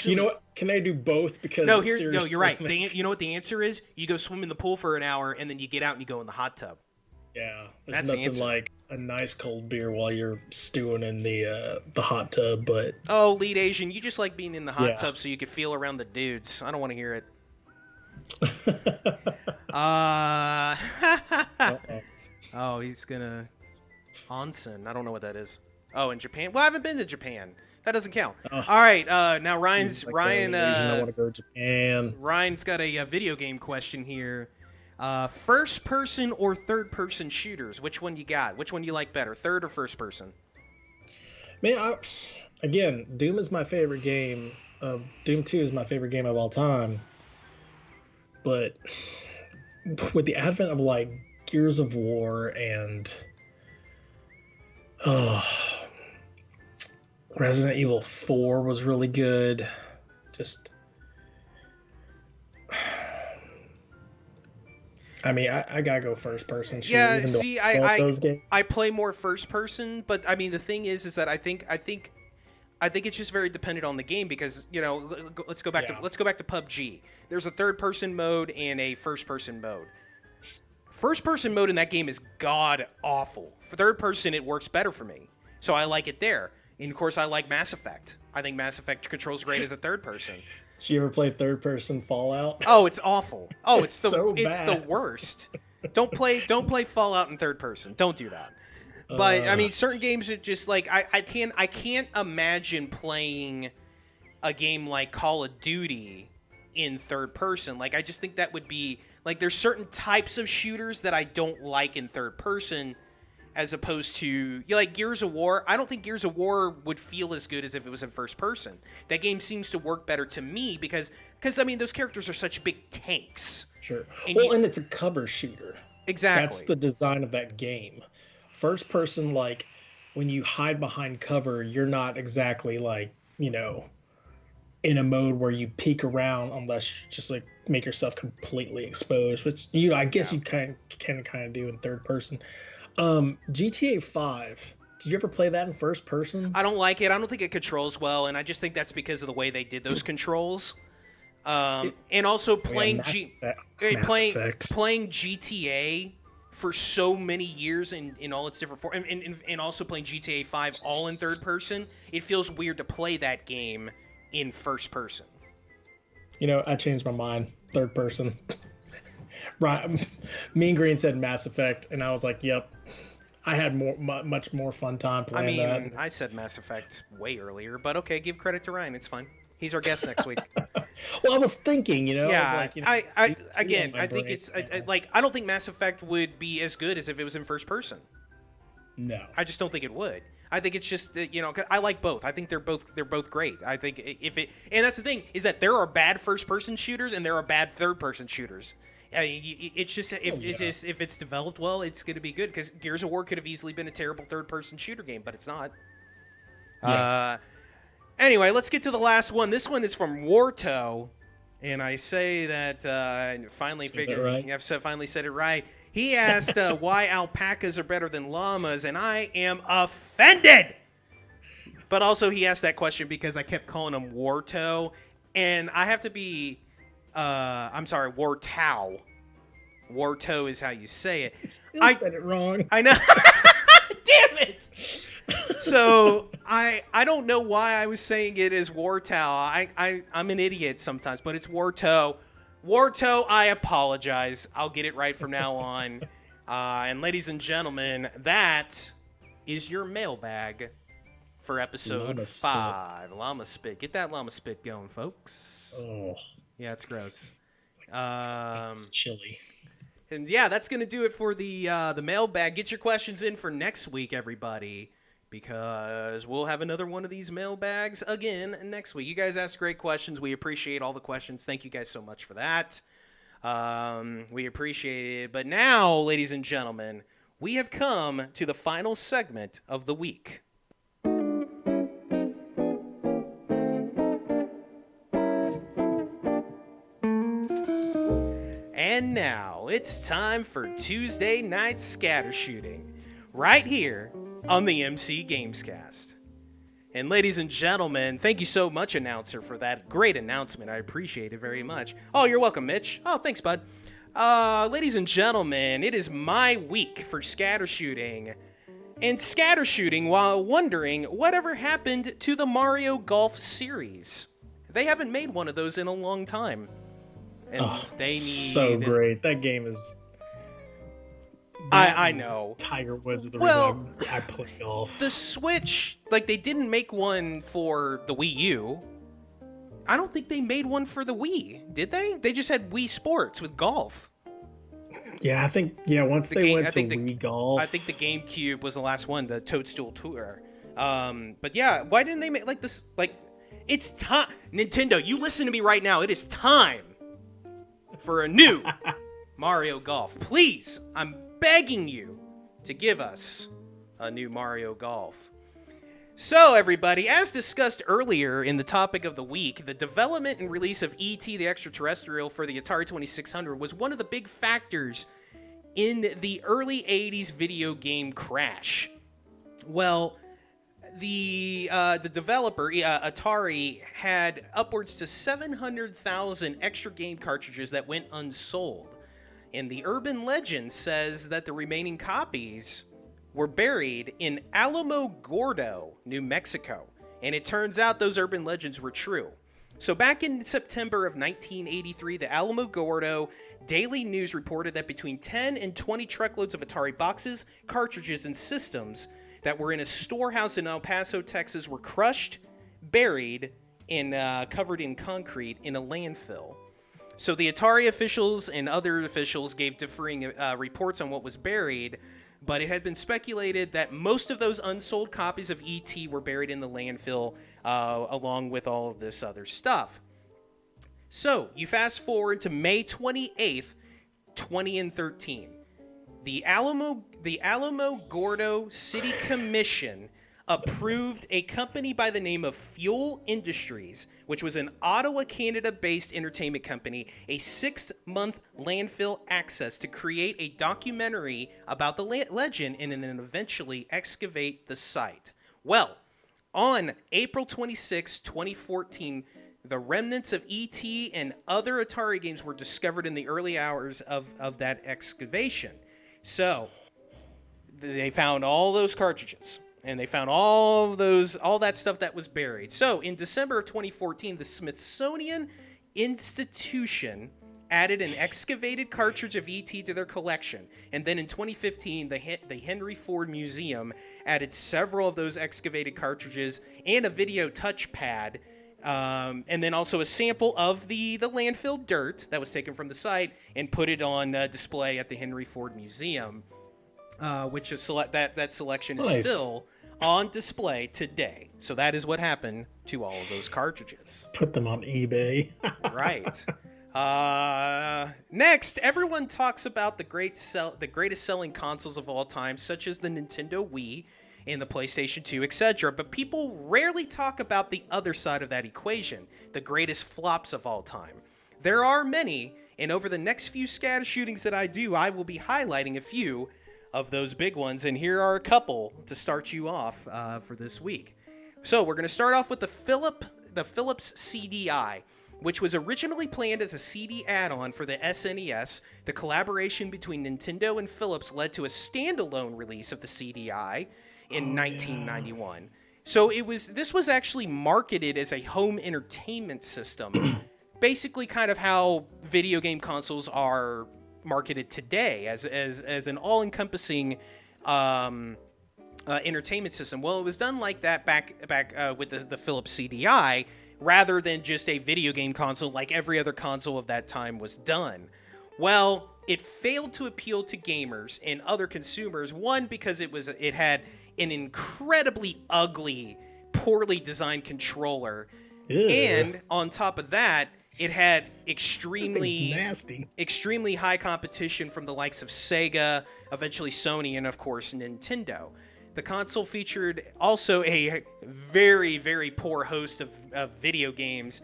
you know what? Can I do both? Because you're right. You know what the answer is? You go swim in the pool for an hour, and then you get out and you go in the hot tub. Yeah, there's nothing like a nice cold beer while you're stewing in the hot tub. But Lead Asian, you just like being in the hot tub so you could feel around the dudes. I don't want to hear it. Oh, he's gonna onsen. I don't know what that is. Oh, in Japan. Well, I haven't been to Japan. That doesn't count. All right. Now Ryan. I want to go to Japan. Ryan's got a video game question here. First person or third person shooters? Which one you got? Which one do you like better? Third or first person? Man, again, Doom is my favorite game. Doom 2 is my favorite game of all time. But with the advent of like Gears of War and Resident Evil 4 was really good. just. I mean, I gotta go first person shooter. Yeah, even see, though I love those games. I play more first person, but I mean the thing is that I think it's just very dependent on the game because let's go back to PUBG. There's a third person mode and a first person mode. First person mode in that game is god awful. For third person, it works better for me, so I like it there. And of course, I like Mass Effect. I think Mass Effect controls great as a third person. Did you ever play third person Fallout? Oh, it's awful. Oh, it's the worst. Don't play Fallout in third person. Don't do that. But I mean, certain games are just like I can't imagine playing a game like Call of Duty in third person. Like I just think that would be like there's certain types of shooters that I don't like in third person. As opposed to like Gears of War, I don't think Gears of War would feel as good as if it was in first person. That game seems to work better to me because I mean those characters are such big tanks. Sure. And it's a cover shooter. Exactly. That's the design of that game. First person, like when you hide behind cover, you're not exactly like in a mode where you peek around unless you just like make yourself completely exposed, which I guess you kind of do in third person. GTA 5. Did you ever play that in first person? I don't like it. I don't think it controls well, and I just think that's because of the way they did those controls. And also playing playing GTA for so many years in all its different forms, and also playing GTA 5 all in third person. It feels weird to play that game in first person. I changed my mind. Third person. Right, Mean Green said Mass Effect, and I was like, "Yep." I had much more fun time playing that. I said Mass Effect way earlier, but okay, give credit to Ryan. It's fine. He's our guest next week. Well, I was thinking, Yeah, I was like, I think it's like I don't think Mass Effect would be as good as if it was in first person. No, I just don't think it would. I think it's just 'cause I like both. I think they're both great. I think and that's the thing is that there are bad first person shooters and there are bad third person shooters. It's just if it's developed well, it's going to be good because Gears of War could have easily been a terrible third-person shooter game, but it's not. Yeah. Anyway, let's get to the last one. This one is from Warto, and I say that I finally figured right. I've finally said it right. He asked why alpacas are better than llamas, and I am offended. But also, he asked that question because I kept calling him Warto, and I have to be. I'm sorry, Wartau. Warto is how you say it. I said it wrong. I know. Damn it. So I don't know why I was saying it as Wartau. I'm an idiot sometimes, but it's Warto. Warto, I apologize. I'll get it right from now on. And ladies and gentlemen, that is your mailbag for episode 5. Llama Spit. Get that llama spit going, folks. Oh. Yeah, it's gross. It's chilly. And yeah, that's gonna do it for the mailbag. Get your questions in for next week, everybody, because we'll have another one of these mailbags again next week. You guys ask great questions. We appreciate all the questions. Thank you guys so much for that. We appreciate it. But now, ladies and gentlemen, we have come to the final segment of the week. And now, it's time for Tuesday Night Scatter Shooting, right here on the MC Gamescast. And ladies and gentlemen, thank you so much, announcer, for that great announcement. I appreciate it very much. Oh, you're welcome, Mitch. Oh, thanks, bud. Ladies and gentlemen, it is my week for scatter shooting. And scatter shooting while wondering whatever happened to the Mario Golf series. They haven't made one of those in a long time. And they need so great. That game is. I know. Tiger Woods is the reason I play golf. The Switch, like they didn't make one for the Wii U. I don't think they made one for the Wii, did they? They just had Wii Sports with golf. Yeah, I think once they went to Wii Golf. I think the GameCube was the last one, the Toadstool Tour. But yeah, why didn't they make like this? Like, it's time. Nintendo, you listen to me right now. It is time for a new Mario Golf. Please, I'm begging you to give us a new Mario Golf. So, everybody, as discussed earlier in the topic of the week, the development and release of E.T. the Extraterrestrial for the Atari 2600 was one of the big factors in the early 80s video game crash. Well, the developer, Atari, had upwards to 700,000 extra game cartridges that went unsold. And the urban legend says that the remaining copies were buried in Alamogordo, New Mexico. And it turns out those urban legends were true. So back in September of 1983, the Alamogordo Daily News reported that between 10 and 20 truckloads of Atari boxes, cartridges, and systems that were in a storehouse in El Paso, Texas, were crushed, buried, and covered in concrete in a landfill. So the Atari officials and other officials gave differing reports on what was buried, but it had been speculated that most of those unsold copies of E.T. were buried in the landfill, along with all of this other stuff. So, you fast forward to May 28th, 2013. The Alamogordo City Commission approved a company by the name of Fuel Industries, which was an Ottawa, Canada-based entertainment company, a 6-month landfill access to create a documentary about the legend and then eventually excavate the site. Well, on April 26, 2014, the remnants of E.T. and other Atari games were discovered in the early hours of that excavation. So, they found all those cartridges. And they found all that stuff that was buried. So, in December of 2014, the Smithsonian Institution added an excavated cartridge of E.T. to their collection. And then in 2015, the Henry Ford Museum added several of those excavated cartridges and a video touchpad. And then also a sample of the landfill dirt that was taken from the site and put it on display at the Henry Ford Museum, which is that selection is still on display today. So that is what happened to all of those cartridges. Put them on eBay. Right. Next, everyone talks about the greatest selling consoles of all time, such as the Nintendo Wii and the PlayStation 2, etc. But people rarely talk about the other side of that equation, the greatest flops of all time. There are many, and over the next few scatter shootings that I do, I will be highlighting a few of those big ones, and here are a couple to start you off for this week. So we're going to start off with the Philips CDI, which was originally planned as a CD add-on for the SNES. The collaboration between Nintendo and Philips led to a standalone release of the CDI in 1991. Yeah. So this was actually marketed as a home entertainment system, basically kind of how video game consoles are marketed today as an all-encompassing entertainment system. Well, it was done like that back with the Philips CDI, rather than just a video game console like every other console of that time was done. Well, it failed to appeal to gamers and other consumers. One, because it had an incredibly ugly, poorly designed controller, and on top of that, it had extremely high competition from the likes of Sega, eventually Sony, and of course Nintendo. The console featured also a very, very poor host of video games,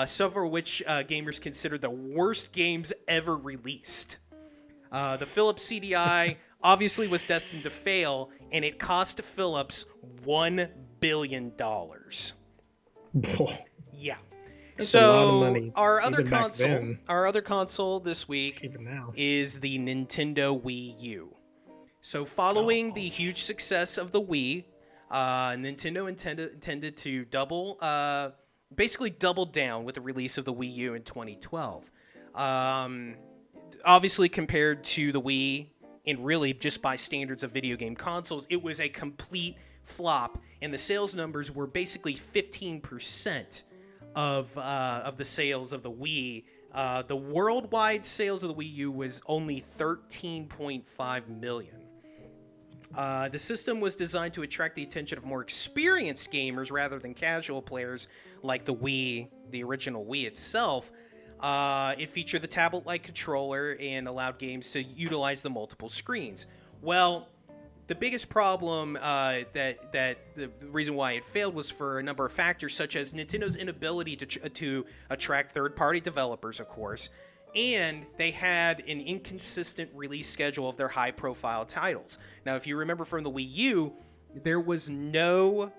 several of which gamers consider the worst games ever released. The Philips CDI obviously was destined to fail, and it cost Philips $1 billion. Yeah. That's a lot of money. Our other console this week is the Nintendo Wii U. So following the huge success of the Wii, Nintendo intended to basically double down with the release of the Wii U in 2012. Obviously, compared to the Wii, and really just by standards of video game consoles, it was a complete flop, and the sales numbers were basically 15% of the sales of the Wii. The worldwide sales of the Wii U was only 13.5 million. The system was designed to attract the attention of more experienced gamers rather than casual players like the Wii, the original Wii itself. It featured the tablet-like controller and allowed games to utilize the multiple screens. Well, the biggest problem that the reason why it failed was for a number of factors, such as Nintendo's inability to attract third-party developers, of course, and they had an inconsistent release schedule of their high-profile titles. Now, if you remember from the Wii U, there was no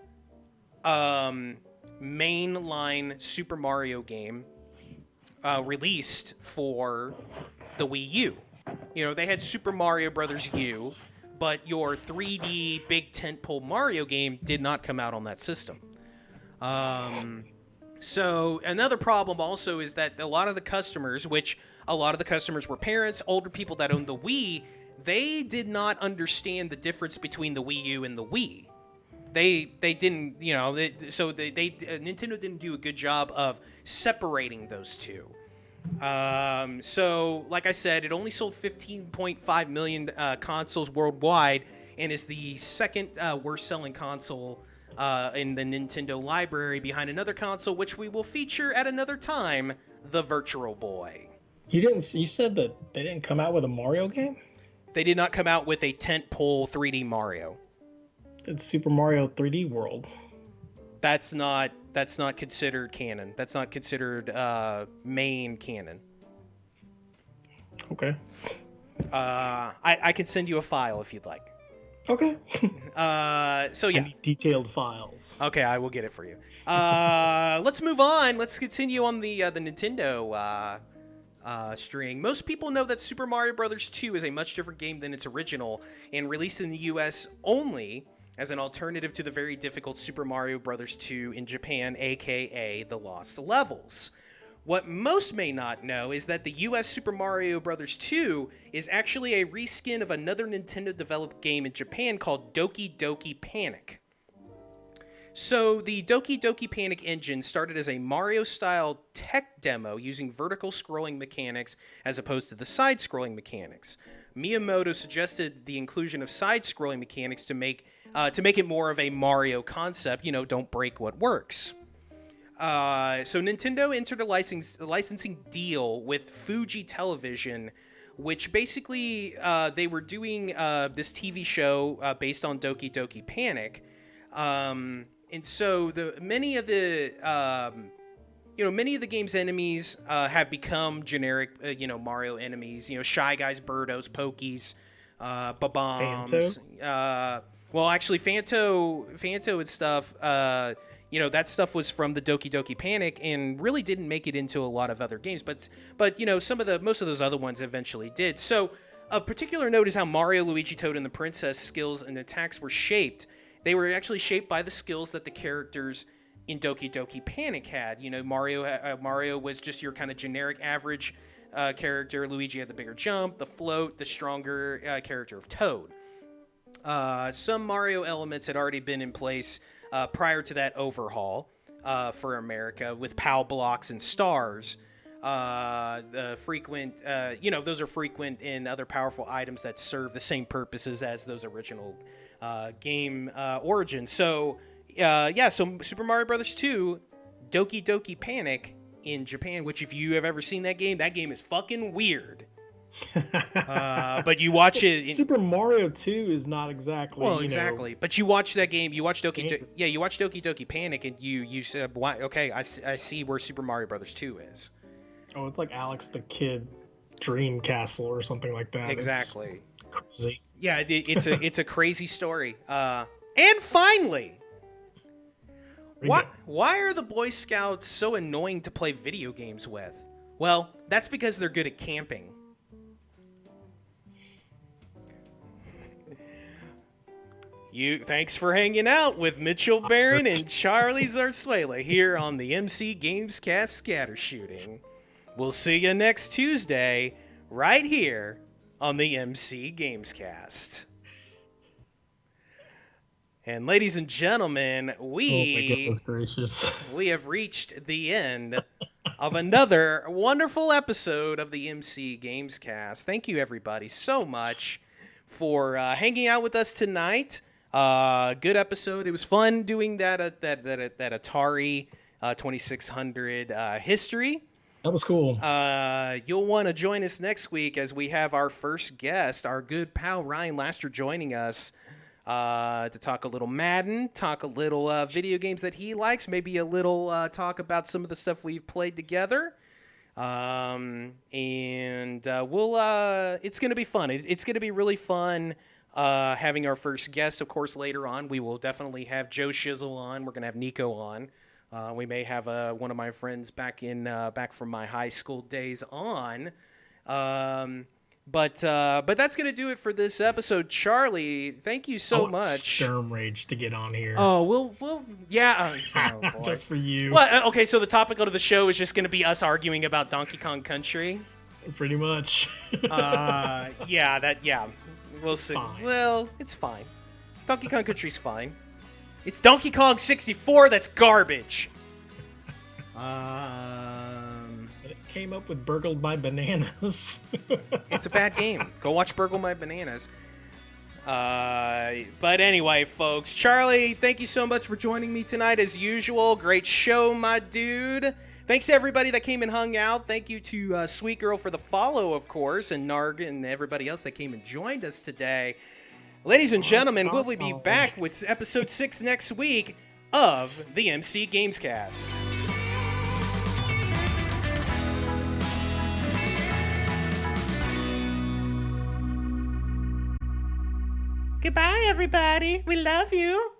mainline Super Mario game released for the Wii U. You know, they had Super Mario Brothers U, but your 3D big tentpole Mario game did not come out on that system. So another problem also is that a lot of the customers, which a lot of the customers were parents, older people that owned the Wii, they did not understand the difference between the Wii U and the Wii. They didn't, you know, Nintendo didn't do a good job of separating those two. So, like I said, it only sold 15.5 million consoles worldwide and is the second worst-selling console in the Nintendo library, behind another console which we will feature at another time, the Virtual Boy. You said that they didn't come out with a Mario game? They did not come out with a tentpole 3D Mario. It's Super Mario 3D World. That's not considered canon. That's not considered main canon. Okay. I can send you a file if you'd like. Okay. So yeah. I need detailed files. Okay, I will get it for you. Let's move on. Let's continue on the Nintendo string. Most people know that Super Mario Bros. 2 is a much different game than its original, and released in the US only as an alternative to the very difficult Super Mario Bros. 2 in Japan, aka The Lost Levels. What most may not know is that the US Super Mario Bros. 2 is actually a reskin of another Nintendo-developed game in Japan called Doki Doki Panic. So the Doki Doki Panic engine started as a Mario-style tech demo using vertical scrolling mechanics as opposed to the side-scrolling mechanics. Miyamoto suggested the inclusion of side-scrolling mechanics to make it more of a Mario concept, you know, don't break what works. So Nintendo entered a licensing deal with Fuji Television, which basically they were doing this TV show based on Doki Doki Panic, and so many of the game's enemies have become generic, Mario enemies. You know, Shy Guys, Birdos, Pokies, Bob-ombs. Well, actually, Fanto and stuff. That stuff was from the Doki Doki Panic and really didn't make it into a lot of other games. But most of those other ones eventually did. So, of particular note is how Mario, Luigi, Toad, and the Princess skills and attacks were shaped. They were actually shaped by the skills that the characters in Doki Doki Panic had. You know, Mario was just your kind of generic average character. Luigi had the bigger jump, the float, the stronger character of Toad. Some Mario elements had already been in place prior to that overhaul for America, with POW blocks and stars. The frequent, those are frequent in other powerful items that serve the same purposes as those original game origins. So, so Super Mario Bros. 2, Doki Doki Panic in Japan, which if you have ever seen that game is fucking weird. But you watch it. Super Mario 2 is not exactly. Well, exactly. But you watch that game. You watch Doki Doki Panic, and you said, "Okay, I see where Super Mario Brothers 2 is." Oh, it's like Alex the Kid Dream Castle or something like that. Exactly. It's crazy. Yeah, it's a crazy story. And finally, why are the Boy Scouts so annoying to play video games with? Well, that's because they're good at camping. Thanks for hanging out with Mitchell Barron and Charlie Zarzuela here on the MC Gamescast Scatter Shooting. We'll see you next Tuesday, right here on the MC Gamescast. And ladies and gentlemen, we have reached the end of another wonderful episode of the MC Gamescast. Thank you, everybody, so much for hanging out with us tonight. Good episode. It was fun doing that Atari 2600 history. That was cool. You'll want to join us next week as we have our first guest, our good pal Ryan Laster, joining us to talk a little Madden, talk a little video games that he likes, maybe a little talk about some of the stuff we've played together. And it's going to be fun. It's going to be really fun having our first guest. Of course, later on, we will definitely have Joe Shizzle on. We're going to have Nico on. We may have one of my friends back from my high school days on. But that's going to do it for this episode. Charlie, thank you so much. Sturm Rage to get on here. Oh, we'll yeah. Oh, just for you. Well, okay, so the topic of the show is just going to be us arguing about Donkey Kong Country. Pretty much. Yeah. We'll see. Fine. Well, it's fine. Donkey Kong Country's fine. It's Donkey Kong 64 that's garbage. It came up with Burgled My Bananas. It's a bad game. Go watch Burgle My Bananas. But anyway, folks, Charlie, thank you so much for joining me tonight as usual. Great show, my dude. Thanks to everybody that came and hung out. Thank you to Sweet Girl for the follow, of course, and Narg and everybody else that came and joined us today. Ladies and gentlemen, we'll be back with episode 6 next week of the MC Gamescast. Goodbye, everybody. We love you.